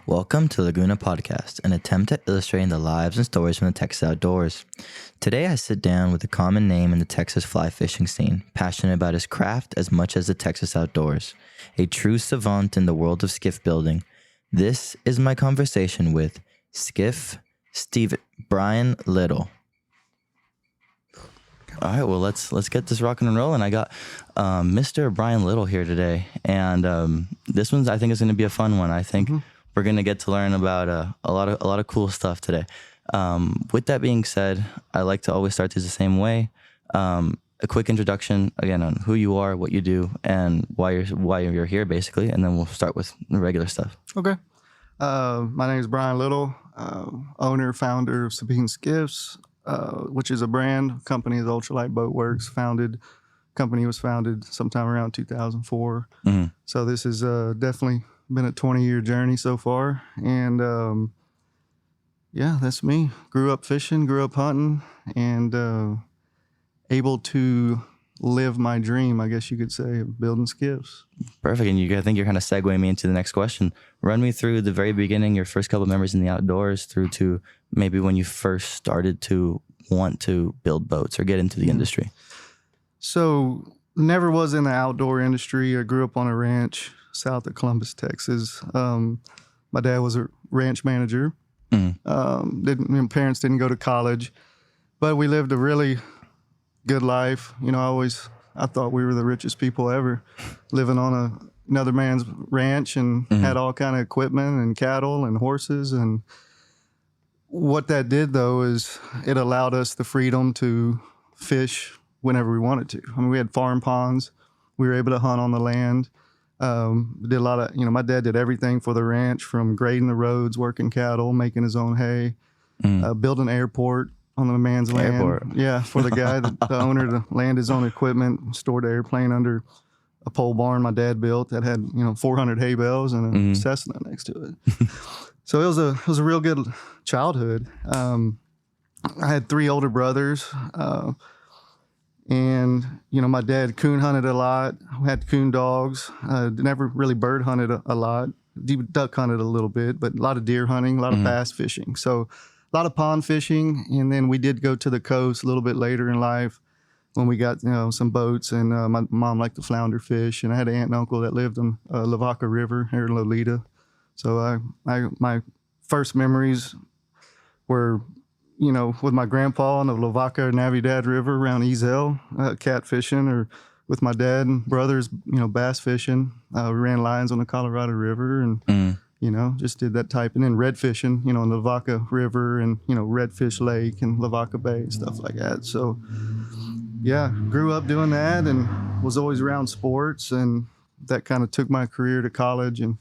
Welcome to Laguna Podcast, an attempt at illustrating the lives and stories from the Texas outdoors. Today I sit down with a common name in the Texas fly fishing scene, passionate about his craft as much as the Texas outdoors, a true savant in the world of skiff building. This is my conversation with Skiff Brian Little. All right, well, let's get this rocking and rolling. I got Mr. Brian Little here today, and this one's I think is going to be a fun one. I think we're going to get to learn about a lot of cool stuff today. With that being said, I like to always start this the same way. A quick introduction again on who you are, what you do, and why you're here, basically, and then we'll start with the regular stuff. Okay. My name is Brian Little, owner, founder of Sabine Skiffs, which is a brand company of Ultralight Boat Works. Company was founded sometime around 2004. Mm-hmm. So this has definitely been a 20-year journey so far. And yeah, that's me. Grew up fishing, grew up hunting, and able to live my dream, I guess you could say, of building skiffs. Perfect. And I think you're kind of segueing me into the next question. Run me through the very beginning, your first couple memories in the outdoors, through to maybe when you first started to want to build boats or get into the industry. So never was in the outdoor industry. I grew up on a ranch south of Columbus, Texas. My dad was a ranch manager. My parents didn't go to college, but we lived a really good life. You know, I thought we were the richest people ever, living on another man's ranch and had all kind of equipment and cattle and horses. And what that did, though, is it allowed us the freedom to fish whenever we wanted to. I mean, we had farm ponds. We were able to hunt on the land. Did a lot of, my dad did everything for the ranch, from grading the roads, working cattle, making his own hay, building an airport on the man's land. Airport. Yeah, for the guy, the owner to land his own equipment, stored the airplane under a pole barn my dad built that had, 400 hay bales and a Cessna next to it. So it was a real good childhood. I had 3 older brothers, and my dad coon hunted a lot. We had coon dogs. Never really bird hunted a lot. Duck hunted a little bit, but a lot of deer hunting, a lot of bass fishing. So a lot of pond fishing, and then we did go to the coast a little bit later in life when we got some boats, and my mom liked to flounder fish, and I had an aunt and uncle that lived on Lavaca River here in Lolita. So my first memories were with my grandpa on the Lavaca Navidad River around Ezel, catfishing, or with my dad and brothers, bass fishing. We ran lines on the Colorado River, and just did that type. And then red fishing, in the Lavaca River and, Redfish Lake and Lavaca Bay, stuff like that. So, yeah, grew up doing that and was always around sports. And that kind of took my career to college and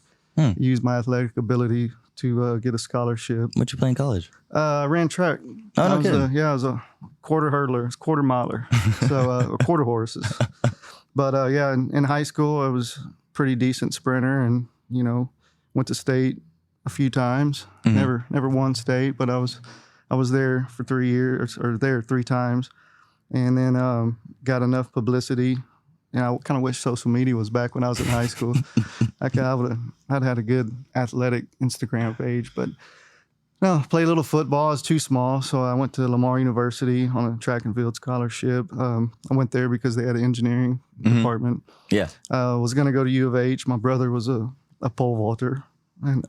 used my athletic ability to get a scholarship. What'd you play in college? I ran track. Oh, no kidding. I was a quarter hurdler, quarter miler, or quarter horses. But, in high school, I was a pretty decent sprinter and, went to state a few times. Never won state, but I was there for 3 years, or there 3 times, and then got enough publicity. I kind of wish social media was back when I was in high school. I'd had a good athletic Instagram page, but no, played a little football. I was too small, so I went to Lamar University on a track and field scholarship. I went there because they had an engineering department. Yeah, was going to go to U of H. My brother was a pole vaulter, and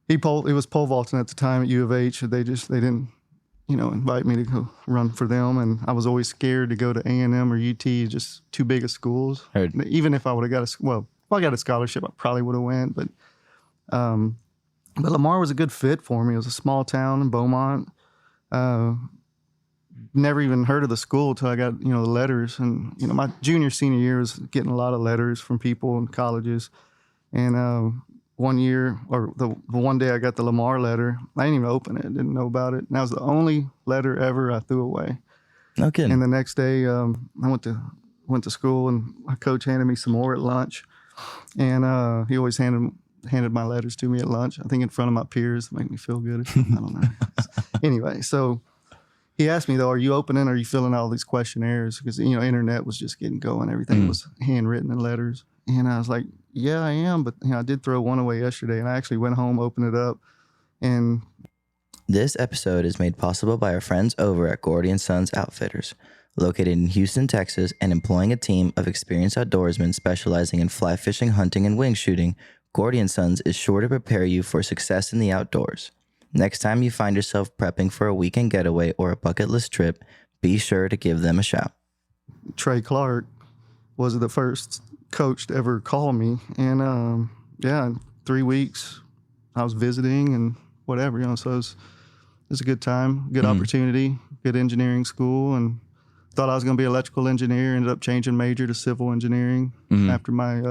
he was pole vaulting at the time at U of H. They didn't invite me to go run for them, and I was always scared to go to A&M or UT, just too big of schools. Heard. Even if I would have got if I got a scholarship, I probably would have went, but Lamar was a good fit for me. It was a small town in Beaumont. Never even heard of the school until I got, the letters. And, my junior, senior year was getting a lot of letters from people in colleges. And one year, or the one day I got the Lamar letter, I didn't even open it, didn't know about it. And that was the only letter ever I threw away. No kidding. And the next day, I went to school, and my coach handed me some more at lunch. And he always handed my letters to me at lunch, I think in front of my peers to make me feel good or something. I don't know. Anyway, so he asked me, though, are you opening, are you filling out all these questionnaires? Because, internet was just getting going. Everything was handwritten in letters. And I was like, Yeah, I am, but I did throw one away yesterday, and I actually went home, opened it up, and This episode is made possible by our friends over at Gordy & Sons Outfitters, located in Houston, Texas, and employing a team of experienced outdoorsmen specializing in fly fishing, hunting, and wing shooting. Gordy & Sons is sure to prepare you for success in the outdoors. Next time you find yourself prepping for a weekend getaway or a bucket list trip, be sure to give them a shout. Trey Clark was the first coach to ever call me, and in 3 weeks I was visiting and whatever, so it was a good time, good opportunity, good engineering school, and thought I was going to be an electrical engineer. Ended up changing major to civil engineering after my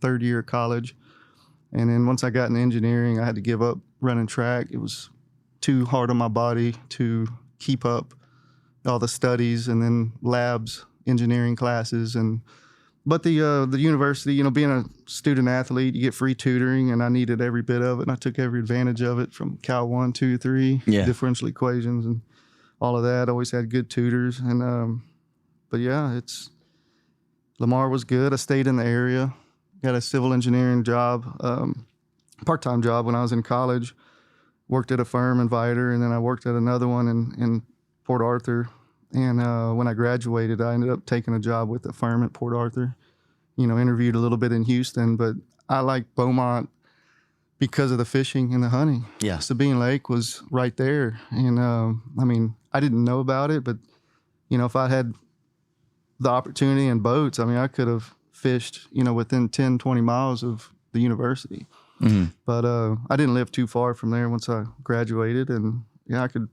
third year of college. And then once I got in engineering, I had to give up running track. It was too hard on my body to keep up all the studies and then labs, engineering classes. But the university, being a student athlete, you get free tutoring, and I needed every bit of it. And I took every advantage of it, from Cal 1, 2, 3, differential equations and all of that. Always had good tutors. And but yeah, Lamar was good. I stayed in the area. Got a civil engineering job, part-time job when I was in college. Worked at a firm in Viter, and then I worked at another one in Port Arthur. And when I graduated, I ended up taking a job with a firm at Port Arthur. Interviewed a little bit in Houston, but I like Beaumont because of the fishing and the hunting. Yeah. Sabine Lake was right there. And I didn't know about it, but if I had the opportunity and boats, I could have fished, within 10, 20 miles of the university. But I didn't live too far from there once I graduated. And I could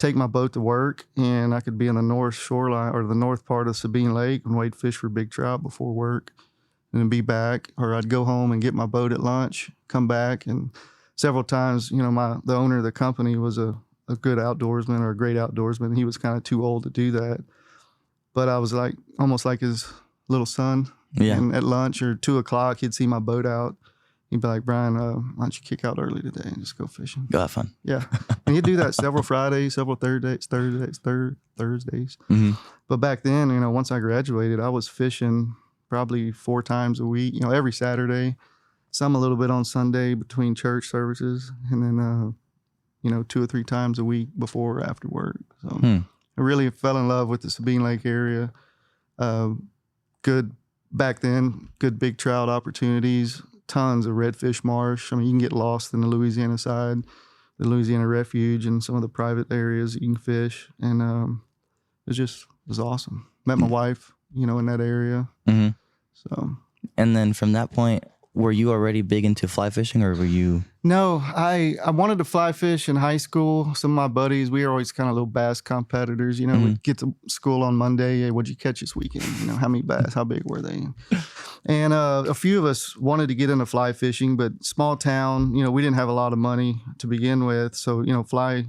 take my boat to work, and I could be in the north shoreline or the north part of Sabine Lake and wade fish for big trout before work and then be back. Or I'd go home and get my boat at lunch, come back. And several times, the owner of the company was a good outdoorsman or a great outdoorsman. He was kind of too old to do that. But I was almost like his little son. Yeah. And at lunch or 2:00, he'd see my boat out. He'd be like, "Brian, why don't you kick out early today and just go fishing?" Go have fun. Yeah. And he'd do that several Fridays, several Thursdays. But back then, once I graduated, I was fishing probably 4 times a week, every Saturday, some a little bit on Sunday between church services, and then, 2 or 3 times a week before or after work. So I really fell in love with the Sabine Lake area. Good back then, good big trout opportunities, tons of redfish marsh. You can get lost in the Louisiana side, the Louisiana Refuge, and some of the private areas that you can fish. And it was awesome. Met my wife, in that area. So. And then from that point, were you already big into fly fishing, or were you? No, I wanted to fly fish in high school. Some of my buddies, we were always kind of little bass competitors. We'd get to school on Monday. Hey, what'd you catch this weekend? How many bass? How big were they? And a few of us wanted to get into fly fishing, but small town, we didn't have a lot of money to begin with. So, fly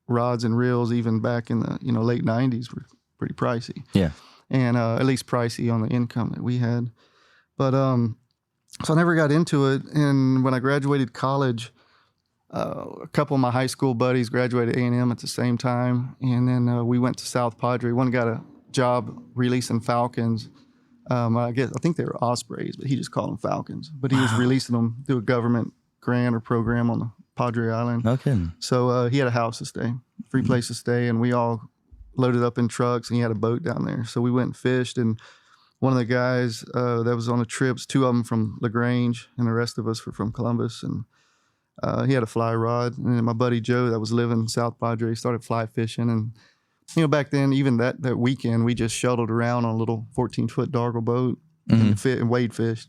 rods and reels, even back in the, late 90s, were pretty pricey. Yeah. And at least pricey on the income that we had. But so I never got into it. And when I graduated college, a couple of my high school buddies graduated A&M at the same time. And then we went to South Padre. One got a job releasing falcons. I think they were ospreys, but he just called them falcons. But he was releasing them through a government grant or program on the Padre Island. No kidding. So he had a house to stay, free place to stay. And we all loaded up in trucks, and he had a boat down there. So we went and fished, and one of the guys that was on the trips, 2 of them from LaGrange, and the rest of us were from Columbus. And he had a fly rod. And then my buddy Joe that was living in South Padre started fly fishing. And, back then, even that weekend, we just shuttled around on a little 14-foot Dargle boat and wade fished.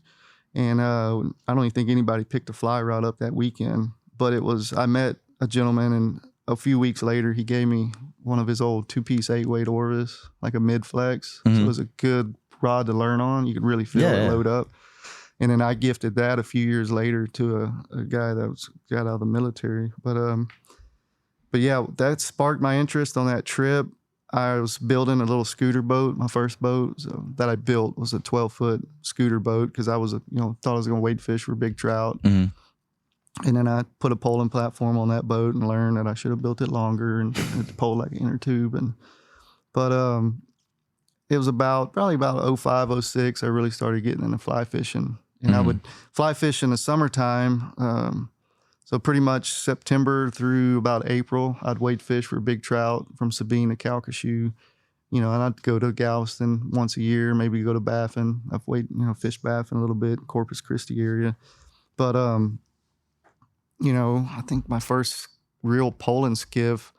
And I don't even think anybody picked a fly rod up that weekend. But I met a gentleman, and a few weeks later, he gave me one of his old 2-piece 8-weight Orvis, like a mid-flex. So it was a good rod to learn on. You could really feel it load up. And then I gifted that a few years later to a guy that got out of the military. But yeah, that sparked my interest on that trip. I was building a little scooter boat. My first boat that I built was a 12-foot scooter boat because I was thought I was going to wade fish for big trout. And then I put a poling platform on that boat and learned that I should have built it longer and pole like an inner tube. But it was probably about 05, 06, I really started getting into fly fishing And I would fly fish in the summertime. So pretty much September through about April, I'd wade fish for big trout from Sabine to Calcasieu. And I'd go to Galveston once a year, maybe go to Baffin. I've fished Baffin a little bit, Corpus Christi area. But, I think my first real Poland skiff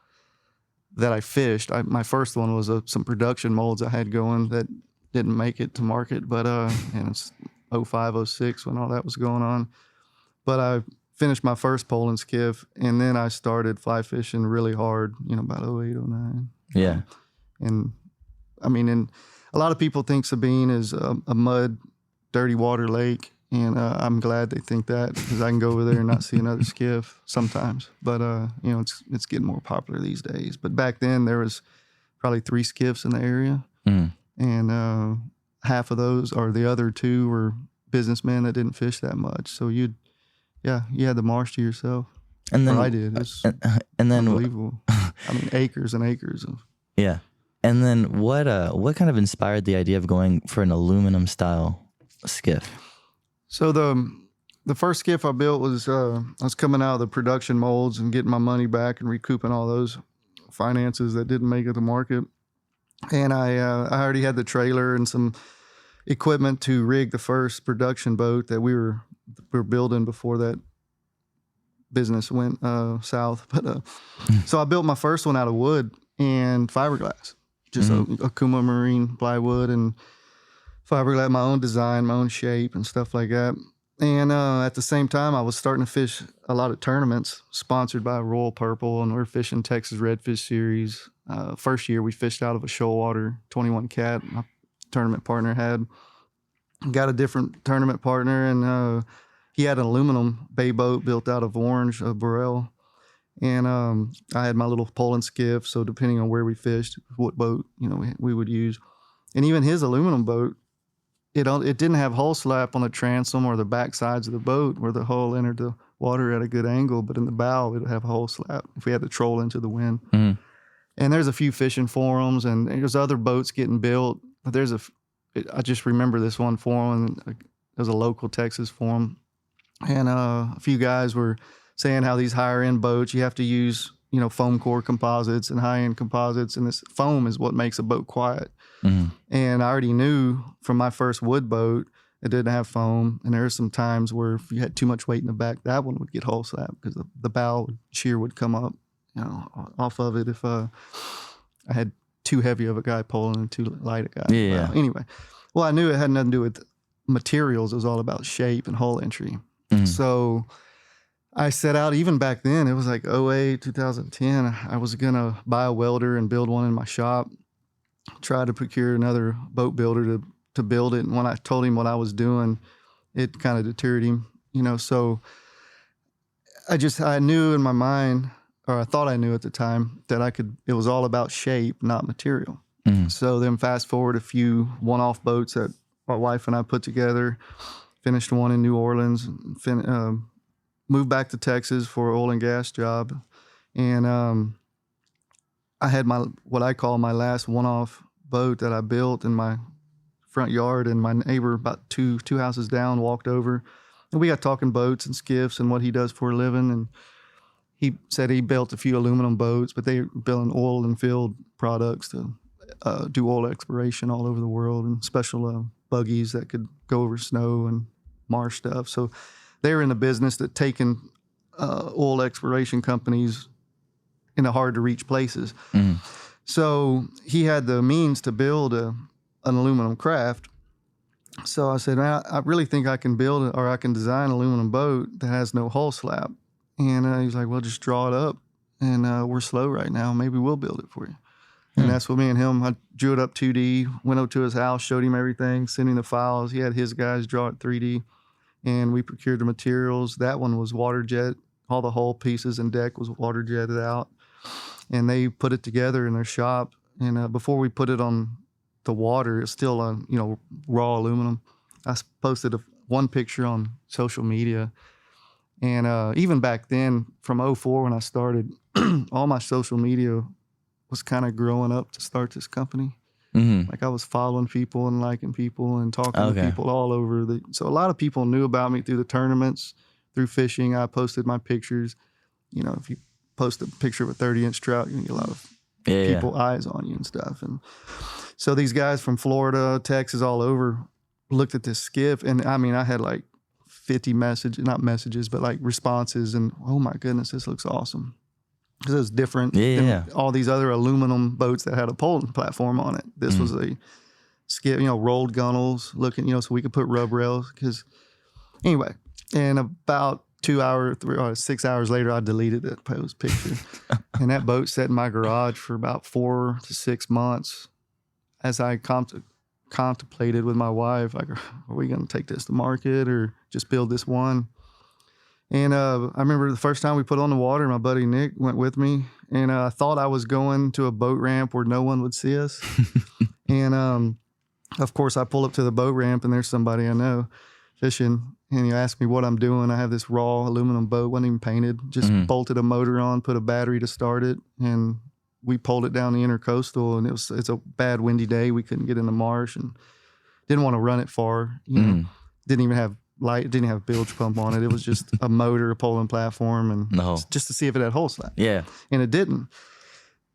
that I fished, my first one was some production molds I had going that didn't make it to market. But, and it's 05, 06 when all that was going on. But I finished my first Poland skiff, and then I started fly fishing really hard, about 08, 09. Yeah. And a lot of people think Sabine is a mud, dirty water lake, and I'm glad they think that, because I can go over there and not see another skiff sometimes. But it's getting more popular these days. But back then there was probably 3 skiffs in the area, and half of those, or the other 2, were businessmen that didn't fish that much. So you had the marsh to yourself. And then I did. It's and then unbelievable. Acres and acres of. Yeah. And then what kind of inspired the idea of going for an aluminum style skiff? So the first skiff I built was I was coming out of the production molds and getting my money back and recouping all those finances that didn't make it to market. And I already had the trailer and some equipment to rig the first production boat that we were building before that business went south. But so I built my first one out of wood and fiberglass, just Okuma marine plywood and fiberglass, my own design, my own shape and stuff like that. And at the same time, I was starting to fish a lot of tournaments sponsored by Royal Purple, and we were fishing Texas Redfish Series. First year we fished out of a shoal water 21 cat my tournament partner had. Got a different tournament partner, and he had an aluminum bay boat built out of orange, a Burrell. And I had my little Poland skiff, so depending on where we fished, what boat we would use. And even his aluminum boat, it didn't have hull slap on the transom or the back sides of the boat where the hull entered the water at a good angle, but in the bow it would have a hull slap if we had to troll into the wind. And there's a few fishing forums, and there's other boats getting built. But I just remember this one forum, and it was a local Texas forum, and a few guys were saying how these higher end boats, you have to use foam core composites and high end composites, and this foam is what makes a boat quiet. And I already knew from my first wood boat it didn't have foam, and there were some times where if you had too much weight in the back, that one would get hull slap because the bow shear would come up off of it if I had too heavy of a guy pulling and too light a guy. Yeah. Anyway, well, I knew it had nothing to do with materials. It was all about shape and hull entry. So I set out, even back then, it was like 08, 2010, I was going to buy a welder and build one in my shop, try to procure another boat builder to build it. And when I told him what I was doing, it kind of deterred him, so I knew in my mind, or I thought I knew at the time, that it was all about shape, not material. So then fast forward a few one-off boats that my wife and I put together, finished one in New Orleans, moved back to Texas for an oil and gas job. And I had what I call my last one-off boat that I built in my front yard, and my neighbor about two houses down walked over, and we got talking boats and skiffs and what he does for a living. And he said he built a few aluminum boats, but they were building oil and field products to do oil exploration all over the world, and special buggies that could go over snow and marsh stuff. So they were in the business of taking oil exploration companies in the hard to reach places. So he had the means to build an aluminum craft. So I said, man, I really think I can build or I can design an aluminum boat that has no hull slap. And he's like, well, just draw it up, and we're slow right now. Maybe we'll build it for you. And that's what me and him, I drew it up 2D, went up to his house, showed him everything, sent him the files. He had his guys draw it 3D, and we procured the materials. That one was water jet. All the hull pieces and deck was water jetted out, and they put it together in their shop. And before we put it on the water, it's still raw aluminum. I posted one picture on social media. And even back then, from 04 when I started, all my social media was kind of growing up to start this company. Like I was following people and liking people and talking to Okay. people all over. So a lot of people knew about me through the tournaments, through fishing. I posted my pictures. You know, if you post a picture of a 30-inch trout, you get a lot of people eyes on you and stuff. And so these guys from Florida, Texas, all over looked at this skiff. And I mean, I had like 50 not messages, but like responses. And oh my goodness, this looks awesome. Because it was different than all these other aluminum boats that had a poling platform on it. This was a skiff, you know, rolled gunnels looking, you know, so we could put rub rails. Because anyway, and about 6 hours later, I deleted that post picture. And that boat sat in my garage for about 4 to 6 months as I contemplated with my wife, like, are we going to take this to market or just build this one? And I remember the first time we put on the water, my buddy Nick went with me, and I thought I was going to a boat ramp where no one would see us. And of course, I pull up to the boat ramp, and there's somebody I know fishing, and he asked me what I'm doing. I have this raw aluminum boat, wasn't even painted, just bolted a motor on, put a battery to start it, and we pulled it down the intercoastal, and it's a bad windy day. We couldn't get in the marsh and didn't want to run it far. You know, didn't even have light, didn't have a bilge pump on it. It was just a motor, a poling platform, and just to see if it had hole slap. Yeah. And it didn't.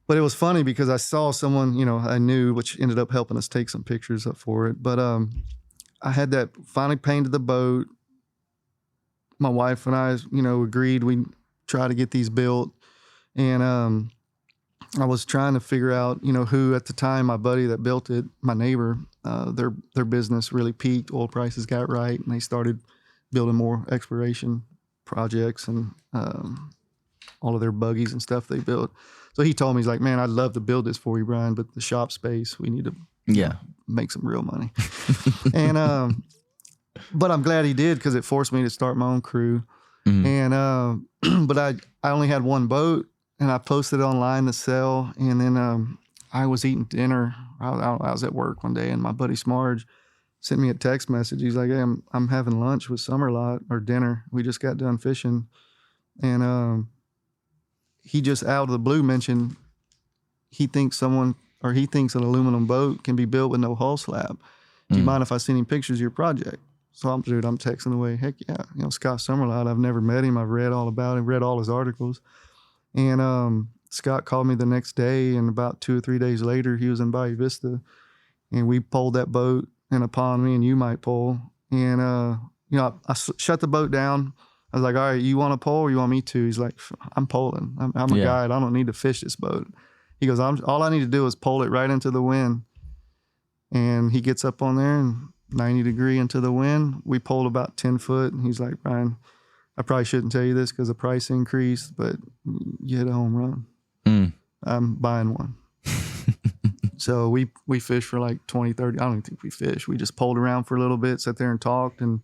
But it was funny because I saw someone, you know, I knew, which ended up helping us take some pictures up for it. But I had that, finally painted the boat. My wife and I, you know, agreed we'd try to get these built. And I was trying to figure out, you know, who at the time, my buddy that built it, my neighbor, their business really peaked. Oil prices got right, and they started building more exploration projects and all of their buggies and stuff they built. So he told me, he's like, man, I'd love to build this for you, Brian, but the shop space, we need to make some real money. And but I'm glad he did, because it forced me to start my own crew. And but I only had one boat, and I posted it online to sell. And then I was eating dinner. I was at work one day, and my buddy Smarge sent me a text message. He's like, hey, I'm having lunch with Summerlot, or dinner. We just got done fishing. And he just out of the blue mentioned he thinks an aluminum boat can be built with no hull slab. Do you mind if I send him pictures of your project? So I'm texting away, heck yeah. You know, Scott Summerlot, I've never met him. I've read all about him, read all his articles. And Scott called me the next day, and about 2 or 3 days later, he was in Bayou Vista, and we poled that boat in a pond me and you might pole. And, you know, I shut the boat down. I was like, all right, you want to pole or you want me to? He's like, I'm poling. I'm a guide. I don't need to fish this boat. He goes, all I need to do is pole it right into the wind. And he gets up on there and 90 degree into the wind. We poled about 10 foot. And he's like, Brian, I probably shouldn't tell you this because the price increased, but you hit a home run. I'm buying one. So we fished for like 20, 30. I don't even think we fished. We just poled around for a little bit, sat there and talked. And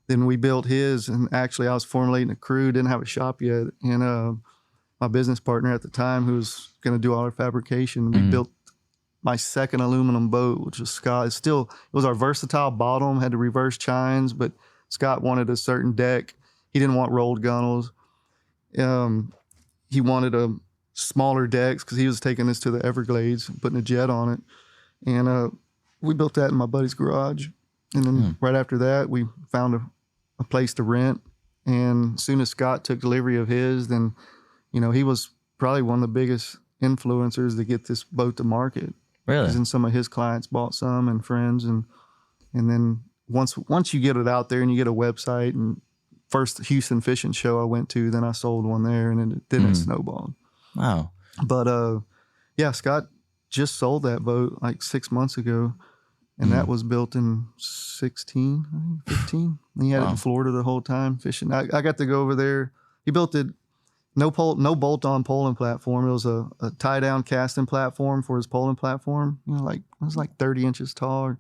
then we built his. And actually, I was formulating a crew, didn't have a shop yet. And my business partner at the time, who was going to do all our fabrication, we built my second aluminum boat, which was Scott. It was our versatile bottom, had the reverse chines, but Scott wanted a certain deck. He didn't want rolled gunnels. He wanted a smaller decks because he was taking this to the Everglades and putting a jet on it. And we built that in my buddy's garage. And then right after that, we found a place to rent. And as soon as Scott took delivery of his, then, you know, he was probably one of the biggest influencers to get this boat to market. Really? And some of his clients bought some, and friends. And then once you get it out there and you get a website, and first Houston fishing show I went to, then I sold one there, and then it snowballed. Wow. But yeah, Scott just sold that boat like 6 months ago, and that was built in 16, I think, 15. And he had it in Florida the whole time fishing. I got to go over there. He built it, no bolt-on poling platform. It was a tie-down casting platform for his poling platform. You know, it was like 30 inches tall.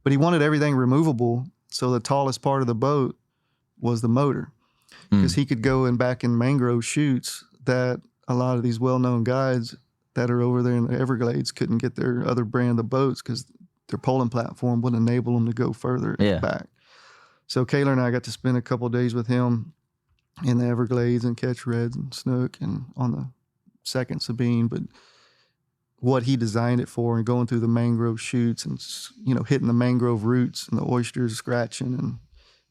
But he wanted everything removable, so the tallest part of the boat was the motor, because he could go back in mangrove chutes that a lot of these well-known guides that are over there in the Everglades couldn't get their other brand of boats because their poling platform wouldn't enable them to go further back. So Kaylor and I got to spend a couple of days with him in the Everglades and catch reds and snook and on the second Sabine. But what he designed it for, and going through the mangrove shoots and, hitting the mangrove roots and the oysters scratching and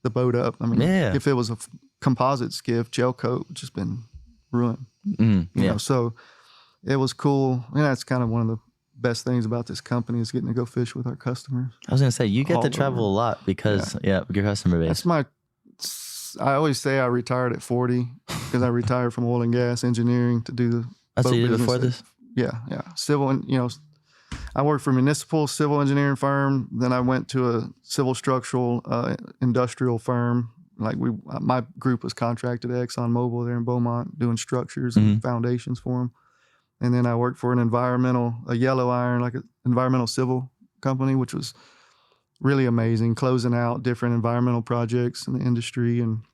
the boat up. I mean, if it was a composite skiff, gel coat would just been ruined. You know, so it was cool. And that's kind of one of the best things about this company is getting to go fish with our customers. I was going to say, you get to travel a lot because, your customer base. I always say I retired at 40 because I retired from oil and gas engineering to do the That's what you did before this? Yeah. Civil, and I worked for a municipal civil engineering firm. Then I went to a civil structural industrial firm. Like my group was contracted to ExxonMobil there in Beaumont doing structures and foundations for them. And then I worked for a yellow iron, like an environmental civil company, which was really amazing, closing out different environmental projects in the industry and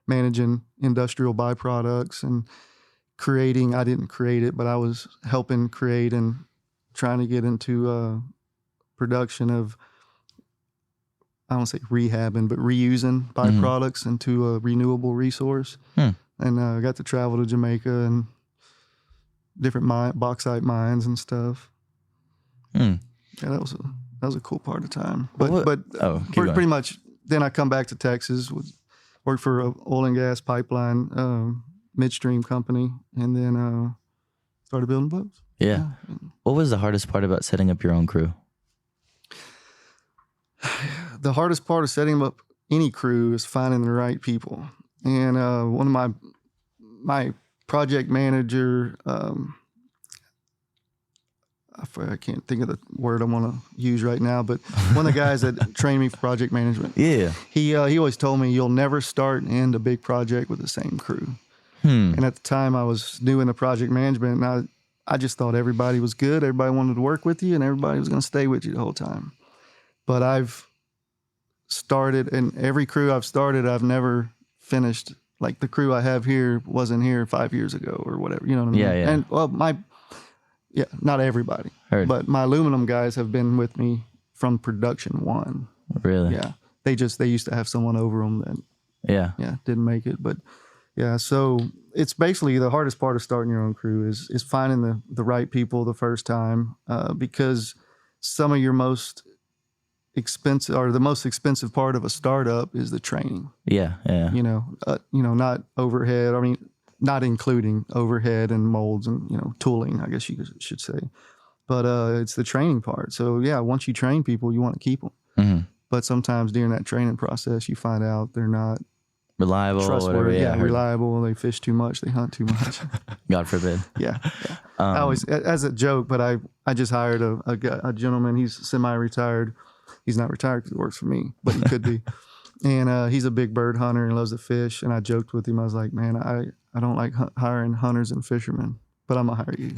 managing industrial byproducts and creating. I didn't create it, but I was helping create and trying to get into production of, I don't say rehabbing, but reusing byproducts into a renewable resource. And I got to travel to Jamaica and different bauxite mines and stuff. Yeah, that was a cool part of time. But pretty much then I come back to Texas, worked for an oil and gas pipeline midstream company, and then started building boats. Yeah. What was the hardest part about setting up your own crew? The hardest part of setting up any crew is finding the right people. And one of my project manager, I can't think of the word I want to use right now, but one of the guys that trained me for project management. Yeah. He always told me, you'll never start and end a big project with the same crew. And at the time I was new into project management, and I just thought everybody was good. Everybody wanted to work with you and everybody was going to stay with you the whole time. But I've started, and every crew I've started, I've never finished. Like the crew I have here wasn't here 5 years ago or whatever, you know what I mean? Yeah. And well, not everybody, but my aluminum guys have been with me from production one. Really? Yeah. They used to have someone over them that, didn't make it. But yeah, so it's basically the hardest part of starting your own crew is finding the right people the first time, because some of your most expensive, or the most expensive part of a startup is the training. Yeah. Not overhead. I mean, not including overhead and molds and, tooling, I guess you should say. But it's the training part. So yeah, once you train people, you want to keep them. But sometimes during that training process, you find out they're not reliable, trustworthy, reliable. They fish too much. They hunt too much. God forbid. Yeah. I always, as a joke, but I just hired a gentleman. He's semi-retired. He's not retired because he works for me, but he could be. And he's a big bird hunter and loves to fish. And I joked with him. I was like, man, I don't like hiring hunters and fishermen, but I'm going to hire you.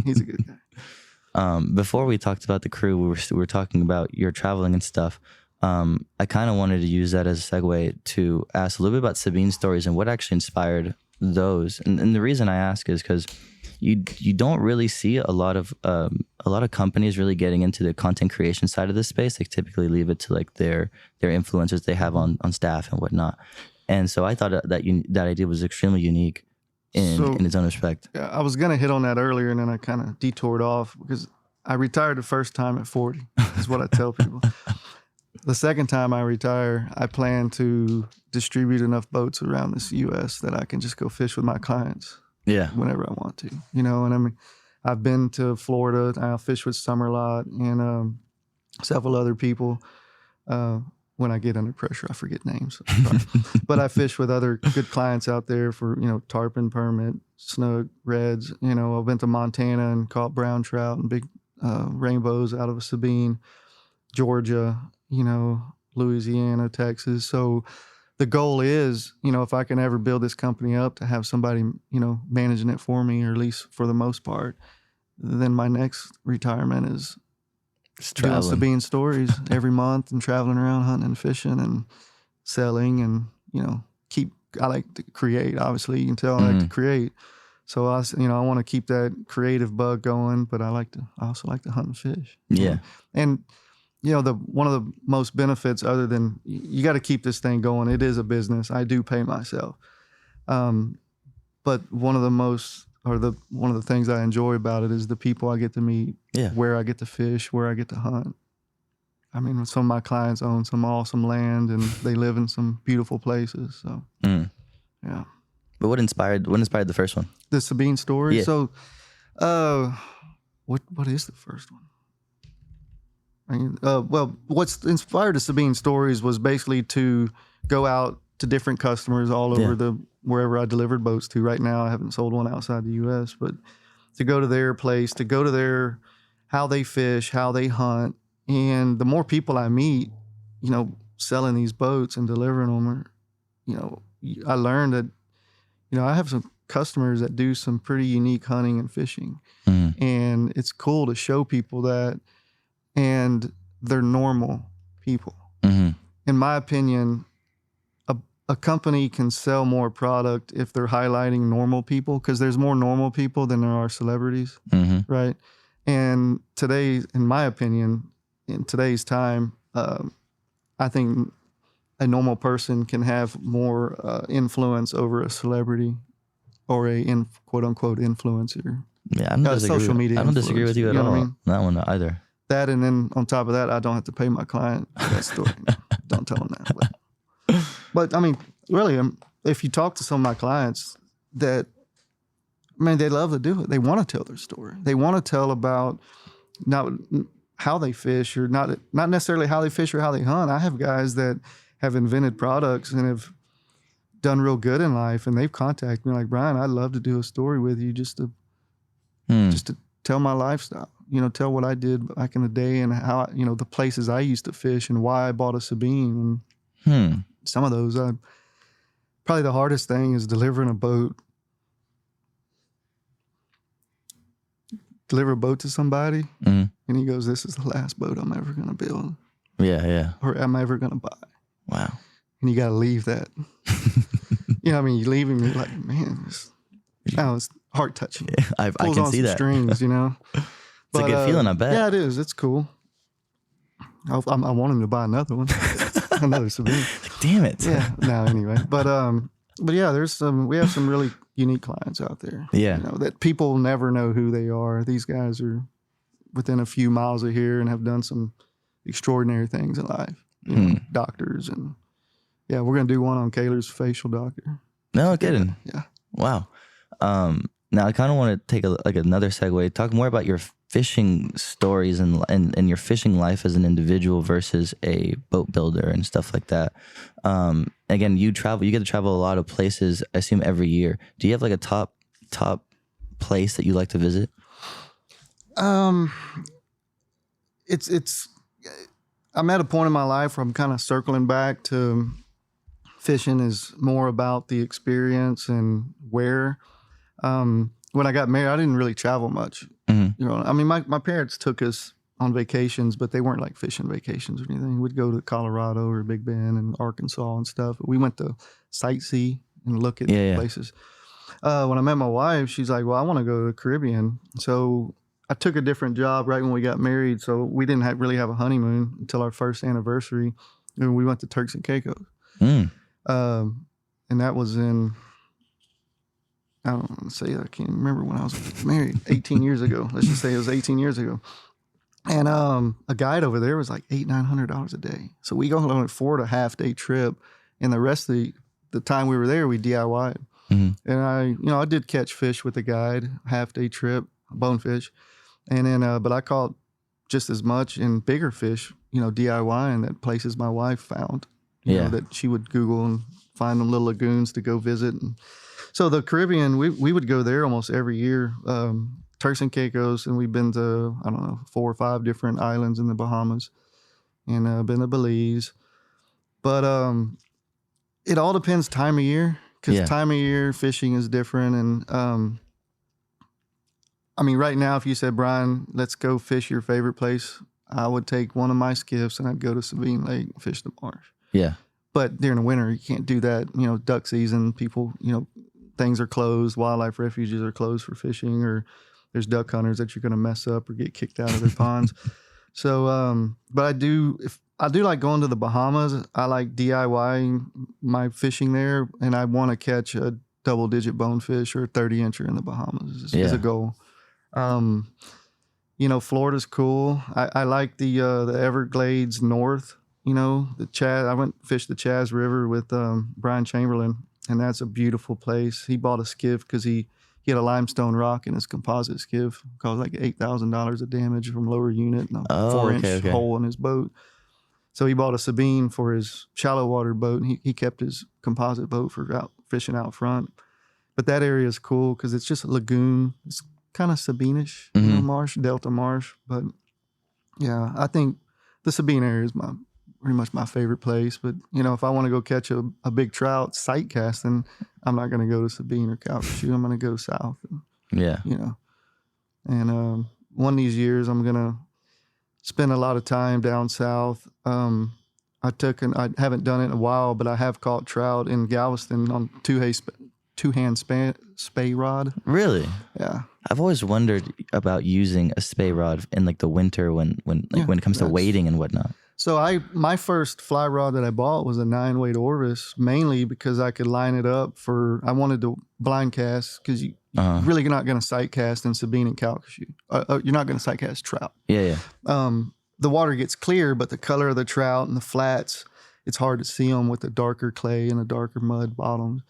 He's a good guy. Before we talked about the crew, we were talking about your traveling and stuff. I kind of wanted to use that as a segue to ask a little bit about Sabine's stories and what actually inspired those. And the reason I ask is because you don't really see a lot of companies really getting into the content creation side of this space. They typically leave it to like their influencers they have on staff and whatnot. And so I thought that idea was extremely unique in its own respect. Yeah, I was gonna hit on that earlier, and then I kind of detoured off because I retired the first time at 40. Is what I tell people. The second time I retire, I plan to distribute enough boats around this U.S. that I can just go fish with my clients. Yeah, whenever I want to, And I mean, I've been to Florida. I fish with Summerlot and several other people. When I get under pressure, I forget names. But I fish with other good clients out there for, tarpon, permit, snook, reds. I've been to Montana and caught brown trout and big rainbows out of Sabine, Georgia, Louisiana, Texas. So the goal is, if I can ever build this company up to have somebody, managing it for me, or at least for the most part, then my next retirement is doing Sabine stories every month and traveling around hunting and fishing and selling and, I like to create. Obviously, you can tell I like to create. So I want to keep that creative bug going, but I also like to hunt and fish. Yeah. And one of the most benefits, other than you got to keep this thing going. It is a business. I do pay myself. But one of the most or one of the things I enjoy about it is the people I get to meet, where I get to fish, where I get to hunt. I mean, some of my clients own some awesome land and they live in some beautiful places. So, yeah. But what inspired the first one? The Sabine story. Yeah. So, what is the first one? I mean, well, what's inspired the Sabine stories was basically to go out to different customers all over wherever I delivered boats to. Right now, I haven't sold one outside the U.S., but to go to their place, to go to how they fish, how they hunt. And the more people I meet, selling these boats and delivering them, I learned that, I have some customers that do some pretty unique hunting and fishing. And it's cool to show people that, and they're normal people. In my opinion, a company can sell more product if they're highlighting normal people, because there's more normal people than there are celebrities, right? And today, in my opinion, in today's time, I think a normal person can have more influence over a celebrity or a quote unquote influencer. Yeah, I don't disagree with you at all. I mean? That one either. That, and then on top of that, I don't have to pay my client for that story. Don't tell them that. But I mean, really, if you talk to some of my clients, they love to do it. They want to tell their story. They want to tell about not how they fish, or not necessarily how they fish or how they hunt. I have guys that have invented products and have done real good in life, and they've contacted me like, Brian, I'd love to do a story with you just to tell my lifestyle, tell what I did back in the day and how, the places I used to fish and why I bought a Sabine. And some of those, probably the hardest thing is delivering a boat. Deliver a boat to somebody, and he goes, this is the last boat I'm ever going to build. Yeah. Or I'm ever going to buy. Wow. And you got to leave that. You leave him, you're like, man, it's heart touching. Yeah, I can see that. Strings, It's a good feeling, I bet. Yeah, it is. It's cool. I want him to buy another one, another Sabine. Damn it. Yeah. No, anyway, but yeah, we have some really unique clients out there. Yeah. That people never know who they are. These guys are within a few miles of here and have done some extraordinary things in life. Doctors, and yeah, we're gonna do one on Kaler's facial doctor. No kidding. Yeah. Wow. Now I kind of want to take another segue. Talk more about your fishing stories and your fishing life as an individual versus a boat builder and stuff like that. Again, you get to travel a lot of places, I assume, every year. Do you have like a top place that you like to visit? It's I'm at a point in my life where I'm kind of circling back to fishing is more about the experience and where. When I got married, I didn't really travel much. I mean, my parents took us on vacations, but they weren't like fishing vacations or anything. We'd go to Colorado or Big Bend and Arkansas and stuff. We went to sightsee and look at places. When I met my wife, she's like, well, I want to go to the Caribbean. So I took a different job right when we got married. So we didn't really have a honeymoon until our first anniversary. And we went to Turks and Caicos. And that was in, I don't want to say, I can't remember when I was married, 18 years ago. Let's just say it was 18 years ago. And a guide over there was like $800-900 a day. So we go on a 4.5 day trip, and the rest of the time we were there, we DIY'd. And I did catch fish with the guide, half-day trip, bonefish, and then but I caught just as much and bigger fish, DIYing at places my wife found, that she would Google and find them little lagoons to go visit. And so the Caribbean, we would go there almost every year. Turks and Caicos, and we've been to, 4 or 5 different islands in the Bahamas, and been to Belize. But it all depends time of year, because time of year fishing is different. And right now, if you said, Brian, let's go fish your favorite place, I would take one of my skiffs and I'd go to Sabine Lake and fish the marsh. Yeah. But during the winter, you can't do that. Duck season, people, things are closed. Wildlife refuges are closed for fishing, or there's duck hunters that you're going to mess up or get kicked out of their ponds. So, but I do like going to the Bahamas. I like DIYing my fishing there, and I want to catch a double-digit bonefish or a 30-incher in the Bahamas is a goal. Florida's cool. I like the Everglades north. The Chaz. I went fished the Chaz River with Brian Chamberlain, and that's a beautiful place. He bought a skiff because he had a limestone rock in his composite skiff. Caused like $8,000 of damage from lower unit and a 4-inch hole in his boat. So he bought a Sabine for his shallow water boat, and he kept his composite boat for out fishing out front. But that area is cool because it's just a lagoon. It's kind of Sabine-ish, marsh, Delta marsh. But yeah, I think the Sabine area is pretty much my favorite place. But if I want to go catch a big trout sight casting, I'm not going to go to Sabine or Calcasieu. I'm going to go south. And one of these years I'm going to spend a lot of time down south. I haven't done it in a while, but I have caught trout in Galveston on two-hand spay rod. Really? Yeah. I've always wondered about using a spay rod in like the winter when it comes to wading and whatnot. So my first fly rod that I bought was a 9-weight Orvis, mainly because I could line it up I wanted to blind cast because you're really not going to sight cast in Sabine and Calcasieu. You're not going to sight cast trout. Yeah. The water gets clear, but the color of the trout and the flats, it's hard to see them with the darker clay and the darker mud bottoms.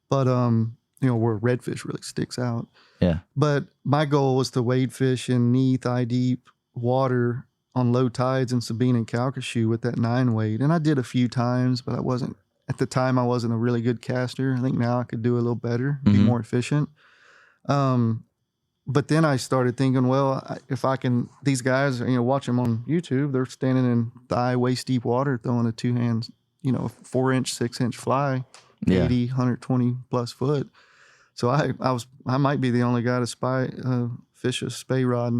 But where redfish really sticks out. Yeah. But my goal was to wade fish in knee, thigh deep water on low tides in Sabine and Calcasieu with that 9-weight. And I did a few times, but at the time I wasn't a really good caster. I think now I could do a little better, be more efficient. But then I started thinking, well, if I can, these guys, watch them on YouTube, they're standing in thigh, waist deep water, throwing a 2-hand, 4-inch, 6-inch fly, 80, 120 plus foot. So I might be the only guy to fish a spay rod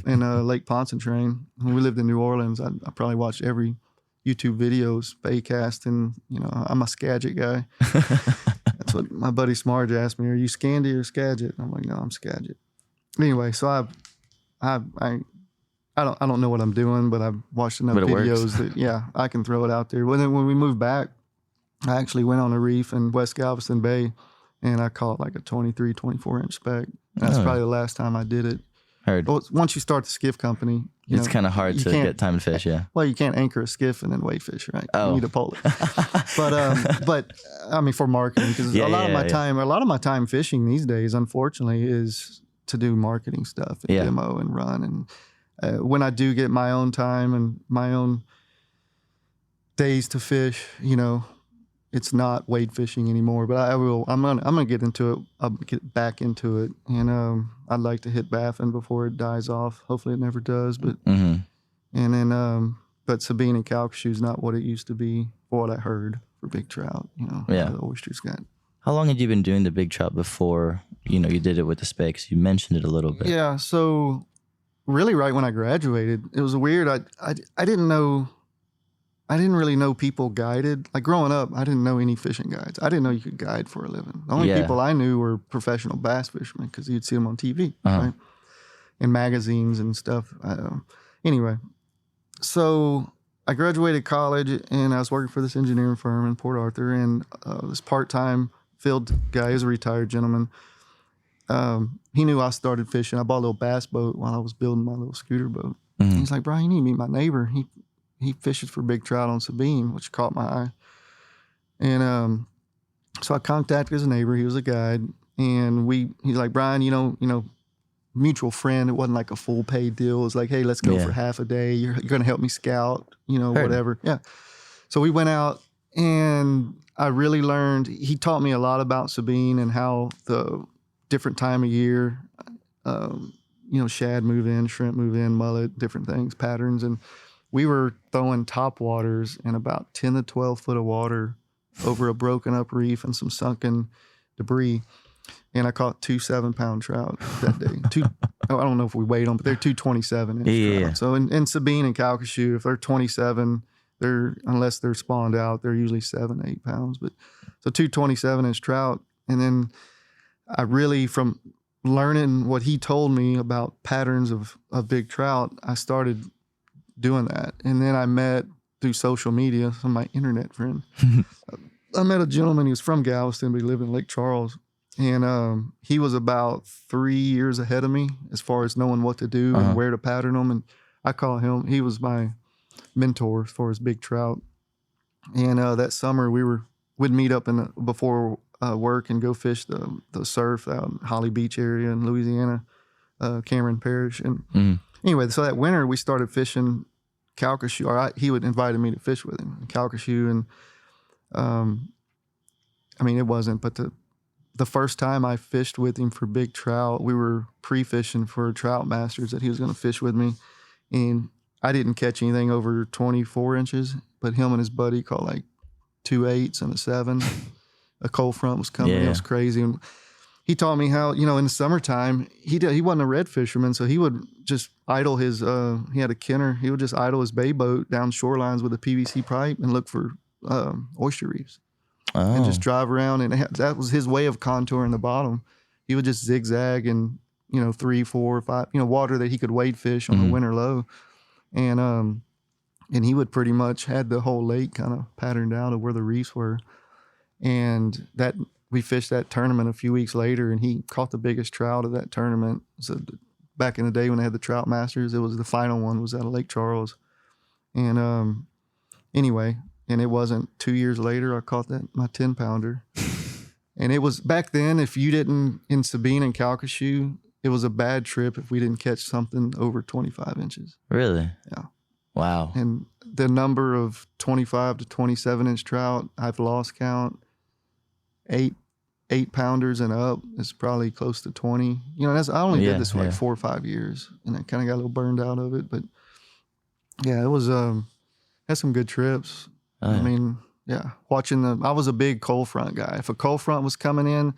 in Lake Pontchartrain. When we lived in New Orleans, I probably watched every YouTube video, spay casting. I'm a Skagit guy. That's what my buddy Smarge asked me, are you Scandi or Skagit? I'm like, no, I'm Skagit. Anyway, so I don't know what I'm doing, but I've watched enough videos that I can throw it out there. When we moved back, I actually went on a reef in West Galveston Bay, and I caught like a 23, 24-inch speck. That's probably the last time I did it. Heard. Well, once you start the skiff company, it's kind of hard to get time to fish. Yeah. Well, you can't anchor a skiff and then wade fish, right? Oh. You need a pole it. But I mean, for marketing, because a lot of my time fishing these days, unfortunately, is to do marketing stuff and demo and run. And when I do get my own time and my own days to fish, it's not wade fishing anymore. But I'm gonna get into it. I'll get back into it, and I'd like to hit Baffin before it dies off. Hopefully, it never does. But and then but Sabine and Calcasieu is not what it used to be. For what I heard for big trout, the oysters got. How long had you been doing the big trout before you did it with the spay? 'Cause you mentioned it a little bit. Yeah, so really, right when I graduated, it was weird. I didn't know. I didn't really know people guided. Like growing up, I didn't know any fishing guides. I didn't know you could guide for a living. The only people I knew were professional bass fishermen because you'd see them on TV, right? In magazines and stuff. Anyway, so I graduated college and I was working for this engineering firm in Port Arthur, and this part-time field guy, he was a retired gentleman. He knew I started fishing. I bought a little bass boat while I was building my little scooter boat. He's like, Brian, you need to meet my neighbor. He fishes for big trout on Sabine, which caught my eye. And so I contacted his neighbor. He was a guide. And he's like, Brian, mutual friend. It wasn't like a full paid deal. It was like, hey, let's go for half a day. You're going to help me scout, whatever. Yeah. So we went out and I really learned. He taught me a lot about Sabine and how the different time of year, shad move in, shrimp move in, mullet, different things, patterns. And we were throwing top waters in about 10 to 12 foot of water over a broken up reef and some sunken debris. And I caught 2 7-pound trout that day. I don't know if we weighed them, but they're 2 27-inch trout. So in Sabine and Calcasieu, if they're 27, unless they're spawned out, they're usually 7 8 pounds. But so 2 27-inch trout. And then I really, from learning what he told me about patterns of big trout, I started doing that. And then I met through social media, some of my internet friends. I met a gentleman. He was from Galveston, but he lived in Lake Charles. And he was about 3 years ahead of me as far as knowing what to do and where to pattern them. And I call him, he was my mentor as far as big trout. And that summer we'd meet up before work and go fish the surf out in Holly Beach area in Louisiana, Cameron Parish. And anyway, so that winter we started fishing Calcasieu, or he would invited me to fish with him, Calcasieu. And I mean, it wasn't, but the first time I fished with him for big trout, we were pre-fishing for Trout Masters that he was going to fish with me. And I didn't catch anything over 24 inches, but him and his buddy caught like 2 8s and a 7. A cold front was coming. It was crazy. And he taught me how, in the summertime, he wasn't a red fisherman, so he would just idle his, he had a Kenner. He would just idle his bay boat down shorelines with a PVC pipe and look for oyster reefs. And just drive around. And that was his way of contouring the bottom. He would just zigzag and, 3, 4, 5, water that he could wade fish on the winter low. And he would pretty much had the whole lake kind of patterned out of where the reefs were. And that we fished that tournament a few weeks later, and he caught the biggest trout of that tournament. So back in the day when they had the Trout Masters, it was the final one was out of Lake Charles. And anyway, and it wasn't 2 years later I caught my 10-pounder. And it was back then, if you didn't, in Sabine and Calcasieu, it was a bad trip if we didn't catch something over 25 inches. Really? Yeah. Wow. And the number of 25 to 27 inch trout, I've lost count. 8-pounders and up is probably close to 20. I only did this for like 4 or 5 years, and I kind of got a little burned out of it. But yeah, it was had some good trips. Oh, yeah. I mean, yeah, I was a big cold front guy. If a cold front was coming in,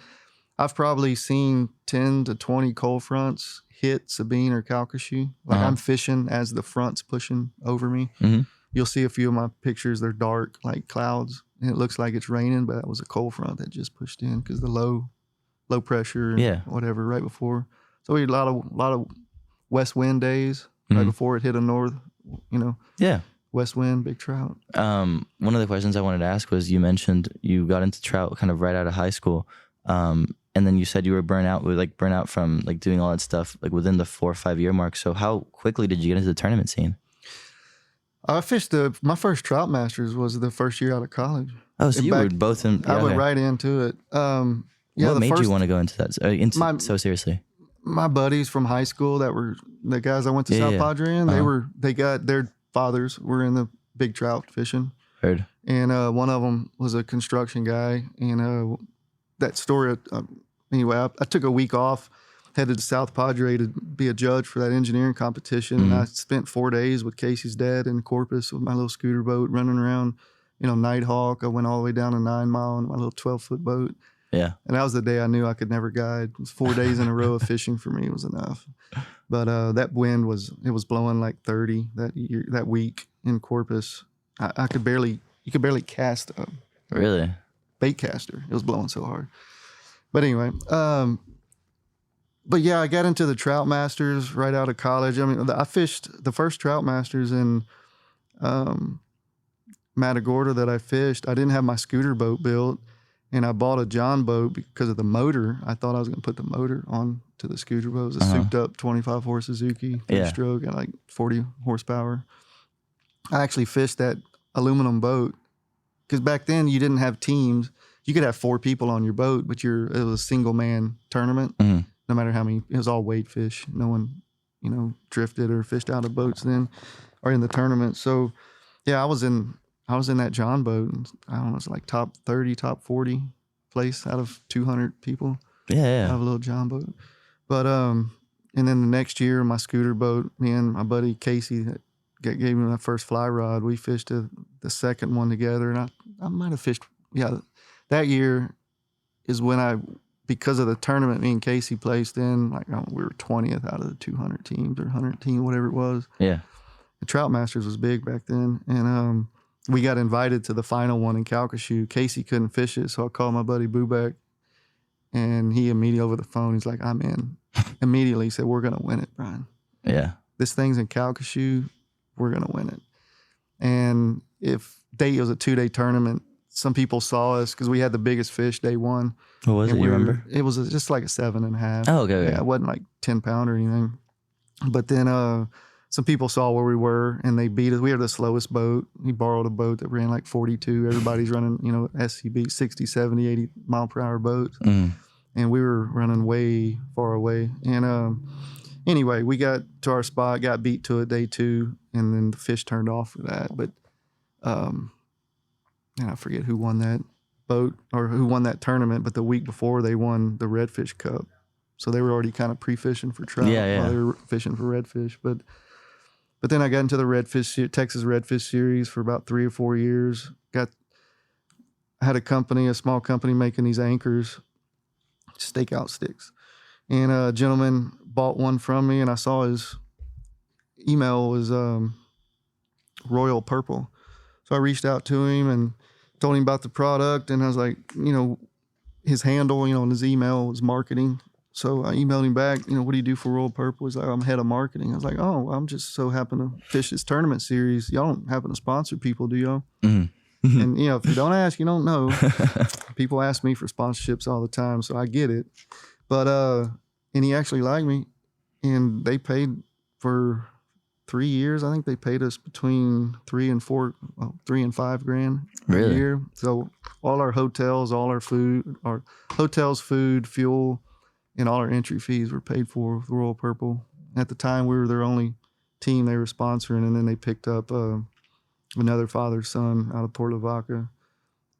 I've probably seen 10 to 20 cold fronts hit Sabine or Calcasieu. Like I'm fishing as the front's pushing over me. Mm-hmm. You'll see a few of my pictures. They're dark, like clouds, and it looks like it's raining, but that was a cold front that just pushed in because the low pressure and whatever right before. So we had a lot of west wind days right before it hit a north, west wind, big trout. One of the questions I wanted to ask was, you mentioned you got into trout kind of right out of high school. And then you said you were burnt out from like doing all that stuff like within the 4 or 5 year mark. So how quickly did you get into the tournament scene? I fished my first Trout Masters was the first year out of college. Oh, so you were both in. I went right into it. What made you want to go into that so seriously? My buddies from high school that were the guys I went to South Padre in, they got their fathers were in the big trout fishing. Heard. And one of them was a construction guy. And that story, anyway, I took a week off, headed to South Padre to be a judge for that engineering competition. Mm-hmm. And I spent 4 days with Casey's dad in Corpus with my little scooter boat running around, Nighthawk. I went all the way down to 9 Mile in my little 12-foot boat. Yeah. And that was the day I knew I could never guide. It was 4 days in a row of fishing for me was enough. But that wind was blowing like 30 that week in Corpus. You could barely cast a bait caster. It was blowing so hard. But anyway, but yeah, I got into the Trout Masters right out of college. I mean, I fished the first Trout Masters in Matagorda that I fished. I didn't have my scooter boat built, and I bought a John boat because of the motor. I thought I was going to put the motor on to the scooter boat. It was a souped up 25 horse Suzuki, 3-stroke, and like 40 horsepower. I actually fished that aluminum boat because back then you didn't have teams. You could have 4 people on your boat, but it was a single man tournament. Mm-hmm. No matter how many, it was all wade fish. No one, drifted or fished out of boats then, or in the tournament. So, yeah, I was in that John boat, and I don't know, it's like top 30, top 40 place out of 200 people. Yeah. Out of a little John boat. But and then the next year, my scooter boat, me and my buddy Casey that gave me my first fly rod. We fished the second one together, and I might have fished. Yeah, that year is when because of the tournament me and Casey placed in, like we were 20th out of the 200 teams or 100 team, whatever it was. Yeah. The Trout Masters was big back then. And we got invited to the final one in Calcasieu. Casey couldn't fish it, so I called my buddy Bubek, and he immediately over the phone, he's like, I'm in. Immediately he said, we're going to win it, Brian. Yeah. This thing's in Calcasieu, we're going to win it. And it was a 2-day tournament, some people saw us because we had the biggest fish day one. What was it? You remember? It was just like a 7.5. Oh, okay. Yeah, it wasn't like 10 pound or anything. But then some people saw where we were and they beat us. We were the slowest boat. We borrowed a boat that ran like 42. Everybody's running, SCB 60, 70, 80 mile per hour boats. Mm. And we were running way far away. And anyway, we got to our spot, got beat to it day 2, and then the fish turned off for that. But and I forget who won that boat or who won that tournament, but the week before they won the Redfish Cup. So they were already kind of pre-fishing for trout while they were fishing for redfish. But then I got into the Texas Redfish Series for about 3 or 4 years. I had a small company making these anchors, stakeout sticks. And a gentleman bought one from me, and I saw his email was Royal Purple. So I reached out to him and told him about the product, and I was like, his handle, in his email was marketing. So I emailed him back, what do you do for Royal Purple? He's like, I'm head of marketing. I was like, oh, I'm just so happen to fish this tournament series. Y'all don't happen to sponsor people, do y'all? Mm-hmm. And, if you don't ask, you don't know. People ask me for sponsorships all the time, so I get it. But, and he actually liked me, and they paid for 3 years. I think they paid us between $3 and $5 grand a year. So all our hotels, all our food, our hotels, food, fuel, and all our entry fees were paid for with Royal Purple. At the time, we were their only team they were sponsoring, and then they picked up another father-son out of Port Lavaca.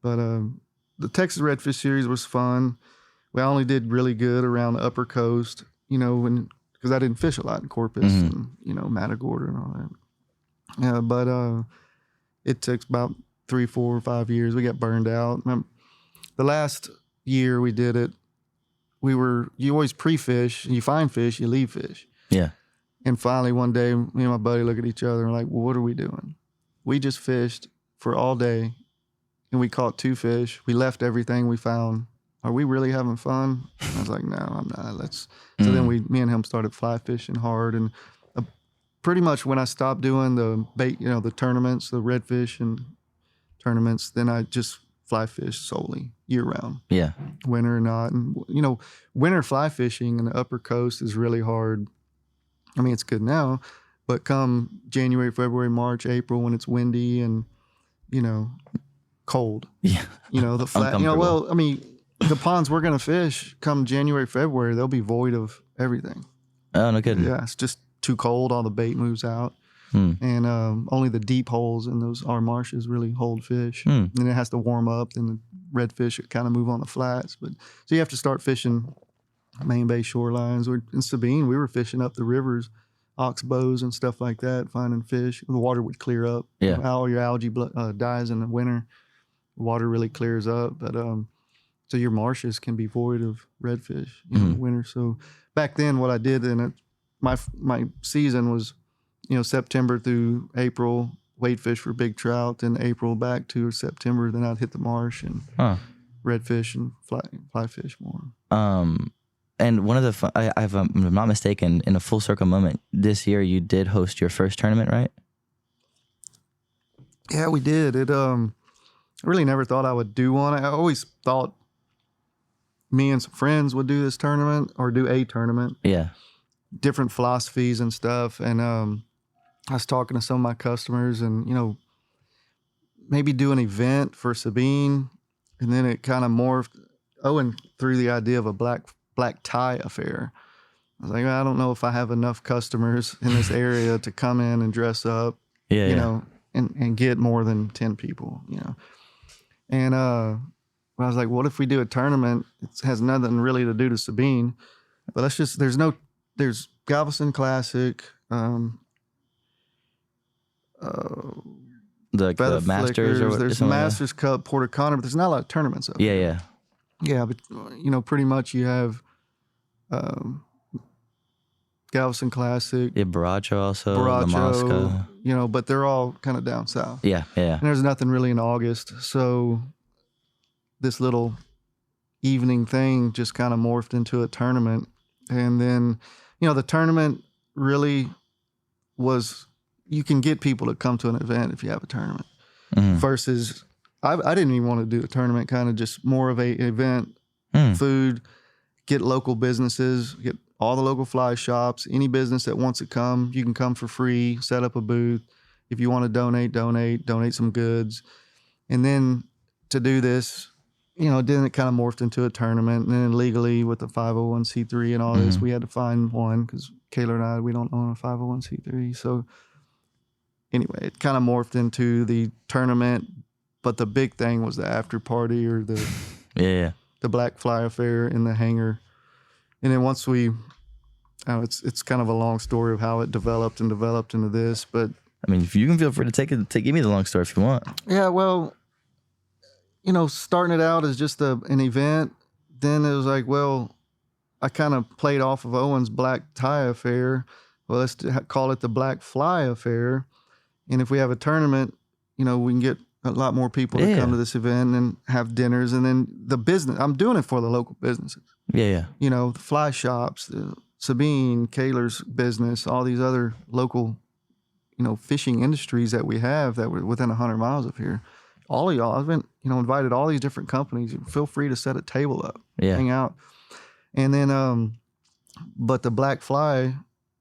But the Texas Redfish Series was fun. We only did really good around the upper coast, because I didn't fish a lot in Corpus and, Matagorda and all that. Yeah, but it took about 3, 4, 5 years. We got burned out. The last year we did it, you always pre-fish, you find fish, you leave fish. Yeah. And finally one day, me and my buddy look at each other and we're like, well, what are we doing? We just fished for all day and we caught 2 fish. We left everything we found. Are we really having fun? I was like, no, I'm not. So then me and him started fly fishing hard. And pretty much when I stopped doing the bait, the tournaments, the redfish and tournaments, then I just fly fish solely year round. Yeah. Winter or not. And, winter fly fishing in the upper coast is really hard. I mean, it's good now, but come January, February, March, April, when it's windy and, cold. Yeah. The flat, the ponds we're going to fish come January, February, they'll be void of everything. Oh, no kidding. Yeah, it's just too cold. All the bait moves out. And only the deep holes in our marshes really hold fish. And it has to warm up, then the redfish kind of move on the flats. So you have to start fishing main bay shorelines. In Sabine, we were fishing up the rivers, oxbows and stuff like that, finding fish. The water would clear up. Yeah. All your algae dies in the winter. Water really clears up. But so your marshes can be void of redfish in the winter. So back then, what I did my season was, September through April, wade fish for big trout. Then April back to September, then I'd hit the marsh and redfish and fly fish more. And one of the if I'm not mistaken, in a full circle moment, this year you did host your first tournament, right? Yeah, we did. I really never thought I would do one. I always thought me and some friends would do this tournament or do a tournament. Yeah. Different philosophies and stuff. And I was talking to some of my customers and, maybe do an event for Sabine. And then it kind of morphed. Owen threw the idea of a black tie affair. I was like, I don't know if I have enough customers in this area to come in and dress up, and get more than 10 people, And I was like, what if we do a tournament? It has nothing really to do to Sabine, but there's Galveston Classic, the Masters, or there's Masters Cup, Port O'Connor, but there's not a lot of tournaments up there. Yeah, but pretty much you have Galveston Classic, Baracho also, La Mosca. But they're all kind of down south. Yeah. And there's nothing really in August, so this little evening thing just kind of morphed into a tournament. And then, the tournament really was, you can get people to come to an event if you have a tournament versus I didn't even want to do a tournament, kind of just more of a event, food, get local businesses, get all the local fly shops, any business that wants to come, you can come for free, set up a booth. If you want to donate some goods. And then to do this, then it kind of morphed into a tournament. And then legally with the 501c3 and all this, we had to find one because Kayla and I, we don't own a 501c3. So anyway, it kind of morphed into the tournament. But the big thing was the after party or the Black Fly Affair in the hangar. And then once it's kind of a long story of how it developed into this. But I mean, if you can feel free to give me the long story if you want. Yeah, well, starting it out as just an event, then it was like, well, I kind of played off of Owen's Black Tie Affair. Well, let's call it the Black Fly Affair. And if we have a tournament, we can get a lot more people to come to this event and have dinners. And then the business, I'm doing it for the local businesses. Yeah. The fly shops, the Sabine, Kayla's business, all these other local, fishing industries that we have that were within 100 miles of here. All of y'all, I've been, invited all these different companies. Feel free to set a table up, hang out. And then, but the Black Fly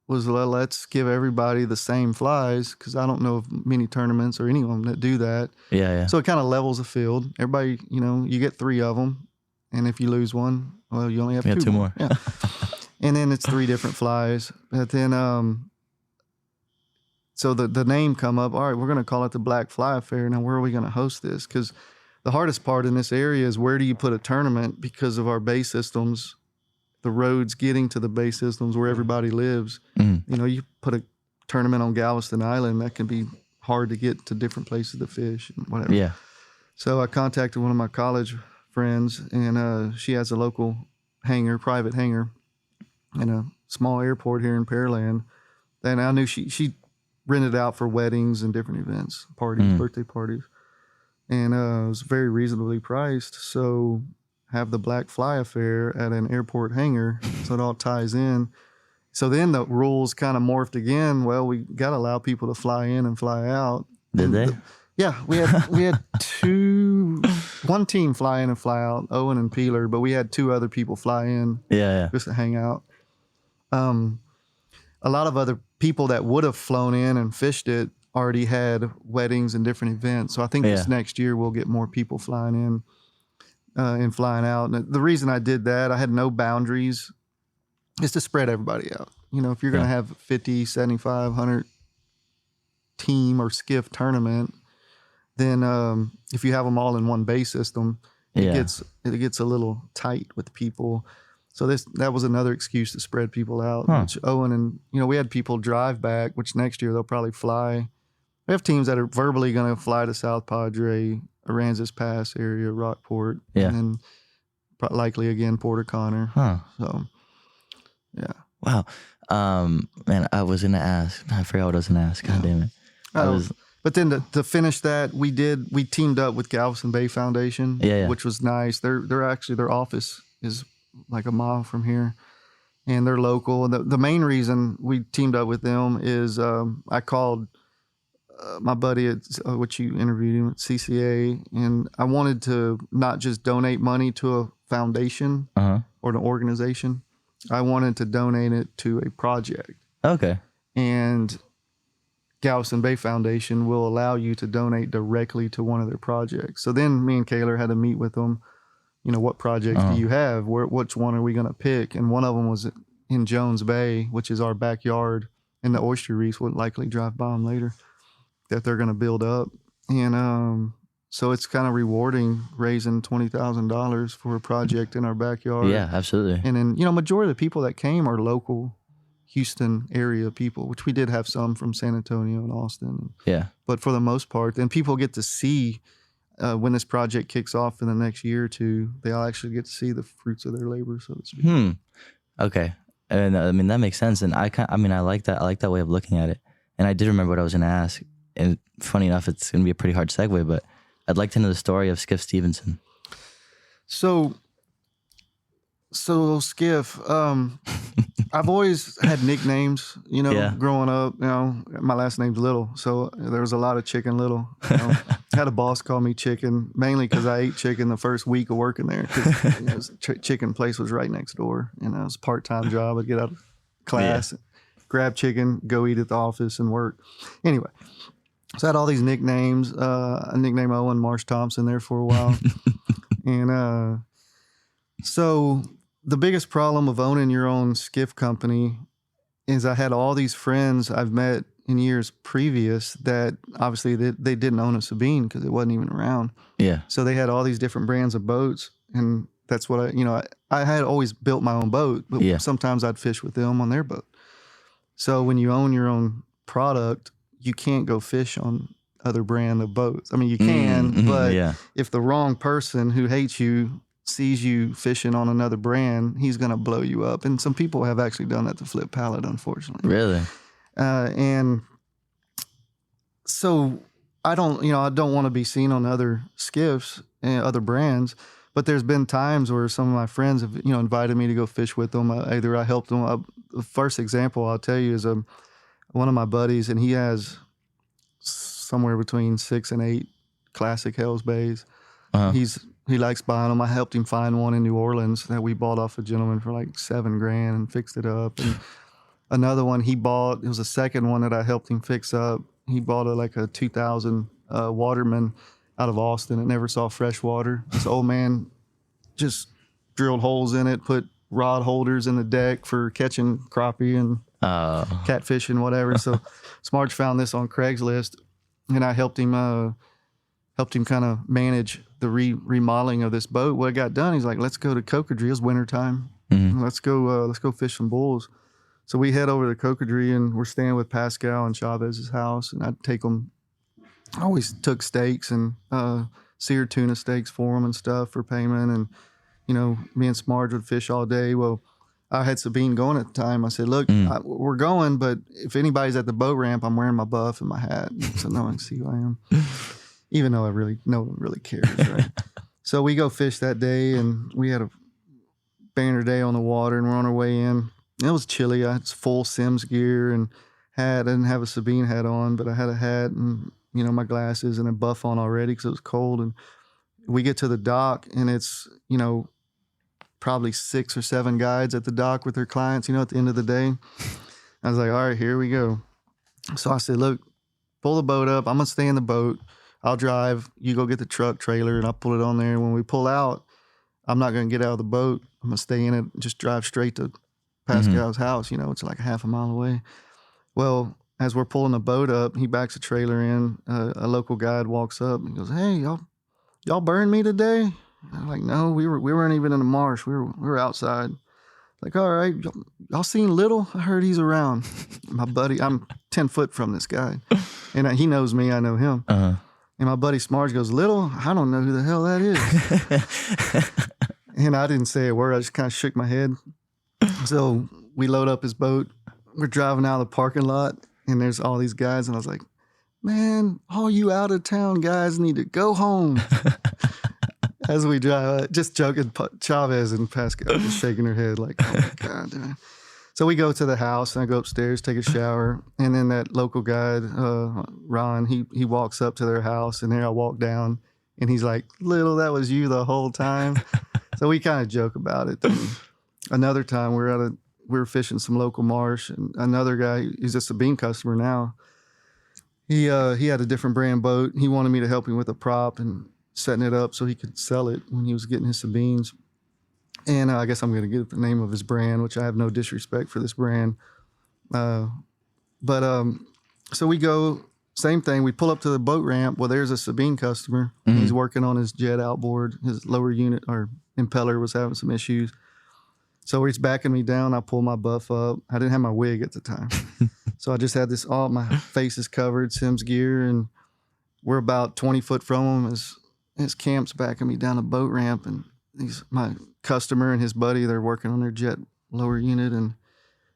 was, let's give everybody the same flies, because I don't know of many tournaments or any of them that do that. Yeah. So it kind of levels the field. Everybody, you get 3 of them, and if you lose one, well, you only have two more. Yeah. And then it's 3 different flies. But then, so the name come up, all right, we're going to call it the Black Fly Affair. Now, where are we going to host this? Because the hardest part in this area is where do you put a tournament because of our bay systems, the roads getting to the bay systems where everybody lives. You put a tournament on Galveston Island, that can be hard to get to different places to fish and whatever. Yeah. So I contacted one of my college friends, and she has a local private hangar in a small airport here in Pearland. And I knew she rented out for weddings and different events, parties, birthday parties. And it was very reasonably priced. So have the Black Fly Affair at an airport hangar, so it all ties in. So then the rules kind of morphed again. Well, we got to allow people to fly in and fly out. Did they? Yeah, we had one team fly in and fly out, Owen and Peeler, but we had 2 other people fly in just to hang out. A lot of other people that would have flown in and fished it already had weddings and different events. So I think this next year we'll get more people flying in and flying out. And the reason I did that, I had no boundaries, is to spread everybody out. If you're going to have 50, 75, 100 team or skiff tournament, then if you have them all in one bay system, it gets a little tight with people. So that was another excuse to spread people out. Which Owen and we had people drive back, which next year they'll probably fly. We have teams that are verbally going to fly to South Padre, Aransas Pass area, Rockport, and then likely again Port O'Connor. So, yeah. Wow. Man, I was gonna ask. I forgot what I was gonna ask. God damn it. But then to finish that, we teamed up with Galveston Bay Foundation, which was nice. Their office is like a mile from here, and they're local. And the main reason we teamed up with them is I called my buddy at which you interviewed him at CCA, and I wanted to not just donate money to a foundation or an organization. I wanted to donate it to a project. Okay. And Galveston Bay Foundation will allow you to donate directly to one of their projects. So then me and Kaylor had to meet with them. What projects do you have? Which one are we going to pick? And one of them was in Jones Bay, which is our backyard, and the oyster reefs would likely drive by them later that they're going to build up. And so it's kind of rewarding raising $20,000 for a project in our backyard. Yeah, absolutely. And then, majority of the people that came are local Houston area people, which we did have some from San Antonio and Austin. Yeah. But for the most part, then people get to see when this project kicks off in the next year or two, they'll actually get to see the fruits of their labor, so to speak. Okay. And that makes sense. And I like that. I like that way of looking at it. And I did remember what I was going to ask. And funny enough, it's going to be a pretty hard segue, but I'd like to know the story of Skiff Stevenson. So Skiff, I've always had nicknames, growing up, my last name's Little. So there was a lot of Chicken Little. had a boss call me chicken, mainly because I ate chicken the first week of working there. Because chicken place was right next door, and it was a part-time job. I'd get out of class, grab chicken, go eat at the office, and work. Anyway, so I had all these nicknames. I nicknamed Owen Marsh Thompson there for a while, and so the biggest problem of owning your own skiff company is I had all these friends I've met in years previous that obviously they didn't own a Sabine because it wasn't even around. Yeah. So they had all these different brands of boats, and that's what I had always built my own boat, but sometimes I'd fish with them on their boat. So when you own your own product, you can't go fish on other brand of boats. I mean, you can, but if the wrong person who hates you sees you fishing on another brand, he's going to blow you up. And some people have actually done that to flip pallet, unfortunately. Really? And so I don't want to be seen on other skiffs and other brands, but there's been times where some of my friends have, invited me to go fish with them. Either I helped them. The first example I'll tell you is one of my buddies, and he has somewhere between 6 and 8 classic Hells Bays. Uh-huh. He likes buying them. I helped him find one in New Orleans that we bought off a gentleman for like $7,000 and fixed it up. And another one he bought, it was the second one that I helped him fix up. He bought a 2000 Waterman out of Austin. It never saw fresh water. This old man just drilled holes in it, put rod holders in the deck for catching crappie and catfish and whatever. So Smarge found this on Craigslist, and I helped him kind of manage the remodeling of this boat. What got done, he's like, let's go to Cocodrie. It was wintertime. Mm-hmm. Let's go fish some bulls. So we head over to Cocodrie, and we're staying with Pascal and Chavez's house, and I'd take them. I always took steaks and seared tuna steaks for them and stuff for payment. And, me and Smarge would fish all day. Well, I had Sabine going at the time. I said, look, we're going, but if anybody's at the boat ramp, I'm wearing my buff and my hat. So no one can see who I am. Even though no one really cares, right? So we go fish that day, and we had a banner day on the water, and we're on our way in. It was chilly. I had full Sims gear and hat. I didn't have a Sabine hat on, but I had a hat and, my glasses and a buff on already because it was cold. And we get to the dock, and it's, probably 6 or 7 guides at the dock with their clients, at the end of the day. I was like, all right, here we go. So I said, look, pull the boat up. I'm going to stay in the boat. I'll drive. You go get the truck trailer, and I'll pull it on there. When we pull out, I'm not going to get out of the boat. I'm going to stay in it, just drive straight to Pascal's house. It's like a half a mile away. Well, as we're pulling the boat up, he backs a trailer in. A local guide walks up and goes, hey, y'all burned me today? I'm like, no, we weren't even in the marsh. We were outside. Like, all right, y'all seen Little? I heard he's around. My buddy, I'm 10 foot from this guy, and he knows me. I know him. Uh-huh. And my buddy Smarge goes, Little? I don't know who the hell that is. And I didn't say a word. I just kind of shook my head. So we load up his boat. We're driving out of the parking lot, and there's all these guys. And I was like, man, all you out of town guys need to go home. As we drive, just joking, Chavez and Pascal just shaking their head like, oh my God. Man. So we go to the house, and I go upstairs, take a shower. And then that local guide, Ron, he walks up to their house, and there I walk down, and he's like, Little, that was you the whole time. So we kind of joke about it. And another time we were fishing some local marsh, and another guy, he's a Sabine customer now. He had a different brand boat. He wanted me to help him with a prop and setting it up so he could sell it when he was getting his Sabines. And I guess I'm going to get the name of his brand, which I have no disrespect for this brand. So we go, same thing. We pull up to the boat ramp. Well, there's a Sabine customer. Mm-hmm. He's working on his jet outboard. His lower unit or impeller was having some issues. So he's backing me down. I pull my buff up. I didn't have my wig at the time. So I just had this, all my face is covered, Sims gear, and we're about 20 foot from him. His camp's backing me down a boat ramp, and my customer and his buddy, they're working on their jet lower unit. And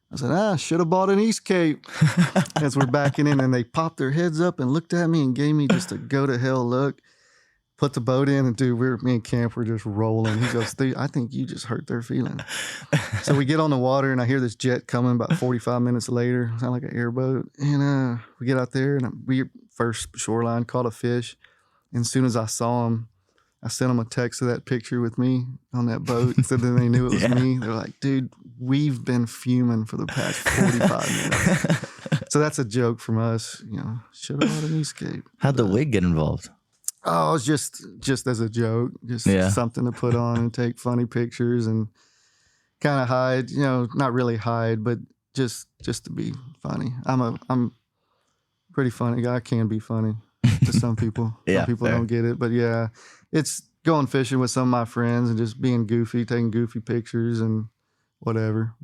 I said, should have bought an East Cape. As we're backing in, and they popped their heads up and looked at me and gave me just a go to hell look. Put the boat in, and dude, me and Camp were just rolling. He goes, I think you just hurt their feelings. So we get on the water, and I hear this jet coming about 45 minutes later. Sound like an airboat. And we get out there, and we first shoreline, caught a fish. And as soon as I saw them, I sent them a text of that picture with me on that boat. So then they knew it was me. They're like, dude, we've been fuming for the past 45 minutes. So that's a joke from us. Should have let him escape. How'd the wig get involved? Oh, it's just as a joke, just something to put on and take funny pictures and kind of hide, not really hide, but just to be funny. I'm a pretty funny guy. I can be funny to some people. Some people don't get it, but yeah, it's going fishing with some of my friends and just being goofy, taking goofy pictures and whatever.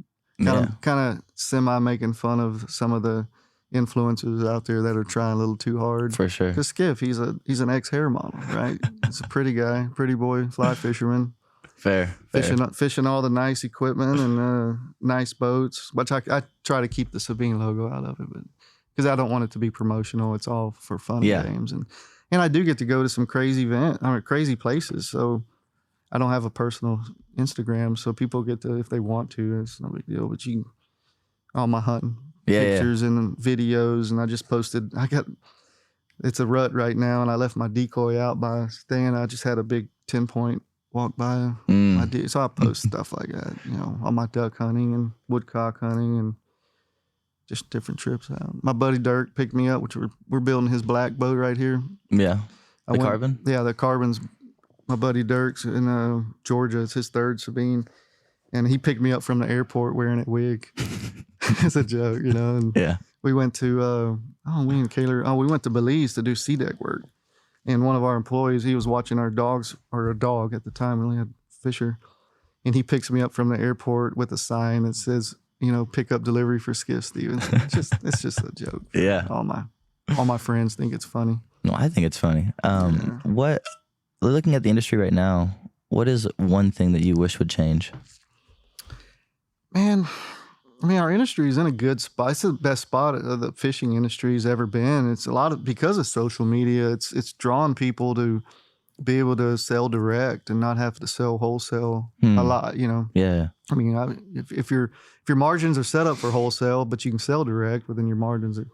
Kind of semi making fun of some of the influencers out there that are trying a little too hard. For sure. Because Skiff, he's an ex-hair model, right? He's a pretty guy, pretty boy, fly fisherman. Fair. Fishing all the nice equipment and nice boats. Which I try to keep the Sabine logo out of it, but because I don't want it to be promotional. It's all for fun and games. And I do get to go to some crazy crazy places. So I don't have a personal Instagram, so people get to, if they want to, it's no big deal. But all my hunting pictures and videos, and I just posted. It's a rut right now, and I left my decoy out by staying. I just had a big 10-point walk by my deer, so I post stuff like that. All my duck hunting and woodcock hunting and just different trips out. My buddy Dirk picked me up, which we're building his black boat right here. Yeah, carbon. Yeah, the carbon's my buddy Dirk's in Georgia. It's his third Sabine, and he picked me up from the airport wearing a wig. It's a joke, And we went to we went to Belize to do sea deck work, and one of our employees, he was watching our dogs, or a dog at the time, we only had Fisher, and he picks me up from the airport with a sign that says, pick up delivery for Skiff Stevenson. It's just a joke. Yeah. All my friends think it's funny. No, I think it's funny. What, looking at the industry right now, what is one thing that you wish would change? Man, our industry is in a good spot. It's the best spot the fishing industry's ever been. It's because of social media. It's drawn people to be able to sell direct and not have to sell wholesale a lot. Yeah. I mean, if your margins are set up for wholesale, but you can sell direct, well, then your margins are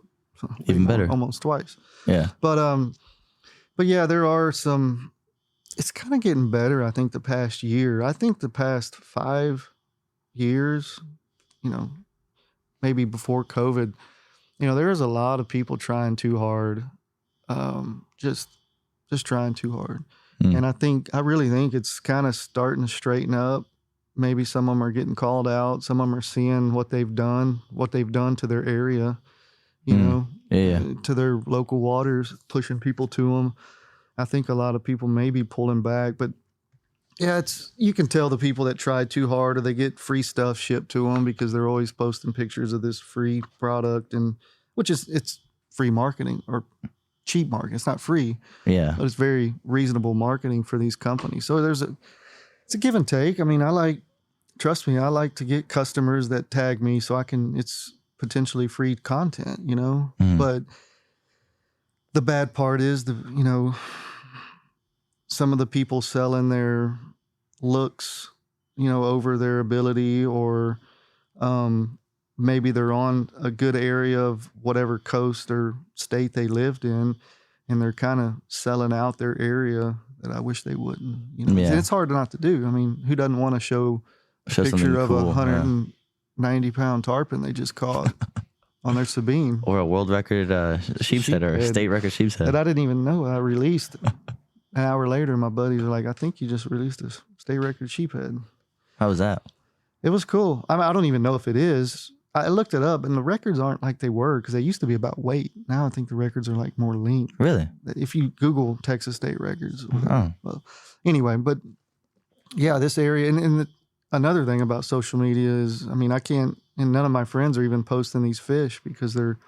even better, almost twice. Yeah. But yeah, there are some. It's kind of getting better. I think the past year. I think the past 5 years. Maybe before COVID, there was a lot of people trying too hard, just trying too hard. And I really think it's kind of starting to straighten up. Maybe some of them are getting called out. Some of them are seeing what they've done to their area, to their local waters, pushing people to them. I think a lot of people may be pulling back, but yeah, you can tell the people that try too hard, or they get free stuff shipped to them because they're always posting pictures of this free product, and it's free marketing or cheap marketing. It's not free, but it's very reasonable marketing for these companies. So it's a give and take. I mean, trust me, I like to get customers that tag me so it's potentially free content, But the bad part is some of the people selling their looks, over their ability, or maybe they're on a good area of whatever coast or state they lived in, and they're kind of selling out their area that I wish they wouldn't. And it's hard not to do. I mean, who doesn't want to show a picture of a 190-pound tarpon they just caught on their Sabine, or a world record sheepshead, or a state record sheepshead that I didn't even know I released? An hour later, my buddies were like, I think you just released a state record sheephead. How was that? It was cool. I don't even know if it is. I looked it up, and the records aren't like they were, because they used to be about weight. Now I think the records are like more lean. Really? If you Google Texas state records. Well, anyway, but yeah, this area. And another thing about social media is, I can't, and none of my friends are even posting these fish because they're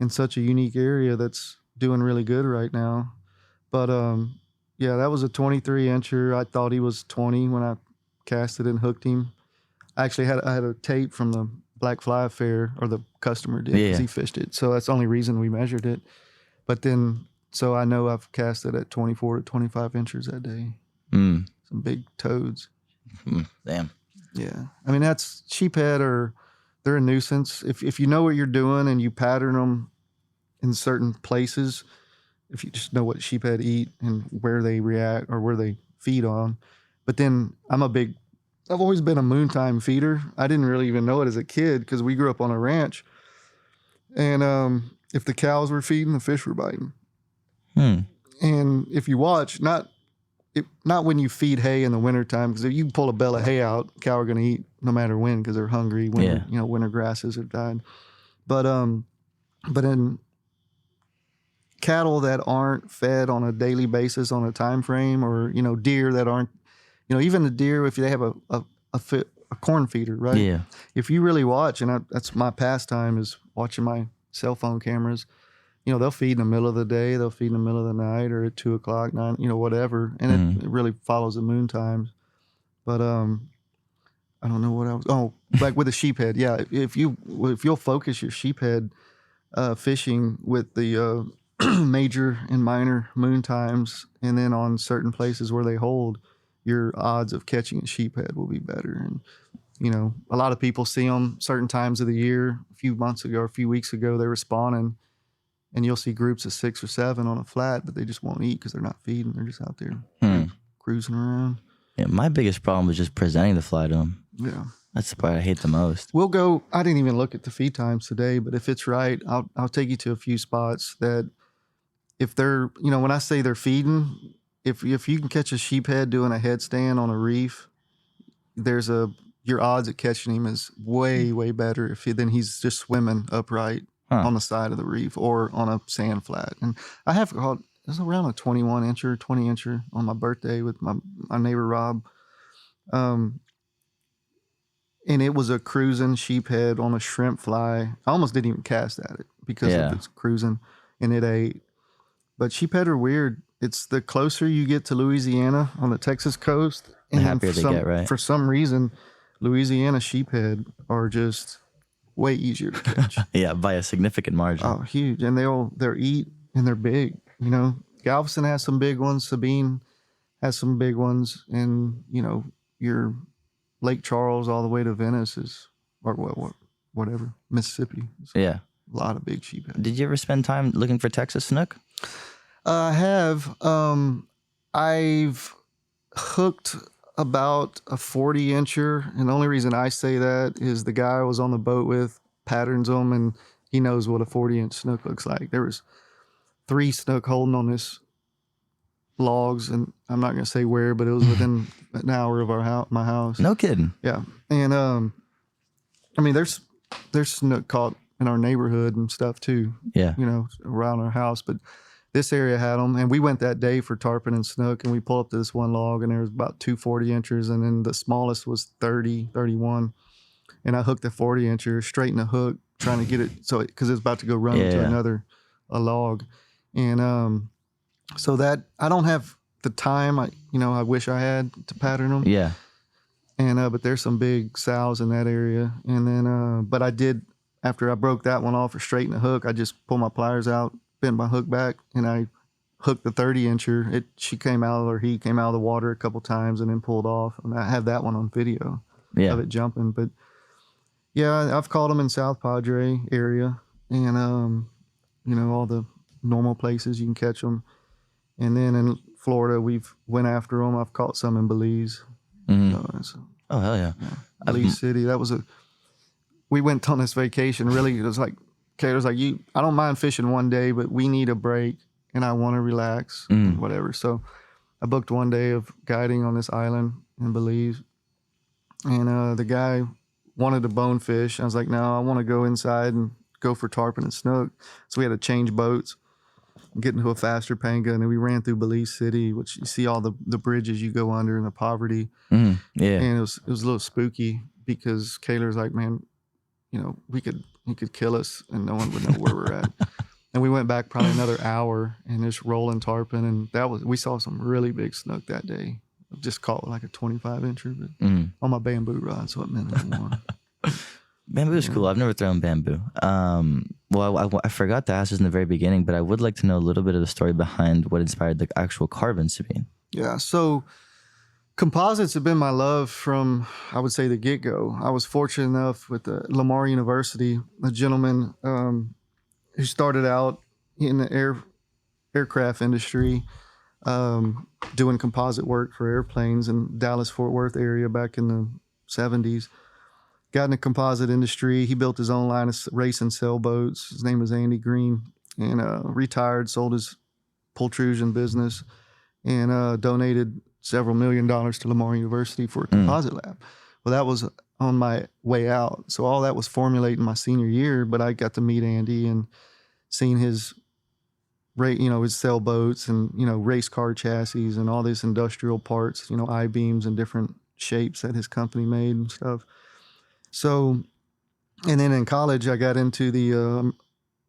in such a unique area that's doing really good right now. But yeah, that was a 23-incher. I thought he was 20 when I casted and hooked him. I actually had a tape from the Black Fly Fair, or the customer did, because he fished it. So that's the only reason we measured it. But then, so I know I've casted at 24 to 25 inches that day. Some big toads. Damn. Yeah. That's sheephead, they're a nuisance. If you know what you're doing and you pattern them in certain places, if you just know what sheephead eat and where they react or where they feed on. But then I've always been a moontime feeder. I didn't really even know it as a kid because we grew up on a ranch. And if the cows were feeding, the fish were biting. And if you watch, not when you feed hay in the wintertime, because if you pull a bale of hay out, cow are going to eat no matter when because they're hungry. Winter grasses have died. But in cattle that aren't fed on a daily basis on a time frame, or deer that aren't, even the deer, if they have a corn feeder, right? Yeah. If you really watch, and that's my pastime, is watching my cell phone cameras. They'll feed in the middle of the day, they'll feed in the middle of the night, or at 2:00, 9, whatever, and it really follows the moon times. But I don't know what else. Oh, like with the sheephead, yeah. If you'll focus your sheephead fishing with the major and minor moon times, and then on certain places where they hold, your odds of catching a sheephead will be better. And a lot of people see them certain times of the year. A few months ago, or a few weeks ago, they were spawning, and you'll see groups of 6 or 7 on a flat, but they just won't eat because they're not feeding. They're just out there cruising around. Yeah, my biggest problem was just presenting the fly to them. Yeah. That's the part I hate the most. We'll go. I didn't even look at the feed times today, but if it's right, I'll take you to a few spots that, if they're, when I say they're feeding, if you can catch a sheephead doing a headstand on a reef, your odds of catching him is way, way better than he's just swimming upright on the side of the reef or on a sand flat. And I have caught, it was around a 21-incher, 20-incher on my birthday with my neighbor Rob. And it was a cruising sheephead on a shrimp fly. I almost didn't even cast at it because of its cruising, and it ate. But sheephead are weird. It's the closer you get to Louisiana on the Texas coast, the happier they get, right? For some reason, Louisiana sheephead are just way easier to catch. Yeah, by a significant margin. Oh, huge. And they're eat, and they're big. Galveston has some big ones. Sabine has some big ones. And, your Lake Charles all the way to Venice or whatever, Mississippi. Yeah. A lot of big sheephead. Did you ever spend time looking for Texas snook? I have. I've hooked about a 40-incher, and the only reason I say that is the guy I was on the boat with patterns them, and he knows what a 40-inch snook looks like. There was 3 snook holding on this logs, and I'm not going to say where, but it was within an hour of my house. No kidding. Yeah. And there's snook caught in our neighborhood and stuff too. Yeah. Around our house, but this area had them, and we went that day for tarpon and snook, and we pulled up to this one log, and there was about 2 40-inchers, and then the smallest was 30, 31, and I hooked the 40-incher, straightened the hook, trying to get it because it was about to go run into a log, and so that I don't have the time I wish I had to pattern them. Yeah. And but there's some big sows in that area, and then but I did, after I broke that one off or straightened the hook, I just pulled my pliers out, bent my hook back, and I hooked the 30-incher. He came out of the water a couple times and then pulled off, and I have that one on video of it jumping. But yeah, I've caught them in South Padre area, and all the normal places you can catch them. And then in Florida, we've went after them. I've caught some in Belize. Oh, hell yeah. Belize City. We went on this vacation. Really, it was like, Kayla's like, I don't mind fishing one day, but we need a break, and I want to relax, whatever. So I booked one day of guiding on this island in Belize, and the guy wanted to bonefish. I was like, no, I want to go inside and go for tarpon and snook. So we had to change boats, get into a faster panga, and then we ran through Belize City, which you see all the bridges you go under and the poverty. Yeah. And it was a little spooky because Kayla's like, man, he could kill us and no one would know where we're at. And we went back probably another hour and just rolling tarpon, and we saw some really big snook that day. Just caught like a 25-incher, but on my bamboo rod, so it meant a little more. Bamboo is cool. I've never thrown bamboo. Well, I forgot to ask this in the very beginning, but I would like to know a little bit of the story behind what inspired the actual carbon, Sabine. Yeah, so composites have been my love from, I would say, the get-go. I was fortunate enough with Lamar University, a gentleman who started out in the aircraft industry, doing composite work for airplanes in Dallas-Fort Worth area back in the 70s. Got in the composite industry. He built his own line of racing sailboats. His name was Andy Green, and retired, sold his pultrusion business, and donated several $1 million to Lamar University for a composite lab. Well, that was on my way out. So all that was formulating my senior year, but I got to meet Andy and seen his his sailboats and, race car chassis and all these industrial parts, I-beams and different shapes that his company made and stuff. So, and then in college, I got into the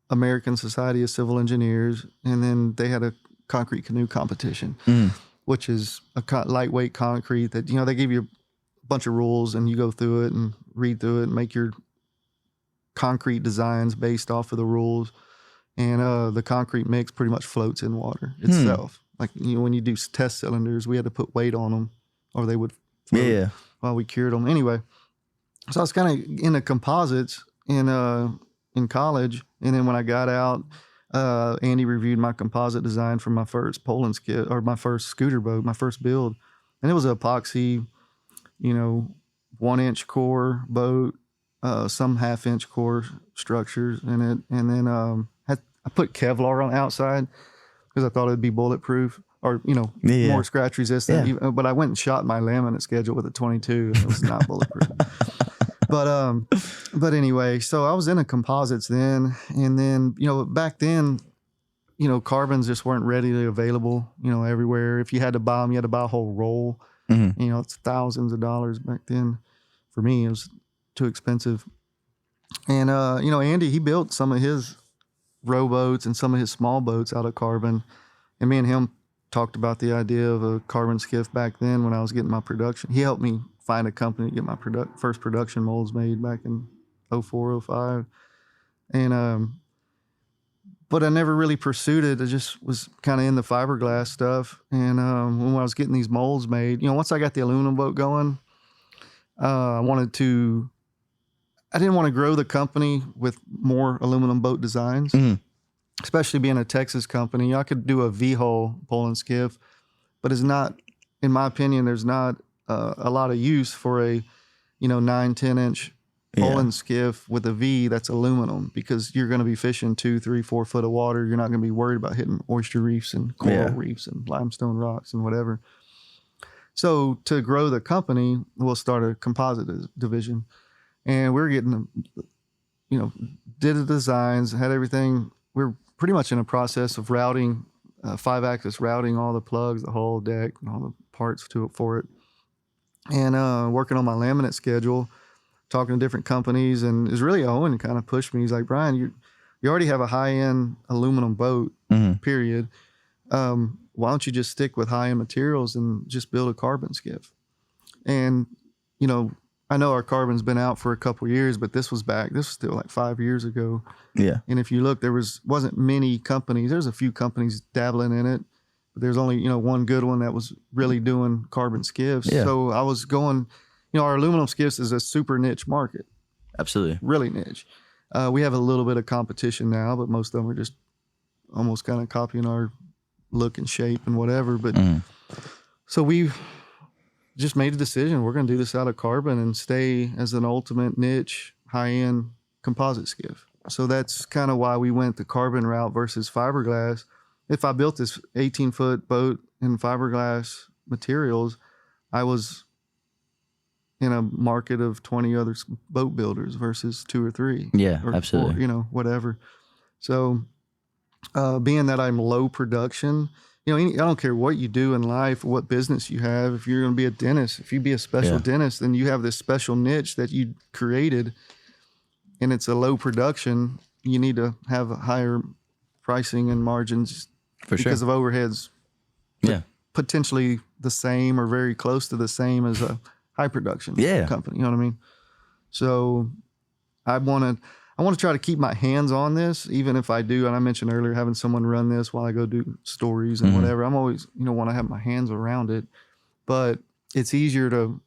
American Society of Civil Engineers, and then they had a concrete canoe competition, which is a lightweight concrete that, they give you a bunch of rules and you go through it and read through it and make your concrete designs based off of the rules. And the concrete mix pretty much floats in water itself. Like, when you do test cylinders, we had to put weight on them or they would float while we cured them. Anyway, so I was kind of into composites in college. And then when I got out, Andy reviewed my composite design for my first Poland skiff, or my first scooter boat, my first build. And it was an epoxy, 1-inch core boat, some 1/2-inch core structures in it. And then I put Kevlar on the outside because I thought it'd be bulletproof or, more scratch resistant. Yeah. But I went and shot my laminate schedule with a 22 and it was not bulletproof. But anyway, so I was into composites then. And then, back then, carbons just weren't readily available, everywhere. If you had to buy them, you had to buy a whole roll. It's thousands of dollars back then. For me, it was too expensive. And, Andy, he built some of his rowboats and some of his small boats out of carbon. And me and him talked about the idea of a carbon skiff back then when I was getting my production. He helped me find a company to get my first production molds made back in 04, 05. And, but I never really pursued it. I just was kind of in the fiberglass stuff. And when I was getting these molds made, once I got the aluminum boat going, I didn't want to grow the company with more aluminum boat designs, especially being a Texas company. I could do a V-hull Poland skiff, but it's not, in my opinion, there's not a lot of use for a, 9, 10-inch Poland skiff with a V that's aluminum, because you're going to be fishing 2, 3, 4 foot of water. You're not going to be worried about hitting oyster reefs and coral reefs and limestone rocks and whatever. So to grow the company, we'll start a composite division. And we're getting, did the designs, had everything. We're pretty much in a process of routing, 5-axis routing all the plugs, the whole deck, and all the parts for it. And working on my laminate schedule, talking to different companies. And it's really Owen kind of pushed me. He's like, Brian, you already have a high-end aluminum boat, period. Why don't you just stick with high-end materials and just build a carbon skiff? And, I know our carbon's been out for a couple years, but this was still like 5 years ago. Yeah. And if you look, there wasn't many companies. There's a few companies dabbling in it, but there's only, one good one that was really doing carbon skiffs. Yeah. So I was going, our aluminum skiffs is a super niche market. Absolutely. Really niche. We have a little bit of competition now, but most of them are just almost kind of copying our look and shape and whatever. But so we just made a decision. We're going to do this out of carbon and stay as an ultimate niche, high-end composite skiff. So that's kind of why we went the carbon route versus fiberglass. If I built this 18-foot boat in fiberglass materials, I was in a market of 20 other boat builders versus 2 or 3. Yeah, or absolutely. 4, whatever. So being that I'm low production, I don't care what you do in life, what business you have. If you're going to be a dentist, if you be a special dentist, then you have this special niche that you created, and it's a low production. You need to have a higher pricing and margins because of overheads. Potentially the same or very close to the same as a high production company. You know what I mean? So I want to try to keep my hands on this, even if I do. And I mentioned earlier having someone run this while I go do stories and whatever. I'm always, want to have my hands around it. But it's easier to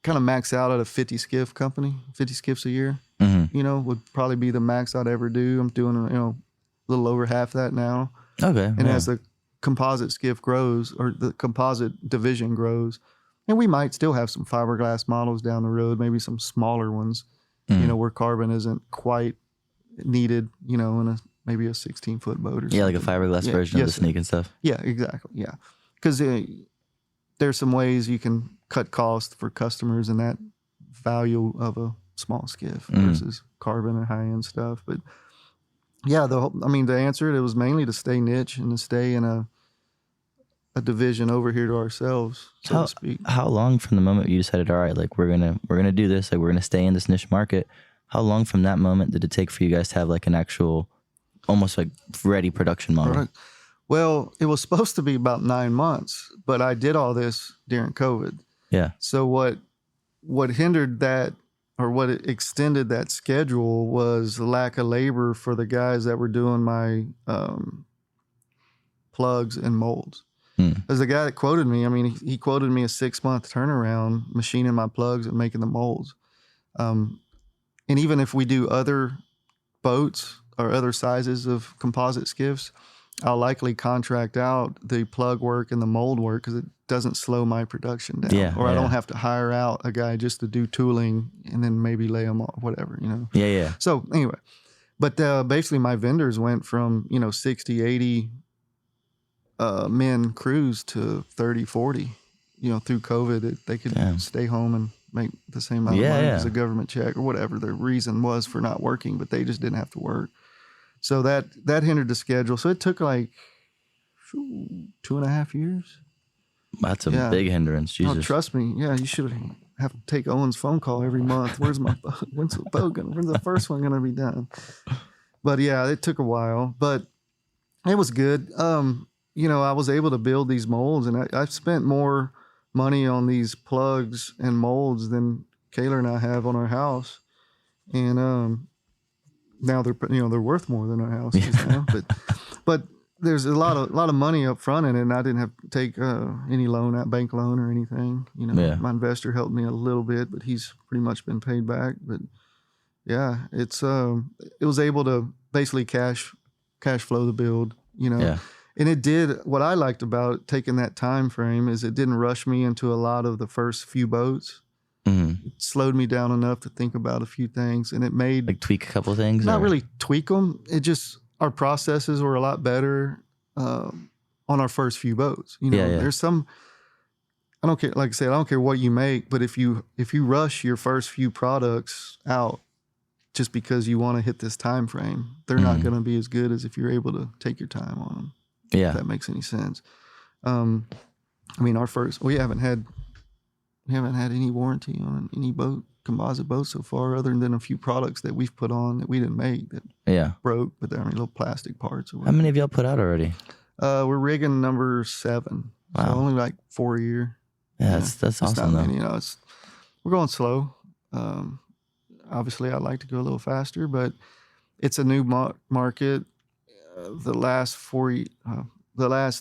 kind of max out at a 50 skiff company, 50 skiffs a year. Would probably be the max I'd ever do. I'm doing, little over half that now. Okay. And as the composite skiff grows, or the composite division grows, and we might still have some fiberglass models down the road, maybe some smaller ones, where carbon isn't quite needed, in maybe a 16-foot boat or something. Yeah, like a fiberglass version of the Sneak and stuff. Yeah, exactly. Yeah. Because there's some ways you can cut costs for customers and that value of a small skiff versus carbon and high-end stuff. But yeah, to answer it was mainly to stay niche and to stay in a division over here to ourselves, so to speak. How long from the moment you decided, all right, like we're gonna do this, like we're gonna stay in this niche market, how long from that moment did it take for you guys to have like an actual, almost like ready production model? Right. Well, it was supposed to be about 9 months, but I did all this during COVID. Yeah. So what hindered that, or what extended that schedule, was the lack of labor for the guys that were doing my plugs and molds. As the guy that quoted me, he quoted me a 6-month turnaround machining my plugs and making the molds. And even if we do other boats or other sizes of composite skiffs, I'll likely contract out the plug work and the mold work because it doesn't slow my production down. Yeah, or I don't have to hire out a guy just to do tooling and then maybe lay them off, whatever, Yeah, yeah. So anyway, but basically my vendors went from, 60, 80 men crews to 30, 40, through COVID. They could stay home and make the same amount of money as a government check or whatever their reason was for not working, but they just didn't have to work. So that hindered the schedule. So it took like 2.5 years. That's a big hindrance. Jesus. Oh, trust me. Yeah, you should have to take Owen's phone call every month. Where's my boat? When's the first one gonna be done? But yeah, it took a while, but it was good. I was able to build these molds, and I've spent more money on these plugs and molds than Kayla and I have on our house. And now they're worth more than our houses now. But there's a lot of money up front in it, and I didn't have to take any bank loan or anything. My investor helped me a little bit, but he's pretty much been paid back. But yeah, it was able to basically cash flow the build. Yeah. And it did. What I liked about taking that time frame is it didn't rush me into a lot of the first few boats. It slowed me down enough to think about a few things, and it made like tweak a couple of things. Not really tweak them. It just, our processes were a lot better on our first few boats. There's some. I don't care. Like I said, I don't care what you make, but if you rush your first few products out just because you want to hit this time frame, they're not going to be as good as if you're able to take your time on them. Yeah, if that makes any sense. Our first, we haven't had any warranty on any composite boat so far, other than a few products that we've put on that we didn't make that broke, but they're little plastic parts. How many have y'all put out already? We're rigging number 7. Wow. So only like 4 a year. Yeah, that's awesome though. Many, we're going slow. Obviously I'd like to go a little faster, but it's a new market. The last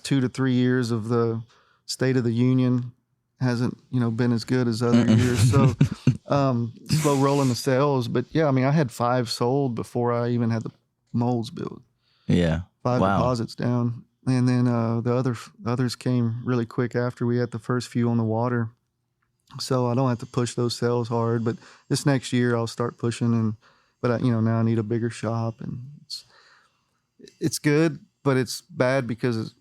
2 to 3 years of the State of the Union hasn't, been as good as other years. So slow rolling the sales. But yeah, I had 5 sold before I even had the molds built. Yeah. 5 deposits down. And then the others came really quick after we had the first few on the water. So I don't have to push those sales hard. But this next year I'll start pushing. But now I need a bigger shop, and it's good, but it's bad because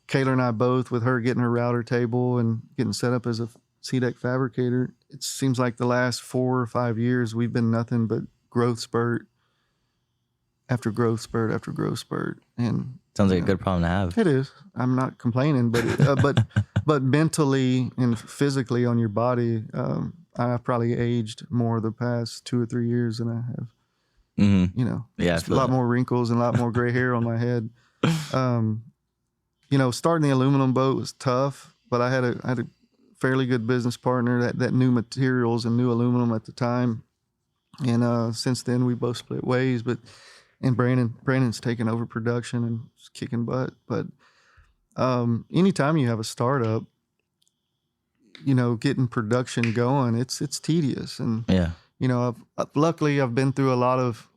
Kayla and I both, with her getting her router table and getting set up as a C-deck fabricator, it seems like the last 4 or 5 years we've been nothing but growth spurt after growth spurt after growth spurt. And sounds like a good problem to have. It is. I'm not complaining, but but mentally and physically on your body, I've probably aged more the past 2 or 3 years than I have. Yeah, a lot more wrinkles and a lot more gray hair on my head. Starting the aluminum boat was tough, but I had a fairly good business partner that knew materials and knew aluminum at the time. And since then we both split ways, and Brandon's taken over production and is kicking butt. But anytime you have a startup, getting production going, it's tedious. And luckily I've been through a lot of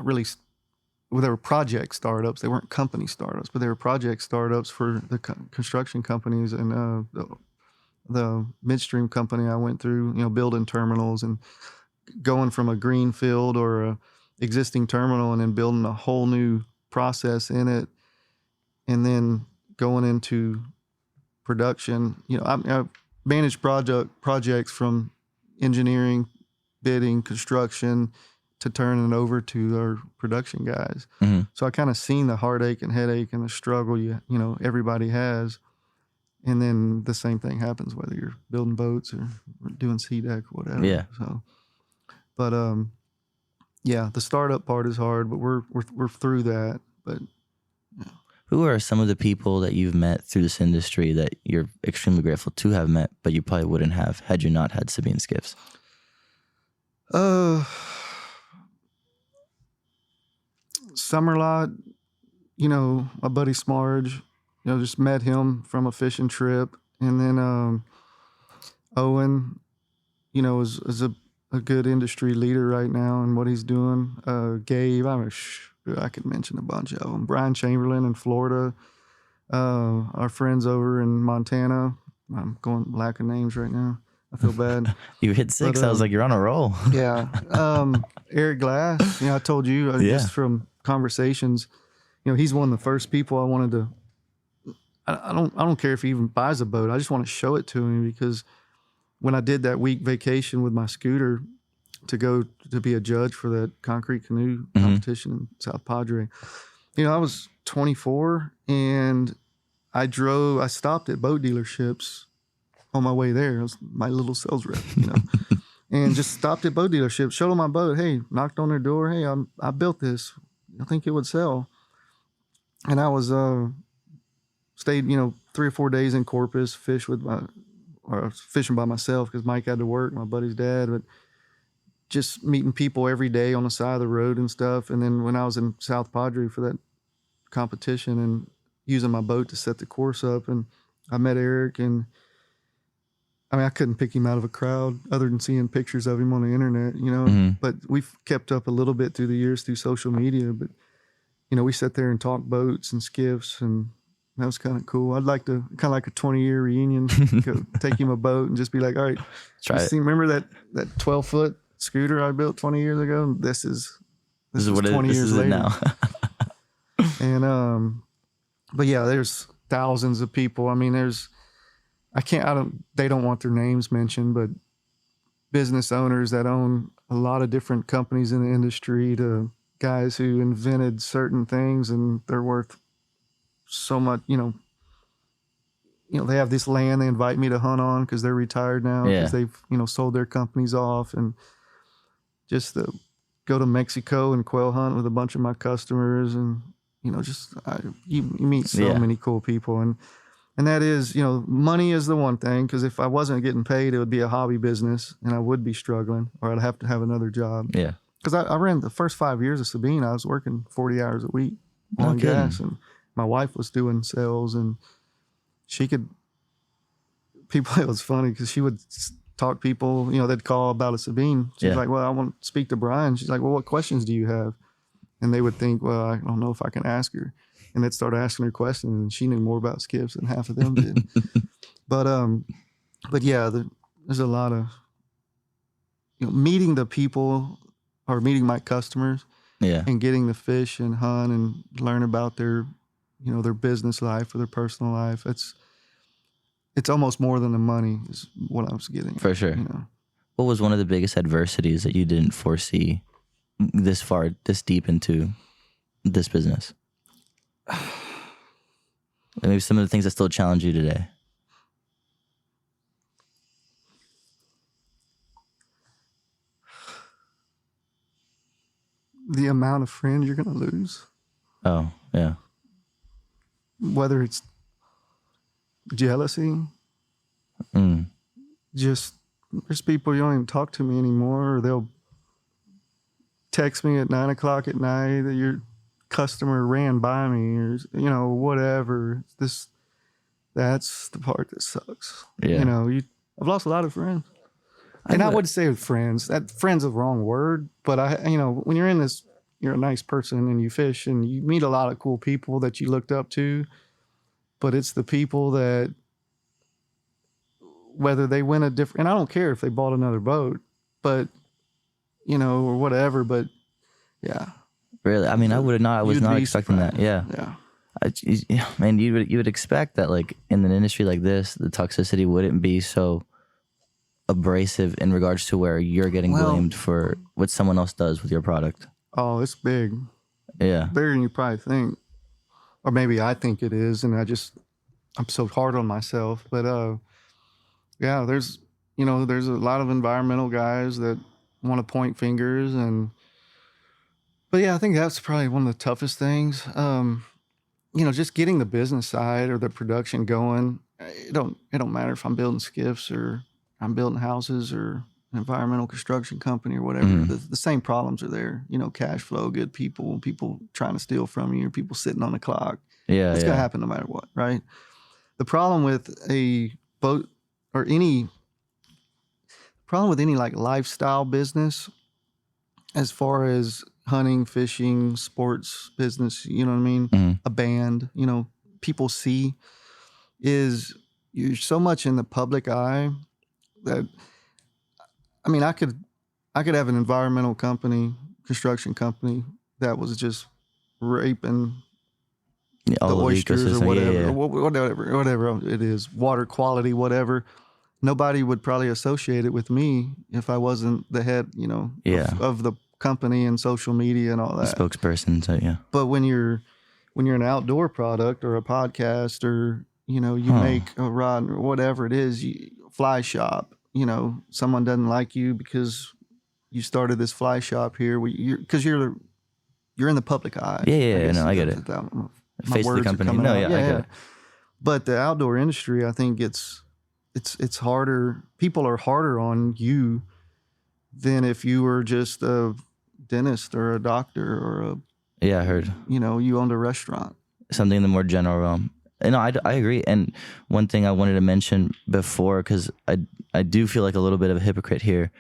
really well, they were project startups. They weren't company startups, but they were project startups for the construction companies and the midstream company I went through, building terminals and going from a green field or a existing terminal and then building a whole new process in it, and then going into production. I managed projects from engineering, bidding, construction, to turning it over to our production guys. Mm-hmm. So I kind of seen the heartache and headache and the struggle everybody has. And then the same thing happens whether you're building boats or doing sea deck or whatever. Yeah. So, but yeah, the startup part is hard, but we're through that. But who are some of the people that you've met through this industry that you're extremely grateful to have met, but you probably wouldn't have had you not had Sabine Skiffs? Summerlot, my buddy Smarge, just met him from a fishing trip. And then Owen, is a good industry leader right now in what he's doing. Gabe, I could mention a bunch of them. Brian Chamberlain in Florida. Our friends over in Montana. I'm going lacking names right now. I feel bad. You hit 6. I was like, you're on a roll. Yeah. Eric Glass, I told you just from conversations, he's one of the first people I wanted to. I don't care if he even buys a boat. I just want to show it to him, because when I did that week vacation with my scooter to go to be a judge for that concrete canoe competition in South Padre, I was 24 and I stopped at boat dealerships on my way there. I was my little sales rep, and just stopped at boat dealerships, showed them my boat. Hey, knocked on their door. Hey, I built this. I think it would sell. And I was, stayed, 3 or 4 days in Corpus, fishing by myself because Mike had to work, my buddy's dad, but just meeting people every day on the side of the road and stuff. And then when I was in South Padre for that competition and using my boat to set the course up, and I met Eric, and I couldn't pick him out of a crowd other than seeing pictures of him on the internet, but we've kept up a little bit through the years through social media, but we sat there and talked boats and skiffs, and that was kind of cool. I'd like to kind of like a 20-year reunion, go take him a boat and just be like, all right, remember that 12-foot scooter I built 20 years ago? This is what 20 years later now. And but yeah, there's thousands of people. They don't want their names mentioned, but business owners that own a lot of different companies in the industry, to guys who invented certain things and they're worth so much, they have this land they invite me to hunt on because they're retired now, because they've, sold their companies off, and just to go to Mexico and quail hunt with a bunch of my customers, and, you meet so many cool people. And that is, money is the one thing, because if I wasn't getting paid, it would be a hobby business and I would be struggling, or I'd have to have another job. Yeah. Because I ran the first 5 years of Sabine, I was working 40 hours a week on gas, and my wife was doing sales, and it was funny because she would talk people, they'd call about a Sabine. She's like, well, I want to speak to Brian. She's like, well, what questions do you have? And they would think, well, I don't know if I can ask her. And they'd start asking her questions, and she knew more about skiffs than half of them did. But yeah, there's a lot of, meeting the people, or meeting my customers, and getting to fish and hunt and learn about their, their business life or their personal life. It's almost more than the money is what I was getting. For sure. What was one of the biggest adversities that you didn't foresee this deep into this business? Maybe some of the things that still challenge you today. The amount of friends you're going to lose. Oh, yeah. Whether it's jealousy, just there's people you don't even talk to me anymore, or they'll text me at 9 o'clock at night that your customer ran by me, or whatever. That's the part that sucks. Yeah. I've lost a lot of friends. And I would say friends. That friend's a wrong word, but when you're in this you're a nice person and you fish and you meet a lot of cool people that you looked up to, but it's the people that, whether they win a different, and I don't care if they bought another boat, but or whatever, but yeah. Really? I mean, I was not expecting surprised. that. Yeah. Man, you would expect that, like, in an industry like this, the toxicity wouldn't be so abrasive in regards to where you're getting blamed for what someone else does with your product. Oh, it's big. Yeah. Bigger than you probably think. Or maybe I think it is, and I'm so hard on myself. But yeah, there's a lot of environmental guys that want to point fingers, but yeah, I think that's probably one of the toughest things. Just getting the business side or the production going. It don't matter if I'm building skiffs or I'm building houses or an environmental construction company or whatever. The same problems are there. Cash flow, good people trying to steal from you, people sitting on the clock. Yeah, it's gonna happen no matter what, right? The problem with a boat or any like lifestyle business, as far as hunting, fishing, sports business, you know what I mean? A band, people see, is you're so much in the public eye that, I mean, I could have an environmental company, construction company that was just raping the oysters or whatever, whatever it is, water quality, whatever. Nobody would probably associate it with me if I wasn't the head, of the company and social media and all that. The spokesperson, so yeah. But when you're an outdoor product or a podcast or you make a rod or whatever it is, fly shop, someone doesn't like you because you started this fly shop here because you're in the public eye. I get it. Face of the company. No, I get it. But the outdoor industry, I think it's harder. People are harder on you than if you were just a dentist or a doctor or I heard. You owned a restaurant. Something in the more general realm. No, I agree. And one thing I wanted to mention before, because I do feel like a little bit of a hypocrite here.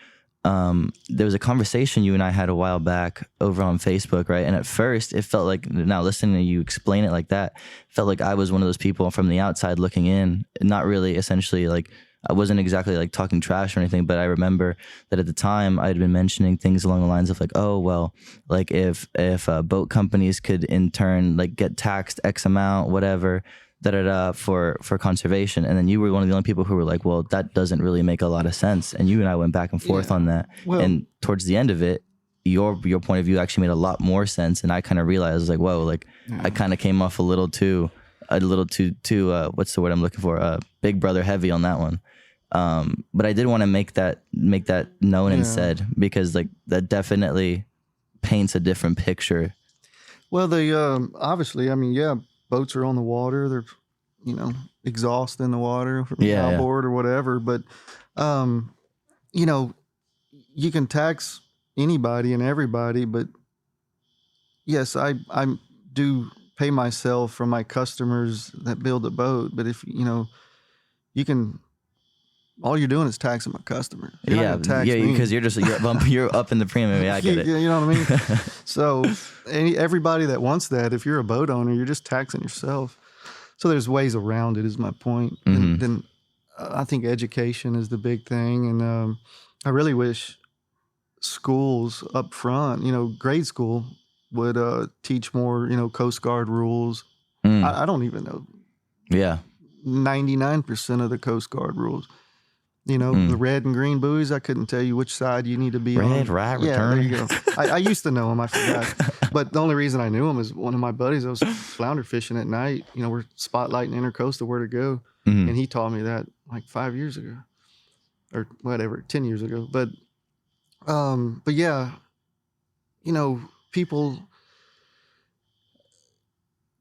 There was a conversation you and I had a while back over on Facebook, right? And at first it felt like, now listening to you explain it like that, felt like I was one of those people from the outside looking in, not really essentially like, I wasn't exactly like talking trash or anything, but I remember that at the time I had been mentioning things along the lines of like, oh, well, like if boat companies could in turn like get taxed X amount, whatever, for conservation. And then you were one of the only people who were like, well, that doesn't really make a lot of sense. And you and I went back and forth on that. Well, and towards the end of it, your point of view actually made a lot more sense. And I kind of realized like, whoa, like I kind of came off a little too what's the word I'm looking for? Big brother heavy on that one. But I did want to make that known and said, because like that definitely paints a different picture. Well, obviously, I mean, boats are on the water. They're, exhaust in the water from outboard or whatever. But, you can tax anybody and everybody. But yes, I do pay myself from my customers that build a boat. But if, you can, all you're doing is taxing my customers. You're not gonna tax me. Because you're up in the premium. Yeah, I get it. You know what I mean? So everybody that wants that, if you're a boat owner, you're just taxing yourself. So there's ways around it, is my point. And then I think education is the big thing. And I really wish schools up front, grade school would teach more, Coast Guard rules. I don't even know. Yeah. 99% of the Coast Guard rules. The red and green buoys, I couldn't tell you which side you need to be on. Red, right, return. There you go. I used to know them, I forgot. But the only reason I knew them is one of my buddies, I was flounder fishing at night. We're spotlighting Intercoastal where to go. And he taught me that like 5 years ago. Or whatever, 10 years ago. But yeah, people,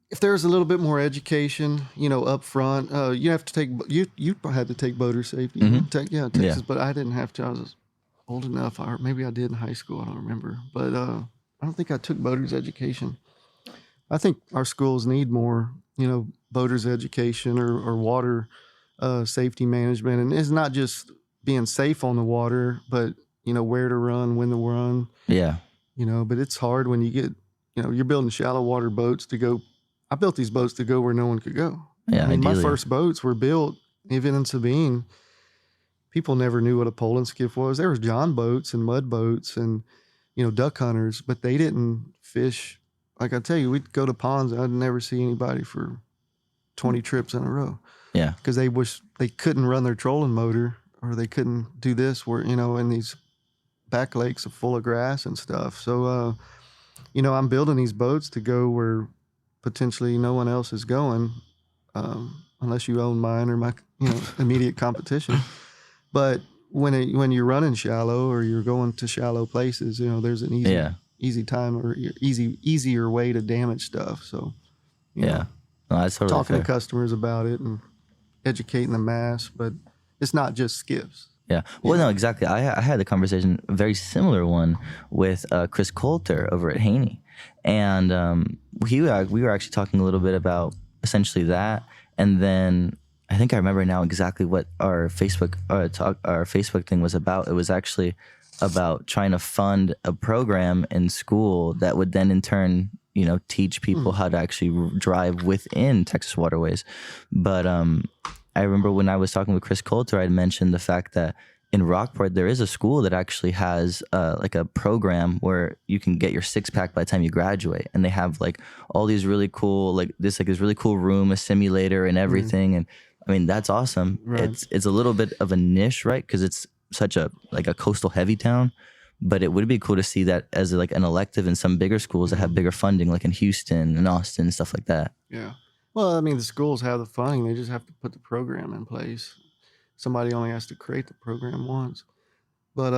if there's a little bit more education, up front, you have to take, you had to take boater safety. Texas, but I didn't have to. I was old enough, or maybe I did in high school. I don't remember, but I don't think I took boater's education. I think our schools need more, boater's education or water safety management, and it's not just being safe on the water, but where to run, when to run. Yeah. But it's hard when you get, you're building shallow water boats to go. I built these boats to go where no one could go. Yeah, My ideally. first boats were built, even in Sabine, people never knew what a pole and skiff was. There was John boats and mud boats and, duck hunters, but they didn't fish. Like I tell you, we'd go to ponds and I'd never see anybody for 20 trips in a row. Yeah. Because they couldn't run their trolling motor, or they couldn't do this where, in these back lakes are full of grass and stuff. So, I'm building these boats to go where potentially no one else is going, unless you own mine or my, immediate competition. But when you're running shallow or you're going to shallow places, there's an easy time or easier way to damage stuff. So, No, that's totally talking fair. to customers about it and educating the mass, but it's not just skiffs. Yeah. Well, no, exactly. I had a conversation, a very similar one, with Chris Coulter over at Haney, and we were actually talking a little bit about essentially that, and then I think I remember now exactly what our Facebook thing was about. It was actually about trying to fund a program in school that would then in turn, teach people how to actually drive within Texas waterways. But I remember when I was talking with Chris Coulter, I'd mentioned the fact that in Rockport, there is a school that actually has like a program where you can get your 6-pack by the time you graduate. And they have like all these really cool, this really cool room, a simulator and everything. And I mean, that's awesome. Right. It's a little bit of a niche, right? Because it's such a coastal heavy town. But it would be cool to see that as like an elective in some bigger schools that have bigger funding, like in Houston and Austin, stuff like that. Yeah. Well, I mean, the schools have the funding. They just have to put the program in place. Somebody only has to create the program once. But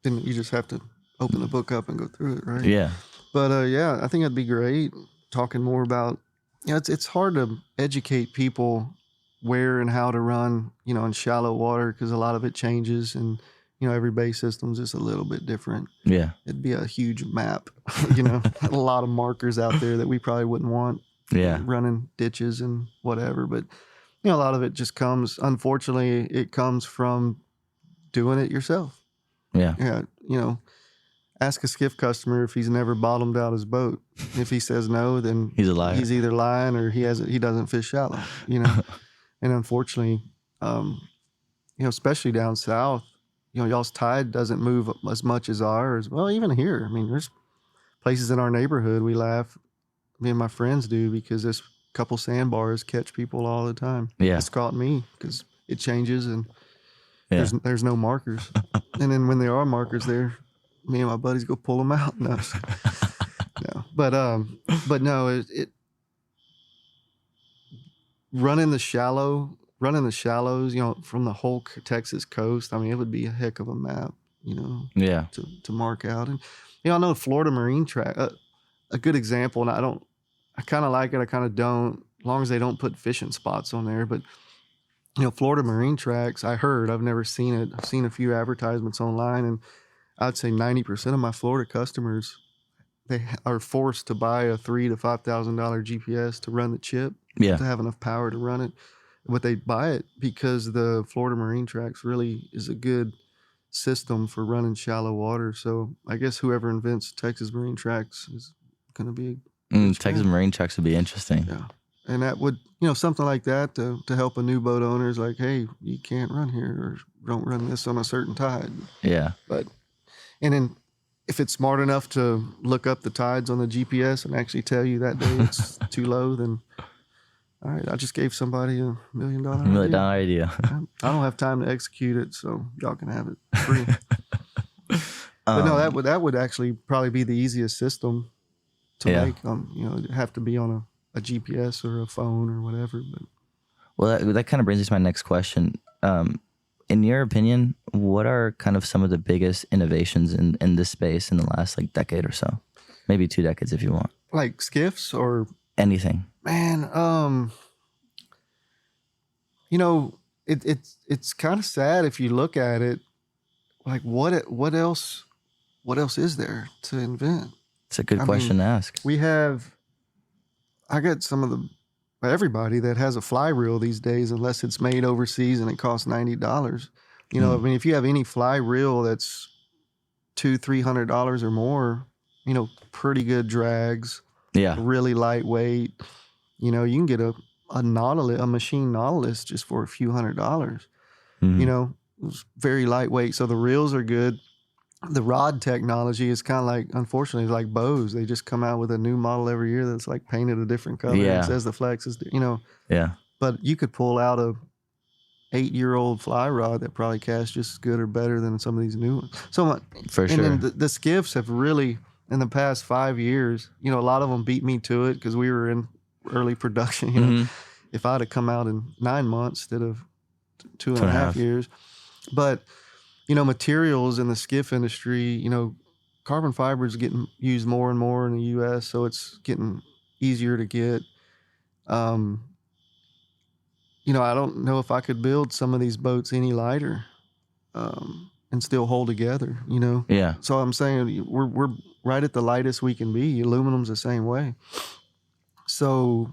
then you just have to open the book up and go through it, right? Yeah. But yeah, I think that'd be great. Talking more about, it's hard to educate people where and how to run, in shallow water, because a lot of it changes, and every bay system's just a little bit different. Yeah. It'd be a huge map, a lot of markers out there that we probably wouldn't want. Yeah. Running ditches and whatever. But, a lot of it just comes, unfortunately, it comes from doing it yourself. Yeah. Yeah. Ask a skiff customer if he's never bottomed out his boat. If he says no, then He's a liar. He's either lying or he doesn't fish shallow, And unfortunately, especially down south, y'all's tide doesn't move as much as ours. Well, even here, I mean, there's places in our neighborhood we laugh, me and my friends do, because this couple sandbars catch people all the time. Yeah. It's caught me because it changes and there's no markers. And then when there are markers there, me and my buddies go pull them out. No. But no, it running the shallows, from the whole Texas coast. I mean, it would be a heck of a map, Yeah. to mark out. And I know Florida Marine Track, a good example, and I kind of like it, I kind of don't, as long as they don't put fishing spots on there. But Florida Marine Tracks, I've never seen it. I've seen a few advertisements online, and I'd say 90% of my Florida customers, they are forced to buy a $3,000 to $5,000 GPS to run the chip, Yeah. to have enough power to run it. But they buy it because the Florida Marine Tracks really is a good system for running shallow water. So I guess whoever invents Texas Marine Tracks is going to be Texas Marine Tracks would be interesting. yeah. And that would, something like that to help a new boat owner is like, hey, you can't run here, or don't run this on a certain tide. Yeah. And then if it's smart enough to look up the tides on the GPS and actually tell you that day it's too low, then all right, I just gave somebody $1 million idea. I don't have time to execute it, so y'all can have it free. But no, that would actually probably be the easiest system to make. It'd have to be on a GPS or a phone or whatever. But Well, that kind of brings us to my next question. In your opinion, what are kind of some of the biggest innovations in this space in the last decade or so? Maybe 2 decades if you want. like skiffs or Anything. man, it's kind of sad if you look at it. Like what else is there to invent? It's a good question to ask. I got everybody that has a fly reel these days, unless it's made overseas and it costs $90. I mean, if you have any fly reel that's $200-300 or more, you know, pretty good drags, Yeah. really lightweight. You know, you can get a Nautilus, a machine Nautilus, just for a few $100. You know, it's very lightweight. So the reels are good. The rod technology is kind of like, unfortunately, it's like bows. They just come out with a new model every year that's like painted a different color. Yeah. And says the flex is, you know. Yeah. But you could pull out a 8-year-old fly rod that probably casts just as good or better than some of these new ones. So, For and sure. then the skiffs have really, in the past 5 years, you know, a lot of them beat me to it because we were in early production. You know, if I'd have come out in 9 months instead of 2.5 years. But, you know, materials in the skiff industry, you know, carbon fiber is getting used more and more in the U.S., so it's getting easier to get. You know, I don't know if I could build some of these boats any lighter and still hold together, you know? Yeah. So I'm saying we're right at the lightest we can be. Aluminum's the same way. So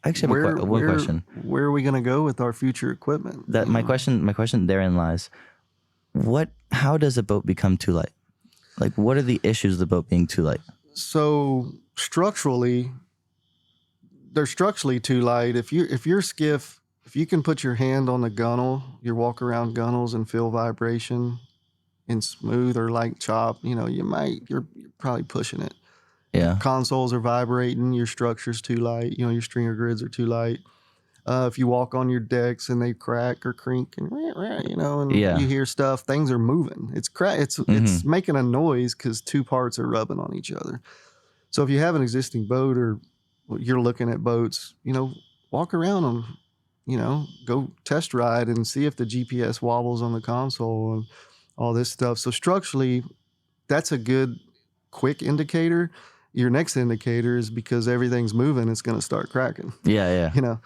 I actually have one question. Where are we going to go with our future equipment? That my question therein lies. How does a boat become too light? Like, what are the issues of the boat being too light? So structurally, they're structurally too light. If your skiff, if you can put your hand on the gunnel, you walk around gunnels and feel vibration in smooth or light chop, you know, you're probably pushing it. Yeah. Consoles are vibrating, your structure's too light, you know, your stringer grids are too light. If you walk on your decks and they crack or crink and you know, and you hear stuff, things are moving. It's it's making a noise because two parts are rubbing on each other. So if you have an existing boat or you're looking at boats, you know, walk around them, you know, go test ride and see if the GPS wobbles on the console and all this stuff. So structurally, that's a good quick indicator. Your next indicator is because everything's moving, it's going to start cracking. Yeah. You know,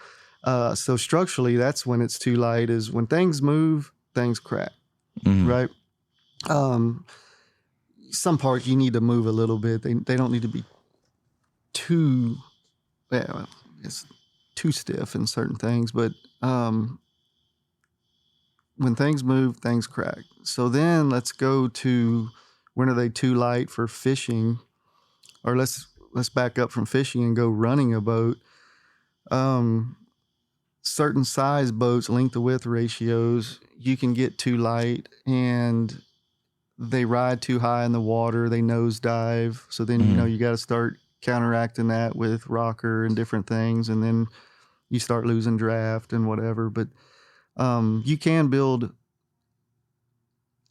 so structurally, that's when it's too light, is when things move, things crack, right? Some parts you need to move a little bit. They don't need to be too, it's too stiff in certain things, but when things move, things crack. So then let's go to, when are they too light for fishing? Or let's back up from fishing and go running a boat. Certain size boats, length to width ratios, you can get too light and they ride too high in the water. They nosedive. So then, you know, you got to start counteracting that with rocker and different things. And then you start losing draft and whatever. But you can build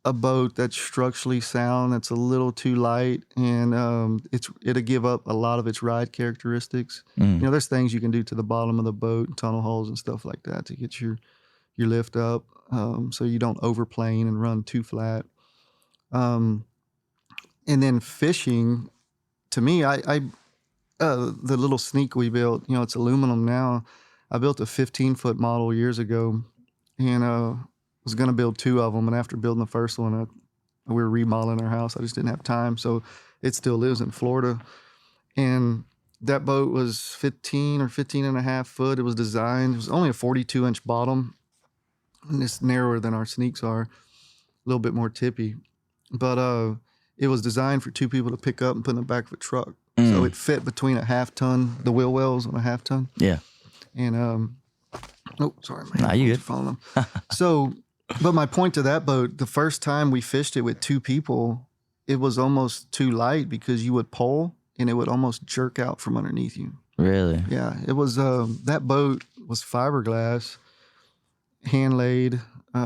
a boat that's structurally sound, that's a little too light, and it'll give up a lot of its ride characteristics. You know, there's things you can do to the bottom of the boat, tunnel holes and stuff like that, to get your lift up, so you don't overplane and run too flat. And then fishing, to me, I the little sneak we built, you know, it's aluminum now. I built a 15-foot model years ago, and was going to build 2 of them, and after building the first one, we were remodeling our house. I just didn't have time, so it still lives in Florida. And that boat was 15 or 15 and a half foot. It was designed, it was only a 42-inch bottom, and it's narrower than our sneaks are, a little bit more tippy. But it was designed for 2 people to pick up and put in the back of a truck. So it fit between a half ton, the wheel wells on a half ton. Yeah. And, oh, sorry, man. Nah, you good. Following them. So, but my point to that boat, the first time we fished it with 2 people, it was almost too light because you would pull and it would almost jerk out from underneath you. Really? Yeah. It was, that boat was fiberglass, hand laid. I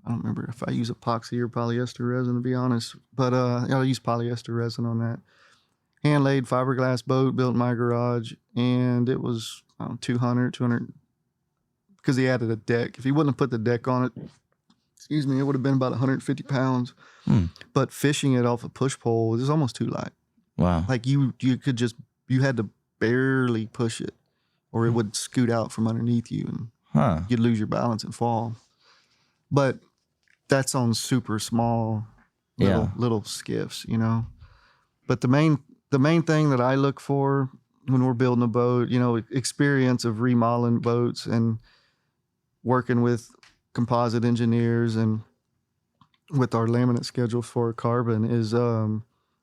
don't remember if I use epoxy or polyester resin, to be honest, but I'll use polyester resin on that. Hand laid fiberglass boat built in my garage, and it was 200, because he added a deck. If he wouldn't have put the deck on it, it would have been about 150 pounds. But fishing it off a push pole was almost too light. Wow. Like you had to barely push it, or it would scoot out from underneath you, and you'd lose your balance and fall. But that's on super small little skiffs, you know. But the main thing that I look for when we're building a boat, you know, experience of remodeling boats and working with composite engineers and with our laminate schedule for carbon is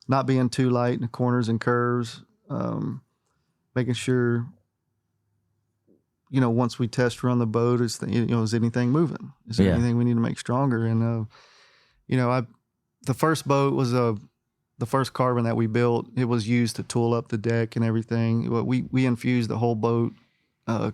not being too light in the corners and curves, making sure, once we test run the boat, is anything moving? Is there anything we need to make stronger? And the first boat was the first carbon that we built. It was used to tool up the deck and everything. We infused the whole boat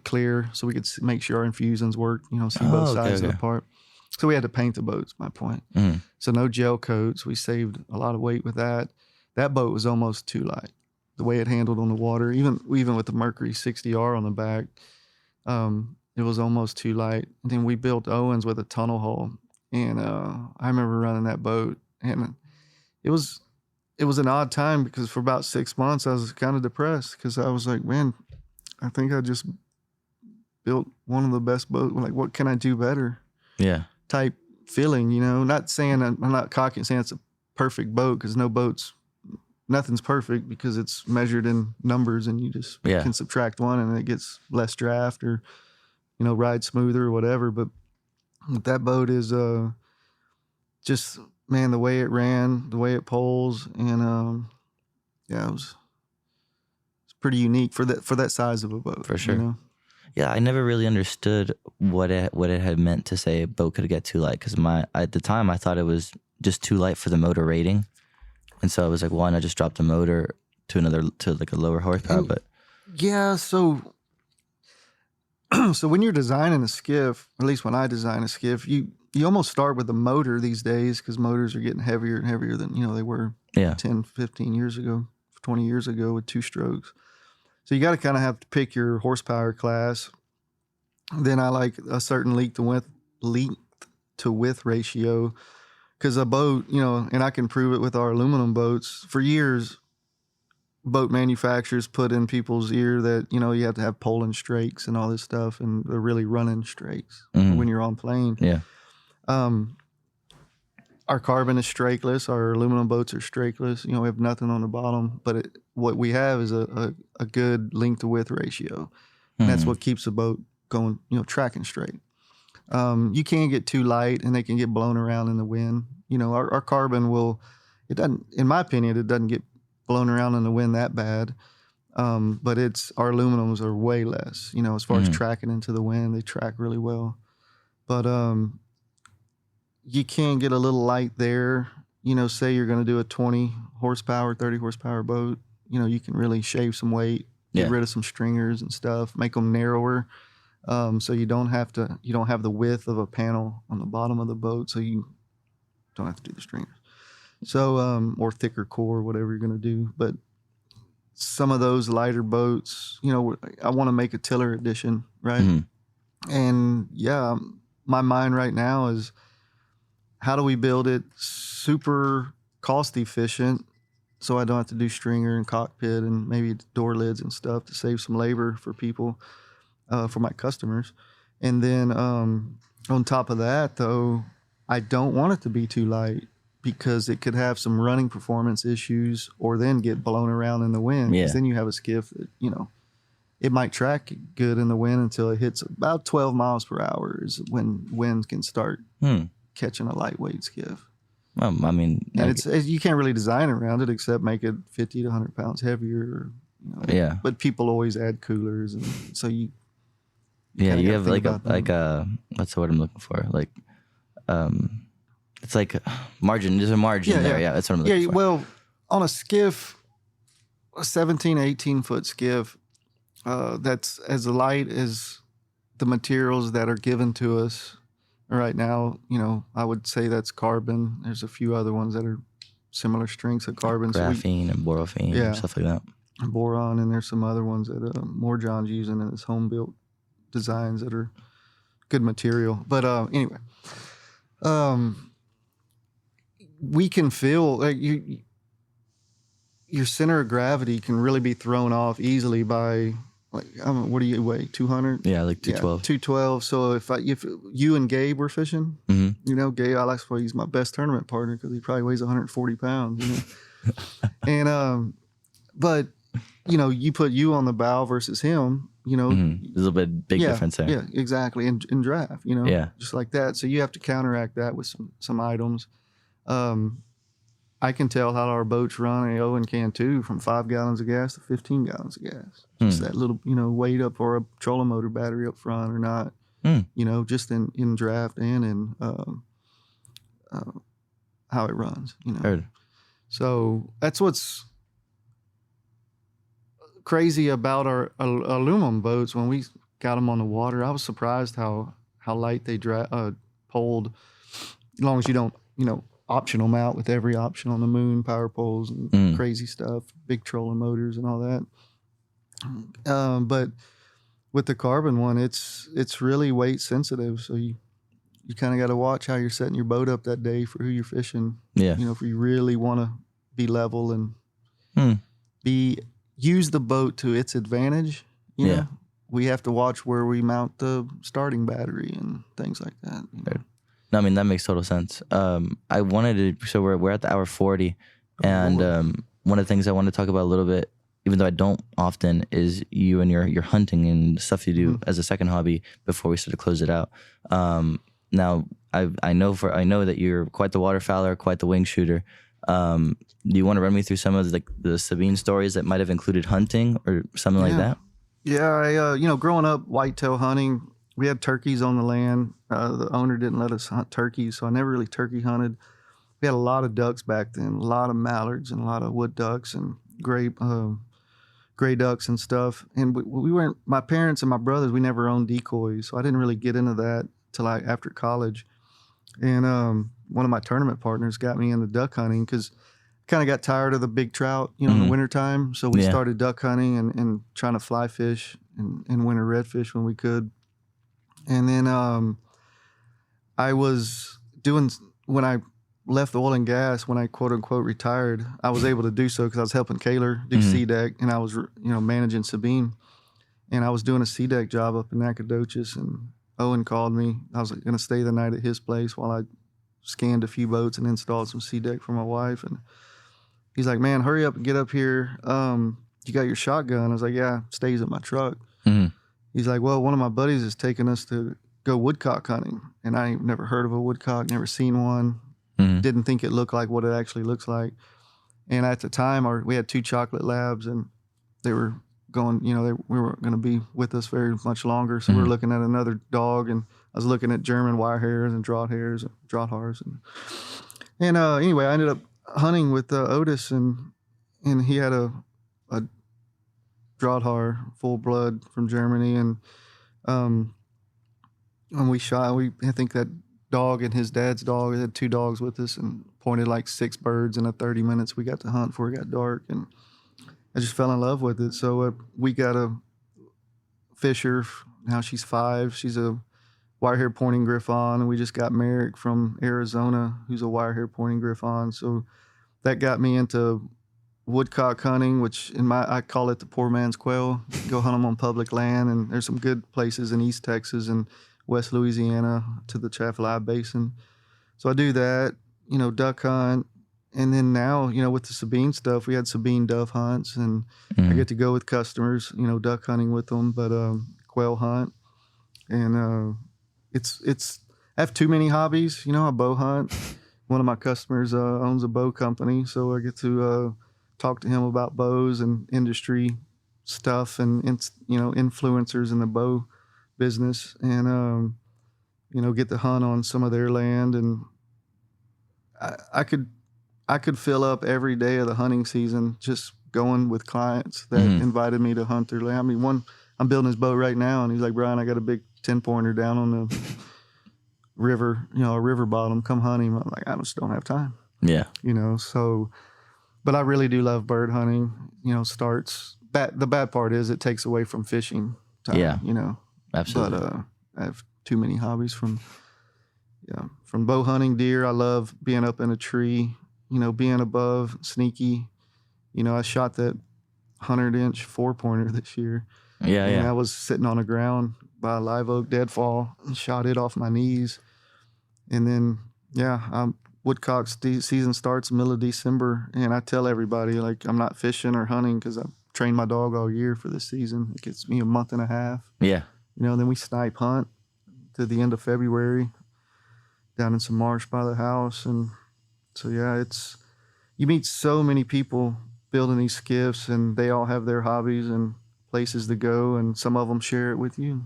clear so we could make sure our infusions worked. See both sides of the part. So we had to paint the boats. My point. Mm. So no gel coats. We saved a lot of weight with that. That boat was almost too light. The way it handled on the water, even with the Mercury 60R on the back, it was almost too light. And then we built Owens with a tunnel hull, and I remember running that boat, and it was an odd time because for about 6 months I was kind of depressed because I was like, man, I think I just built one of the best boats. Like, what can I do better? Yeah. Type feeling, Not saying I'm not cocky and saying it's a perfect boat because nothing's perfect because it's measured in numbers and you just can subtract one and it gets less draft or, ride smoother or whatever. But that boat is just, man, the way it ran, the way it pulls, and it's pretty unique for that size of a boat. For sure. Yeah, I never really understood what it had meant to say a boat could get too light because at the time I thought it was just too light for the motor rating, and so I was like, why not just drop the motor to like a lower horsepower? But yeah, so when you're designing a skiff, at least when I design a skiff, you almost start with the motor these days because motors are getting heavier and heavier than they were 10, 15 years ago, 20 years ago with two strokes. So you got to kind of have to pick your horsepower class. Then I like a certain length to width ratio because a boat, and I can prove it with our aluminum boats. For years, boat manufacturers put in people's ear that, you have to have Poland strakes and all this stuff, and they're really running strakes when you're on plane. Yeah. Our carbon is strakeless. Our aluminum boats are strakeless. We have nothing on the bottom, but what we have is a good length to width ratio. And that's what keeps the boat going, tracking straight. You can't get too light and they can get blown around in the wind. Our carbon it doesn't, in my opinion, it doesn't get blown around in the wind that bad. But our aluminums are way less, as far as tracking into the wind, they track really well. But, you can get a little light there. Say you're going to do a 20 horsepower, 30 horsepower boat, you can really shave some weight, get rid of some stringers and stuff, make them narrower. So you don't have the width of a panel on the bottom of the boat. So you don't have to do the stringers. So, or thicker core, whatever you're going to do. But some of those lighter boats, I want to make a tiller edition, right? Mm-hmm. And my mind right now is, how do we build it super cost efficient so I don't have to do stringer and cockpit and maybe door lids and stuff to save some labor for people, for my customers. And then on top of that, though, I don't want it to be too light because it could have some running performance issues or then get blown around in the wind. Because then you have a skiff that, it might track good in the wind until it hits about 12 miles per hour is when winds can start catching a lightweight skiff. I mean, and you can't really design around it except make it 50 to 100 pounds heavier. But people always add coolers, and so you have like a what's the word I'm looking for? Like, it's like margin. There's a margin there. Yeah, that's what I'm looking for. Well, on a skiff, a 17, 18 foot skiff, that's as light as the materials that are given to us. Right now, I would say that's carbon. There's a few other ones that are similar strengths of carbon. Graphene and boraphene and stuff like that. And boron, and there's some other ones that Morjohn's using in his home-built designs that are good material. But anyway, we can feel like your center of gravity can really be thrown off easily by, like, what do you weigh? 200? Yeah, like 212. 212. So if you and Gabe were fishing, Gabe, I like to say he's my best tournament partner because he probably weighs 140 pounds. And but you put you on the bow versus him, There's a little bit big difference there. Yeah, exactly. In draft, Yeah. just like that. So you have to counteract that with some items. I can tell how our boats run, and Owen can too, from 5 gallons of gas to 15 gallons of gas. Just that little, weight up or a trolling motor battery up front or not, just in draft and in how it runs, Heard. So that's what's crazy about our aluminum boats. When we got them on the water, I was surprised how light they pulled, as long as you don't, option them out with every option on the moon, power poles and crazy stuff, big trolling motors and all that. But with the carbon one, it's really weight sensitive. So you kind of got to watch how you're setting your boat up that day for who you're fishing. Yeah. If you really want to be level and use the boat to its advantage, you know, we have to watch where we mount the starting battery and things like that. Right. No, I mean, that makes total sense. I wanted to, so we're at the hour 40, and one of the things I want to talk about a little bit, even though I don't often, is you and your hunting and stuff you do as a second hobby before we sort of close it out. Now, I know that you're quite the waterfowler, quite the wing shooter. Do you want to run me through some of the Sabine stories that might have included hunting or something like that? Yeah, I growing up whitetail hunting, we had turkeys on the land. The owner didn't let us hunt turkeys, so I never really turkey hunted. We had a lot of ducks back then, a lot of mallards and a lot of wood ducks and gray ducks and stuff. And we weren't, my parents and my brothers, we never owned decoys, so I didn't really get into that till after college. And one of my tournament partners got me into duck hunting because I kind of got tired of the big trout, in the wintertime. So we started duck hunting and trying to fly fish and winter redfish when we could. And then I was doing, when I left oil and gas, when I quote unquote retired, I was able to do so because I was helping Kaylor do sea deck, and I was managing Sabine, and I was doing a sea deck job up in Nacogdoches, and Owen called me. I was going to stay the night at his place while I scanned a few boats and installed some sea deck for my wife. And he's like, "Man, hurry up and get up here. You got your shotgun?" I was like, "Yeah, it stays at my truck." He's like, "Well, one of my buddies is taking us to go woodcock hunting." And I ain't never heard of a woodcock, never seen one. Didn't think it looked like what it actually looks like. And at the time, we had 2 chocolate labs, and they were going, we weren't going to be with us very much longer. So we were looking at another dog, and I was looking at German wire hares and draught hares. And anyway, I ended up hunting with Otis, and he had a Draughthar, full blood from Germany, and when we shot, I think that dog and his dad's dog, we had 2 dogs with us, and pointed like 6 birds in the 30 minutes we got to hunt before it got dark, and I just fell in love with it. So we got a fisher. Now she's 5. She's a wire-hair pointing griffon, and we just got Merrick from Arizona, who's a wire-hair pointing griffon. So that got me into woodcock hunting, which I call it the poor man's quail. Go hunt them on public land, and there's some good places in East Texas and West Louisiana to the Chaffalay Basin. So I do that, duck hunt. And then now, with the Sabine stuff, we had Sabine dove hunts, and I get to go with customers, duck hunting with them, but quail hunt. And it's I have too many hobbies. I bow hunt. One of my customers owns a bow company, so I get to talk to him about bows and industry stuff and influencers in the bow business, and get to hunt on some of their land. And I could fill up every day of the hunting season just going with clients that invited me to hunt their land. I mean, I'm building his boat right now, and he's like, "Brian, I got a big 10-pointer down on the river, a river bottom. Come hunt him." I'm like, "I just don't have time." Yeah. So, but I really do love bird hunting. The bad part is it takes away from fishing time. Yeah. Absolutely. But I have too many hobbies from bow hunting, deer. I love being up in a tree, being above, sneaky. I shot that 100-inch 4-pointer this year. And I was sitting on the ground by a live oak deadfall and shot it off my knees. And then, woodcock season starts middle of December, and I tell everybody, like, I'm not fishing or hunting because I'm train my dog all year for this season. It gets me a month and a half. Yeah. Then we snipe hunt to the end of February down in some marsh by the house. And so, yeah, you meet so many people building these skiffs, and they all have their hobbies and places to go, and some of them share it with you.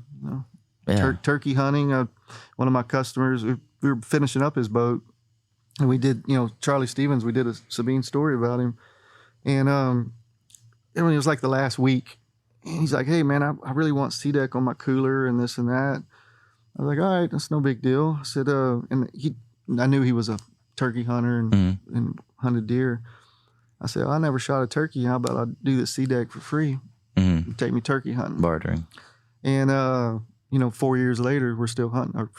Yeah. Turkey hunting. One of my customers, we were finishing up his boat, and we did, Charlie Stevens. We did a Sabine story about him, and it was like the last week, and he's like, "Hey man, I really want CDEC on my cooler and this and that." I was like, "All right, that's no big deal." I said, I knew he was a turkey hunter and hunted deer. I said, I never shot a turkey. How about I do this CDEC for free? You take me turkey hunting. Bartering. And, 4 years later, we're still hunting.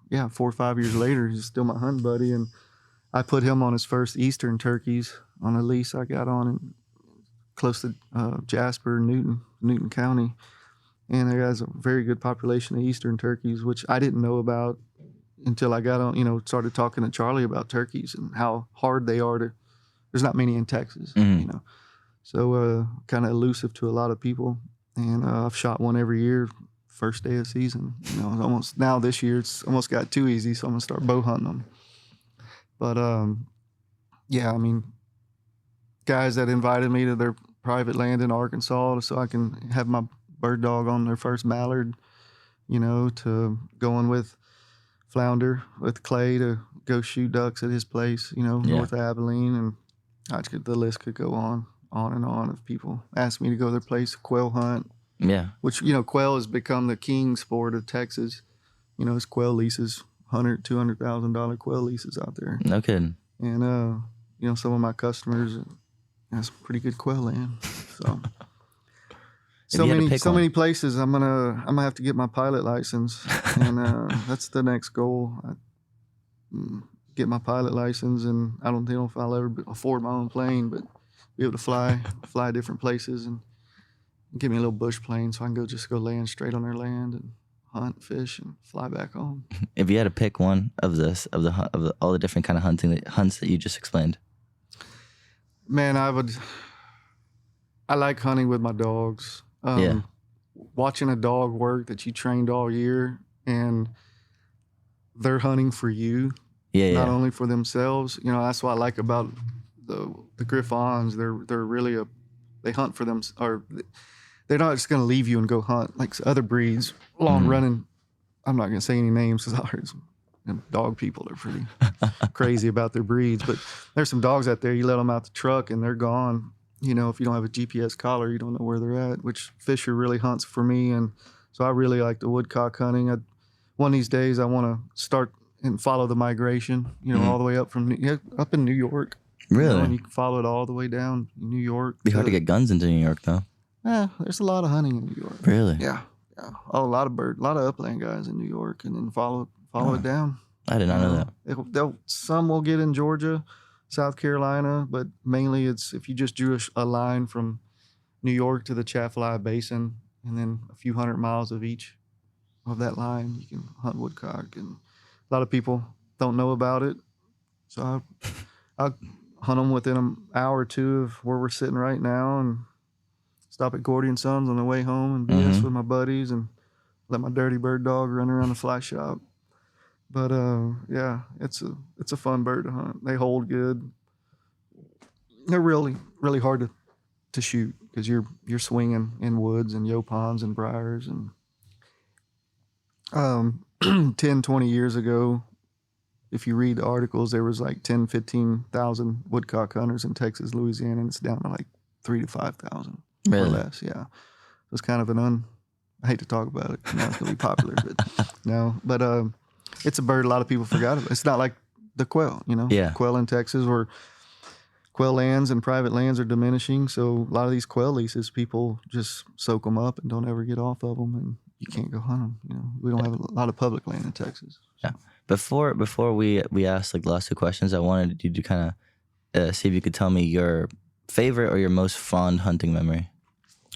4 or 5 years later, he's still my hunting buddy. And I put him on his first Eastern turkeys on a lease I got on in close to Jasper, Newton County. And there has a very good population of Eastern turkeys, which I didn't know about until I got on, started talking to Charlie about turkeys and how hard they are to. There's not many in Texas, so kind of elusive to a lot of people. And I've shot one every year, first day of season. Almost now this year it's almost got too easy, so I'm gonna start bow hunting them. But guys that invited me to their private land in Arkansas so I can have my bird dog on their first mallard, to going with Flounder with Clay to go shoot ducks at his place, North Abilene, and the list could go on and on of people asked me to go to their place, quail hunt. Yeah. Which, quail has become the king sport of Texas. It's quail leases, $200,000 quail leases out there. No kidding. And, some of my customers, that's pretty good quail land. So many places. I'm gonna have to get my pilot license, and that's the next goal. Get my pilot license, and I don't know if I'll ever afford my own plane, but be able to fly different places, and get me a little bush plane so I can go land straight on their land and hunt, fish, and fly back home. If you had to pick one of all the different kind of hunts that you just explained, man, I like hunting with my dogs. Watching a dog work that you trained all year, and they're hunting for you. Not only for themselves. That's what I like about the Griffons. They're really they hunt for them, or they're not just going to leave you and go hunt like other breeds. Long running. I'm not going to say any names because dog people are pretty crazy about their breeds. But there's some dogs out there. You let them out the truck and they're gone. If you don't have a GPS collar, you don't know where they're at. Which Fisher really hunts for me, and so I really like the woodcock hunting. One of these days, I want to start and follow the migration, all the way up up in New York. Really? And you can follow it all the way down New York. It'd be hard to get guns into New York, though. There's a lot of hunting in New York. Really? Yeah. Oh, a lot of upland guys in New York, and then follow it down. I did not know that. Some will get in Georgia, South Carolina, but mainly it's if you just drew a line from New York to the Chaffalaya Basin, and then a few hundred miles of each of that line, you can hunt woodcock. And a lot of people don't know about it, so I'll hunt them within an hour or two of where we're sitting right now, and stop at Gordy and Sons on the way home and BS with my buddies, and let my dirty bird dog run around the fly shop. But it's a fun bird to hunt. They hold good. They're really, really hard to shoot because you're swinging in woods and yopons and briars. And 10, 20 years ago, if you read the articles, there was like 10, 15,000 woodcock hunters in Texas, Louisiana, and it's down to like 3,000 to 5,000 or less. Yeah, it was kind of I hate to talk about it. Now it's gonna be popular, but it's a bird a lot of people forgot about. It's not like the quail, Quail in Texas, where quail lands and private lands are diminishing. So a lot of these quail leases, people just soak them up and don't ever get off of them, and you can't go hunt them. We don't have a lot of public land in Texas. So. Yeah. Before we asked like the last two questions, I wanted you to kind of see if you could tell me your favorite or your most fond hunting memory.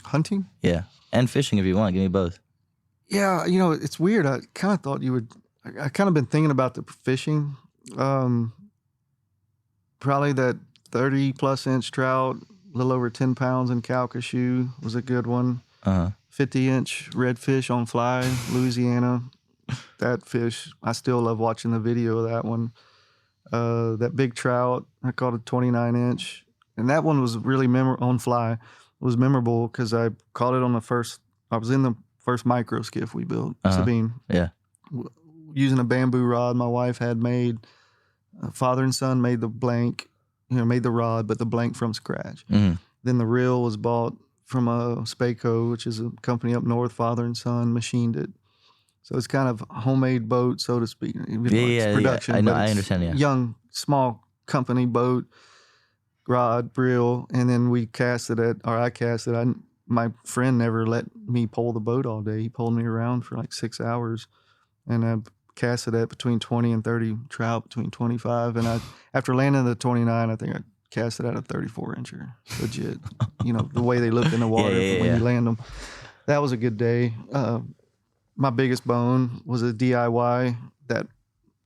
Hunting? Yeah, and fishing if you want. Give me both. Yeah, it's weird. I kind of thought you would. I kind of been thinking about the fishing. Probably that 30-plus inch trout a little over 10 pounds in Calcasieu was a good one. 50-inch redfish on fly, Louisiana. That fish, I still love watching the video of that one. That big trout, I caught a 29-inch. And that one was really on fly. It was memorable because I caught it on I was in the first micro skiff we built, Sabine. Yeah. Using a bamboo rod my wife had made. Father and son made the blank, made the rod, but the blank from scratch. Then the reel was bought from Spaco, which is a company up north. Father and son machined it. So it's kind of a homemade boat, so to speak. It's production. I know, I understand, yeah. Young, small company boat, rod, reel, and then I cast it. My friend never let me pull the boat all day. He pulled me around for like 6 hours, and I cast it at between 20 and 30 trout, between 25. And after landing the 29, I think I cast it at a 34-incher, legit. The way they look in the water when you land them. That was a good day. My biggest bone was a DIY that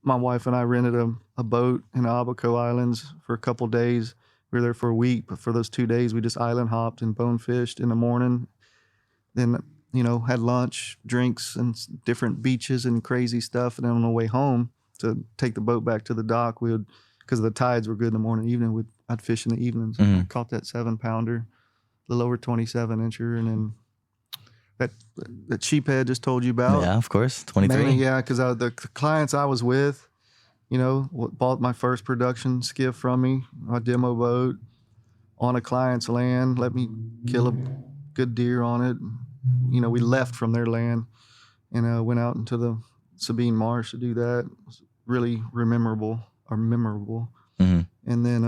my wife and I rented a boat in the Abaco Islands for a couple days. We were there for a week, but for those 2 days, we just island hopped and bone fished in the morning. Then, had lunch, drinks, and different beaches and crazy stuff. And then on the way home to take the boat back to the dock, because the tides were good in the morning, evening, I'd fish in the evenings. I caught that 7-pounder, a little over 27-incher, and then that sheephead just told you about. Yeah, of course, 23. Mainly, yeah, because the clients I was with, bought my first production skiff from me, my demo boat, on a client's land, let me kill a good deer on it. We left from their land and went out into the Sabine Marsh to do that. It was really memorable. And then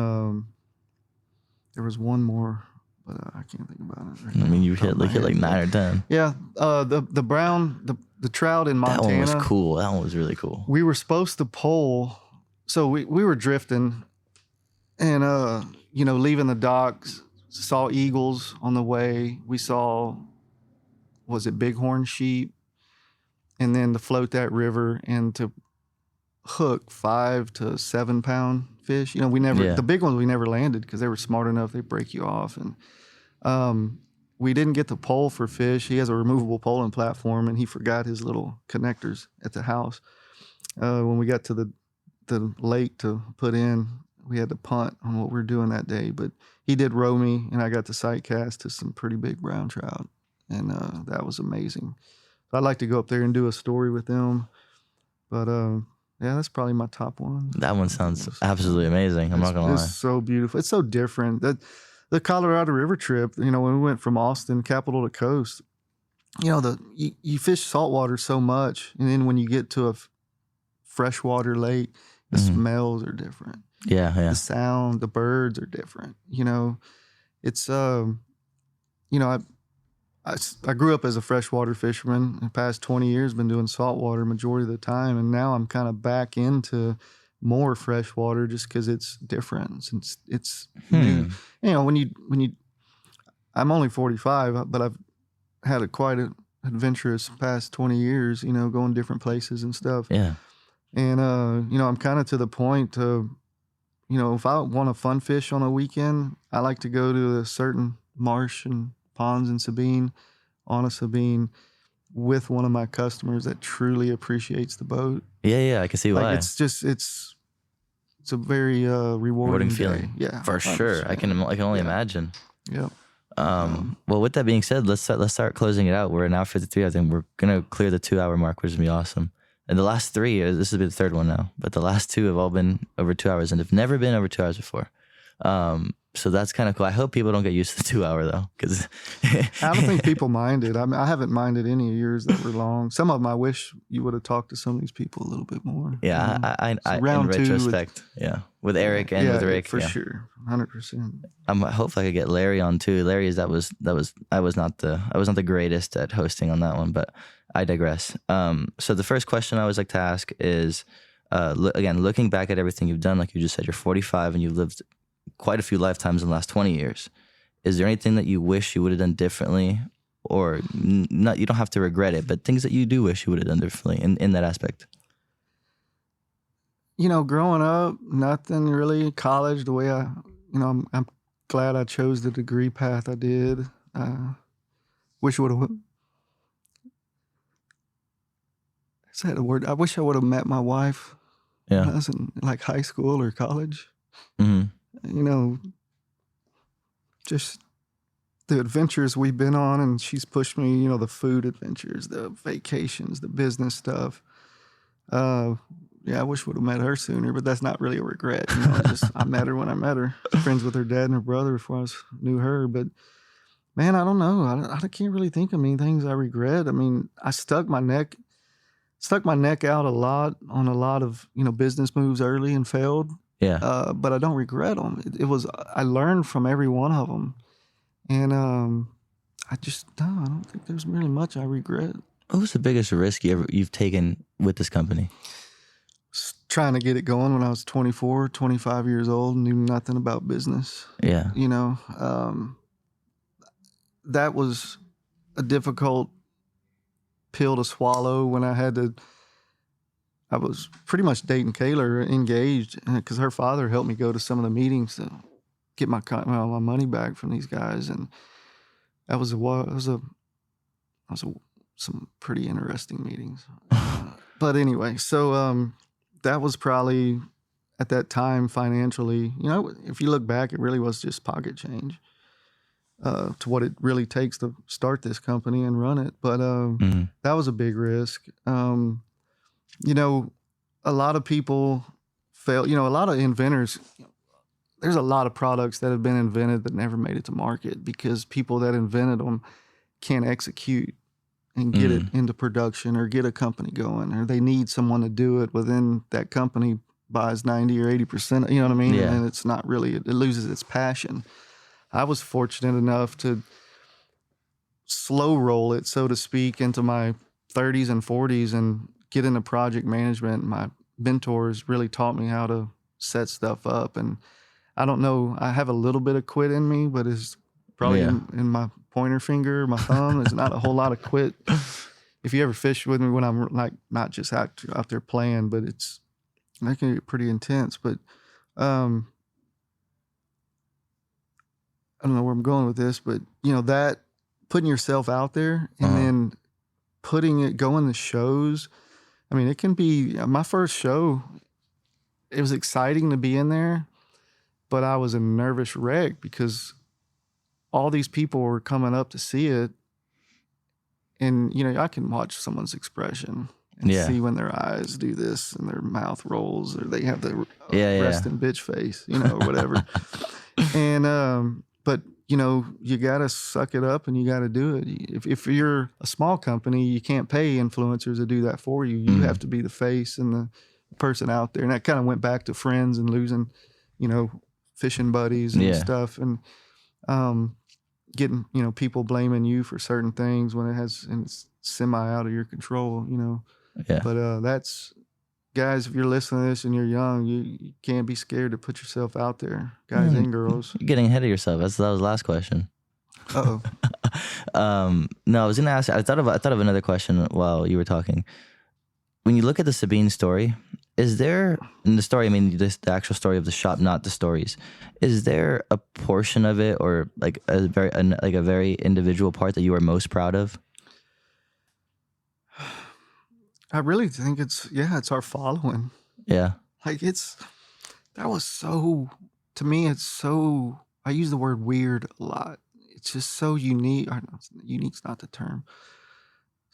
there was one more, but I can't think about it right now. You hit like 9 or 10. Yeah, the brown, the trout in Montana. That one was cool. That one was really cool. We were supposed to pull, so we were drifting, and leaving the docks, saw eagles on the way. We saw, was it bighorn sheep, and then to float that river and to hook 5 to 7 pound fish. The big ones we never landed because they were smart enough, they break you off. And we didn't get the pole for fish. He has a removable poling platform, and he forgot his little connectors at the house. When we got to the lake to put in, we had to punt on what we were doing that day. But he did row me, and I got the sight cast to some pretty big brown trout, and that was amazing. So I'd like to go up there and do a story with them. But yeah, that's probably my top one. That one sounds absolutely amazing. I'm not gonna lie. It's so beautiful. It's so different. The Colorado River trip, when we went from Austin, capital to coast, you fish saltwater so much, and then when you get to a freshwater lake, the smells are different. Yeah. The sound, the birds are different. It's I grew up as a freshwater fisherman. In the past 20 years, been doing saltwater majority of the time, and now I'm kind of back into more freshwater just because it's different. It's new. When you, I'm only 45, but I've had quite an adventurous past 20 years. Going different places and stuff. Yeah. And I'm kind of to the point of, if I want to fun fish on a weekend, I like to go to a certain marsh and ponds in Sabine, on a Sabine, with one of my customers that truly appreciates the boat. Yeah, I can see why. It's a very rewarding feeling. Day. Yeah, for 100%. Sure. I can only imagine. Yeah. Well, with that being said, let's start closing it out. We're at now 53. I think we're gonna clear the 2 hour mark, which is gonna be awesome. And the last 3, this will be the third one now, but the last 2 have all been over 2 hours and have never been over 2 hours before. So that's kind of cool. I hope people don't get used to the 2 hour though, because I don't think people mind it. I haven't minded any years that were long. Some of them I wish you would have talked to some of these people a little bit more. Yeah, I in retrospect, with Eric and with Rick, for sure, 100%. Hopefully I could get Larry on too. Larry, I was not the greatest at hosting on that one, but I digress. So the first question I always like to ask is, again, looking back at everything you've done, like you just said, you're 45 and you've lived quite a few lifetimes in the last 20 years. Is there anything that you wish you would have done differently, or not? You don't have to regret it, but things that you do wish you would have done differently in that aspect? Growing up, nothing really. College, the way I'm glad I chose the degree path I did. Wish I would have. Is that a word? I wish I would have met my wife when I was in like high school or college. You know, just the adventures we've been on, and she's pushed me, you know, the food adventures, the vacations, the business stuff. Yeah, I wish I would have met her sooner, but that's not really a regret. You know, just I met her when I met her. Friends with her dad and her brother before I knew her. But man, I don't know. I can't really think of many things I regret. I mean, I stuck my neck out a lot on a lot of, you know, business moves early and failed. Yeah. But I don't regret them. I learned from every one of them. And I don't think there's really much I regret. What was the biggest risk you've taken with this company? Trying to get it going when I was 24, 25 years old, knew nothing about business. Yeah. You know, that was a difficult pill to swallow when I was pretty much dating Kayla, engaged, because her father helped me go to some of the meetings to get my money back from these guys. And that was some pretty interesting meetings. But anyway, so that was probably at that time financially, you know, if you look back, it really was just pocket change to what it really takes to start this company and run it. But that was a big risk. You know, a lot of people fail, you know, a lot of inventors, there's a lot of products that have been invented that never made it to market because people that invented them can't execute and get it into production or get a company going, or they need someone to do it within that company buys 90 or 80%, you know what I mean? Yeah. And it's not really, it loses its passion. I was fortunate enough to slow roll it, so to speak, into my 30s and 40s and get into project management. My mentors really taught me how to set stuff up. And I don't know, I have a little bit of quit in me, but it's probably in my pointer finger, my thumb. There's not a whole lot of quit. If you ever fish with me when I'm like not just out there playing, but that can get pretty intense. But I don't know where I'm going with this, but you know, that putting yourself out there and then going to shows. I mean, it can be my first show. It was exciting to be in there, but I was a nervous wreck because all these people were coming up to see it. And, you know, I can watch someone's expression and see when their eyes do this and their mouth rolls or they have the resting bitch face, you know, or whatever. And, but, you know, you got to suck it up and you got to do it. If you're a small company, you can't pay influencers to do that for you. You have to be the face and the person out there. And that kind of went back to friends and losing, you know, fishing buddies and stuff. And, getting, you know, people blaming you for certain things when it's semi out of your control, you know. Yeah. But that's, guys, if you're listening to this and you're young, you can't be scared to put yourself out there, guys and girls. You're getting ahead of yourself. That was the last question. Uh-oh. No, I was gonna ask. I thought of another question while you were talking. When you look at the Sabine story, is there in the story? I mean, the actual story of the shop, not the stories. Is there a portion of it, or like a very individual part that you are most proud of? I really think it's our following. Yeah. Like to me, it's so, I use the word weird a lot. It's just so unique. Unique's not the term.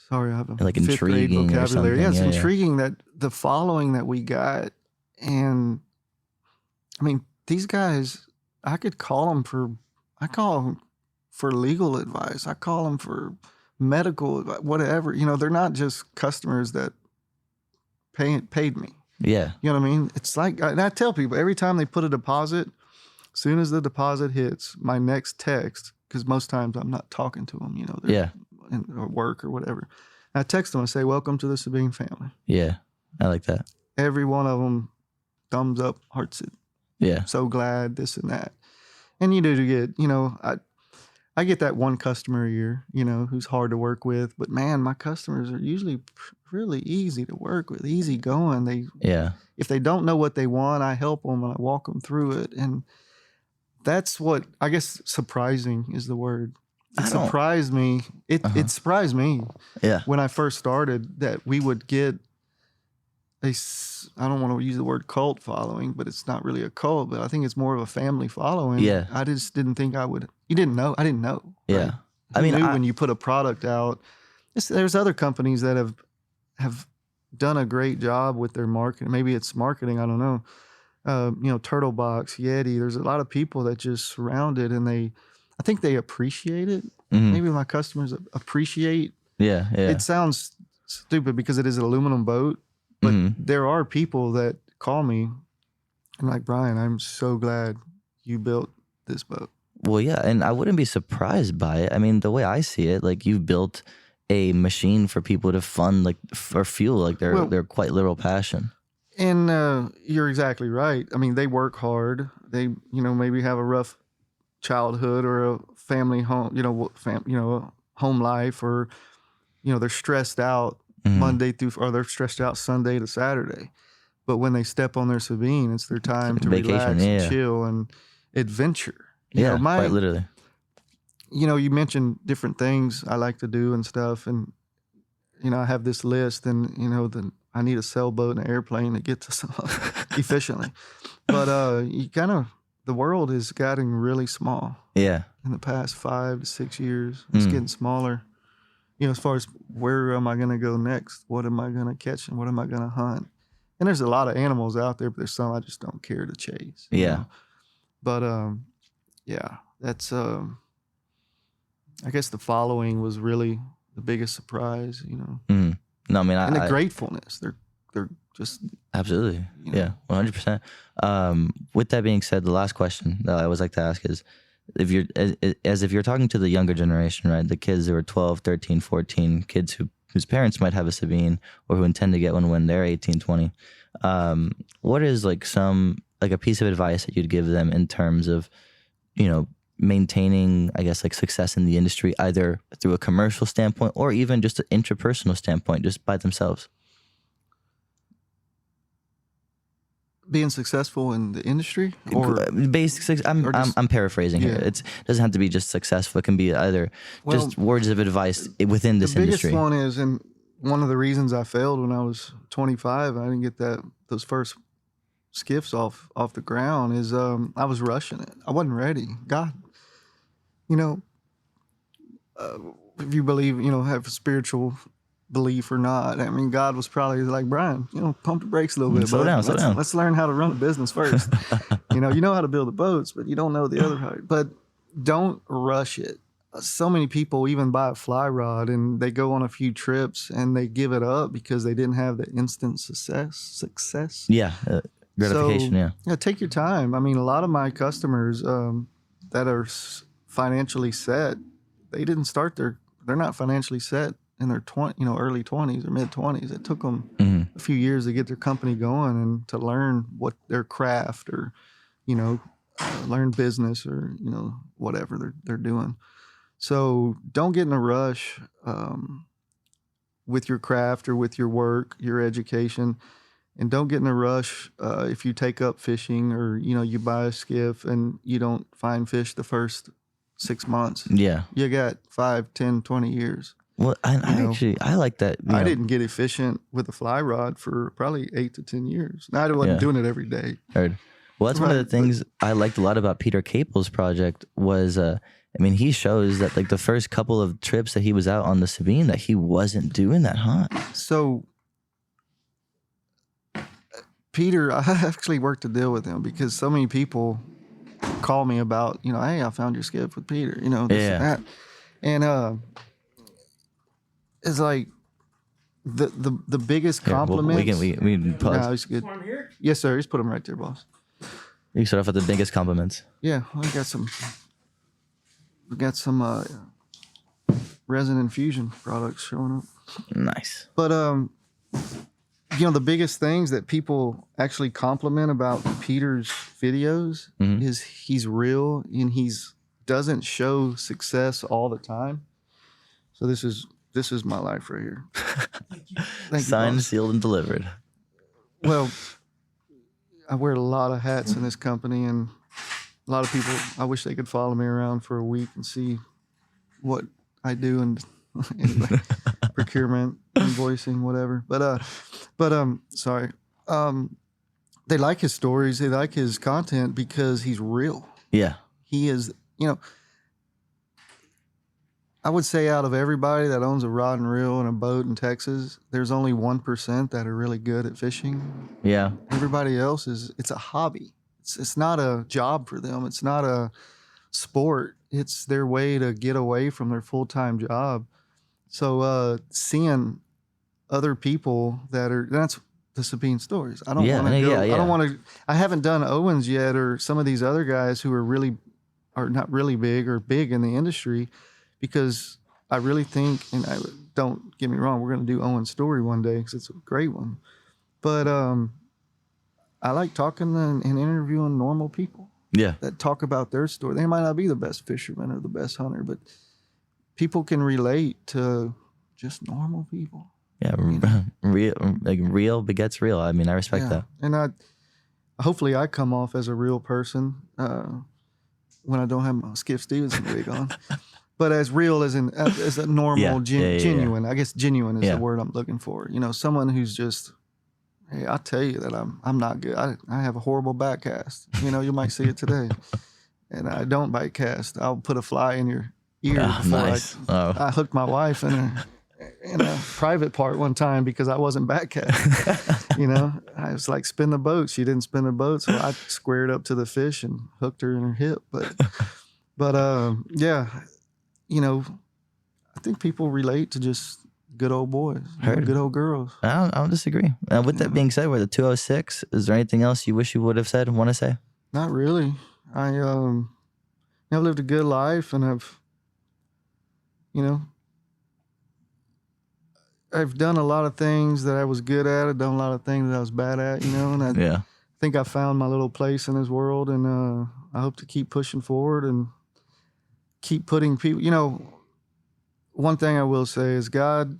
Sorry, I have a like fifth grade intriguing vocabulary. Yeah, it's yeah, intriguing that the following that we got. And I mean, these guys, I call them for legal advice. I call them for medical advice, whatever. You know, they're not just customers that paid me. Yeah. You know what I mean? It's like, and I tell people every time they put a deposit, as soon as the deposit hits, my next text, because most times I'm not talking to them, you know, they're or work or whatever. And I text them and say, "Welcome to the Sabine family." Yeah. I like that. Every one of them thumbs up, hearts it. Yeah. So glad, this and that. And you do get, you know, I get that one customer a year, you know, who's hard to work with. But man, my customers are usually really easy to work with, easy going. If they don't know what they want, I help them and I walk them through it. And That's what I guess surprising is the word. It I don't- surprised me. It surprised me Yeah. when I first started that we would get I don't want to use the word cult following, but it's not really a cult, but I think it's more of a family following. Yeah. I just didn't think I would. You didn't know. I didn't know. Yeah. Right? I mean, knew when you put a product out, there's other companies that have done a great job with their marketing. Maybe it's marketing. I don't know. Turtle Box, Yeti. There's a lot of people that just surround it, and I think they appreciate it. Maybe my customers appreciate. Yeah. It sounds stupid because it is an aluminum boat, but there are people that call me and like, Brian, I'm so glad you built this boat. Well, yeah, and I wouldn't be surprised by it. I mean, the way I see it, like you've built a machine for people to fund, like or fuel, like their quite literal passion. And you're exactly right. I mean, they work hard. They, maybe have a rough childhood or a family home, home life, or they're stressed out Monday or they're stressed out Sunday to Saturday. But when they step on their Sabine, it's their time to relax and chill and adventure. Quite literally. You mentioned different things I like to do and stuff, and I have this list, and then I need a sailboat and an airplane to get to some efficiently. But the world is getting really small. Yeah. In the past 5 to 6 years, it's getting smaller. As far as where am I going to go next? What am I going to catch and what am I going to hunt? And there's a lot of animals out there, but there's some I just don't care to chase. Yeah. But that's I guess the following was really the biggest surprise. No, I mean, and the gratefulness. They're just absolutely, 100%. With that being said, the last question that I always like to ask is, if you're talking to the younger generation, right, the kids who are 12, 13, 14, kids whose parents might have a Sabine or who intend to get one when they're 18, 20, what is like a piece of advice that you'd give them in terms of, maintaining, I guess, like success in the industry, either through a commercial standpoint or even just an intrapersonal standpoint, just by themselves? Being successful in the industry, or basic. I'm paraphrasing here. It doesn't have to be just successful. It can be either just words of advice within this industry. The biggest one is, and one of the reasons I failed when I was 25, I didn't get those first skiffs off the ground, is I was rushing it. I wasn't ready. God, if you believe, have a spiritual belief or not, I mean, God was probably like, Brian, pump the brakes a little bit. Slow down. Let's learn how to run a business first. You know how to build the boats, but you don't know the other part. But don't rush it. So many people even buy a fly rod and they go on a few trips and they give it up because they didn't have the instant success. Yeah. Gratification. So, take your time. I mean, a lot of my customers that are financially set, they're not financially set in their early 20s or mid 20s. It took them a few years to get their company going and to learn what their craft or, learn business or, whatever they're doing. So don't get in a rush with your craft or with your work, your education. And don't get in a rush if you take up fishing or, you buy a skiff and you don't find fish the first 6 months. Yeah. You got 5, 10, 20 years. Well, I like that. I didn't get efficient with a fly rod for probably 8 to 10 years. Now, I wasn't doing it every day. Heard. Well, that's one of the things I liked a lot about Peter Capel's project was, he shows that like the first couple of trips that he was out on the Sabine that he wasn't doing that hot. So Peter, I actually worked a deal with him because so many people call me about, hey, I found your skiff with Peter, this and that. And it's like the biggest compliment. We can pause. No, he's good. Yes, sir. Just put him right there, boss. You can start off with the biggest compliments. Yeah, we got some resin infusion products showing up. Nice. But the biggest things that people actually compliment about Peter's videos is he's real and doesn't show success all the time. So this is my life right here. Thank you, signed, boss. sealed, and delivered. Well, I wear a lot of hats in this company, and a lot of people, I wish they could follow me around for a week and see what I do and anyway, procurement, invoicing, whatever. Sorry. They like his stories. They like his content because he's real. Yeah. He is, I would say out of everybody that owns a rod and reel and a boat in Texas, there's only 1% that are really good at fishing. Yeah. Everybody else it's a hobby. It's not a job for them. It's not a sport. It's their way to get away from their full-time job. So seeing other people that's the Sabine stories. I don't want to go. I don't want to. I haven't done Owens yet, or some of these other guys who are not really big or big in the industry, because I really think, and don't get me wrong, we're going to do Owens' story one day because it's a great one. But I like talking and interviewing normal people. Yeah. That talk about their story. They might not be the best fisherman or the best hunter, but people can relate to just normal people. Yeah, real begets real. I mean, I respect that. And hopefully I come off as a real person when I don't have my Skiff Stevenson wig on. But as real as a normal, genuine. I guess genuine is the word I'm looking for. Someone who's just, hey, I'll tell you that I'm not good. I have a horrible back cast. You might see it today. And I don't bite cast. I'll put a fly in your ear before I hooked my wife in a private part one time because I wasn't back cast. I was like, spin the boat. She didn't spin the boat, so I squared up to the fish and hooked her in her hip. But yeah, I think people relate to just good old boys, good old girls. I don't disagree. With that being said, we're the 206. Is there anything else you wish you would have said, want to say? Not really. I've lived a good life, and I've done a lot of things that I was good at. I've done a lot of things that I was bad at, and I think I found my little place in this world, and I hope to keep pushing forward and keep putting people, one thing I will say is God,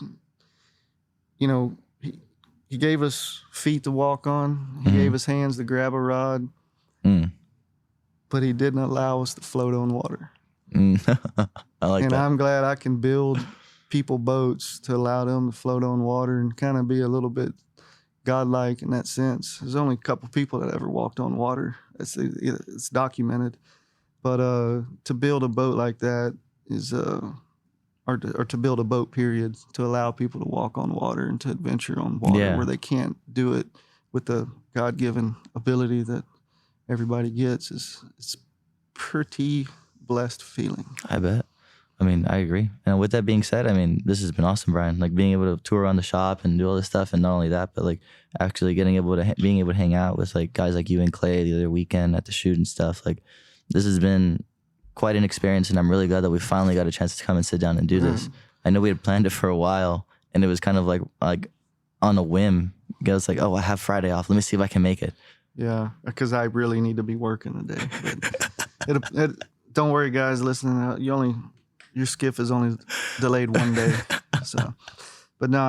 he gave us feet to walk on. He gave us hands to grab a rod, but he didn't allow us to float on water. I like that. And I'm glad I can build people boats to allow them to float on water and kind of be a little bit godlike in that sense. There's only a couple people that ever walked on water. It's documented. But to build a boat like that is, or to build a boat, period, to allow people to walk on water and to adventure on water where they can't do it with the God-given ability that everybody gets it's pretty blessed feeling. I bet. I mean, I agree. And with that being said, I mean, this has been awesome, Brian. Like being able to tour around the shop and do all this stuff, and not only that, but like actually being able to hang out with like guys like you and Clay the other weekend at the shoot and stuff. Like this has been quite an experience, and I'm really glad that we finally got a chance to come and sit down and do this. I know we had planned it for a while, and it was kind of like on a whim. I was like, oh, I have Friday off. Let me see if I can make it. Yeah, because I really need to be working today. But don't worry, guys, listening. Your skiff is only delayed one day. So, but no,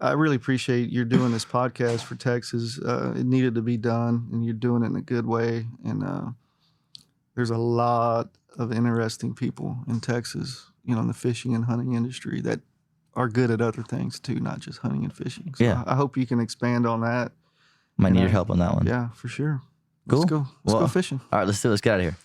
I really appreciate you're doing this podcast for Texas. It needed to be done, and you're doing it in a good way. And there's a lot of interesting people in Texas, in the fishing and hunting industry that are good at other things too, not just hunting and fishing. So I hope you can expand on that. Might need your help on that one. Yeah, for sure. Cool. Let's go fishing. All right, let's get out of here.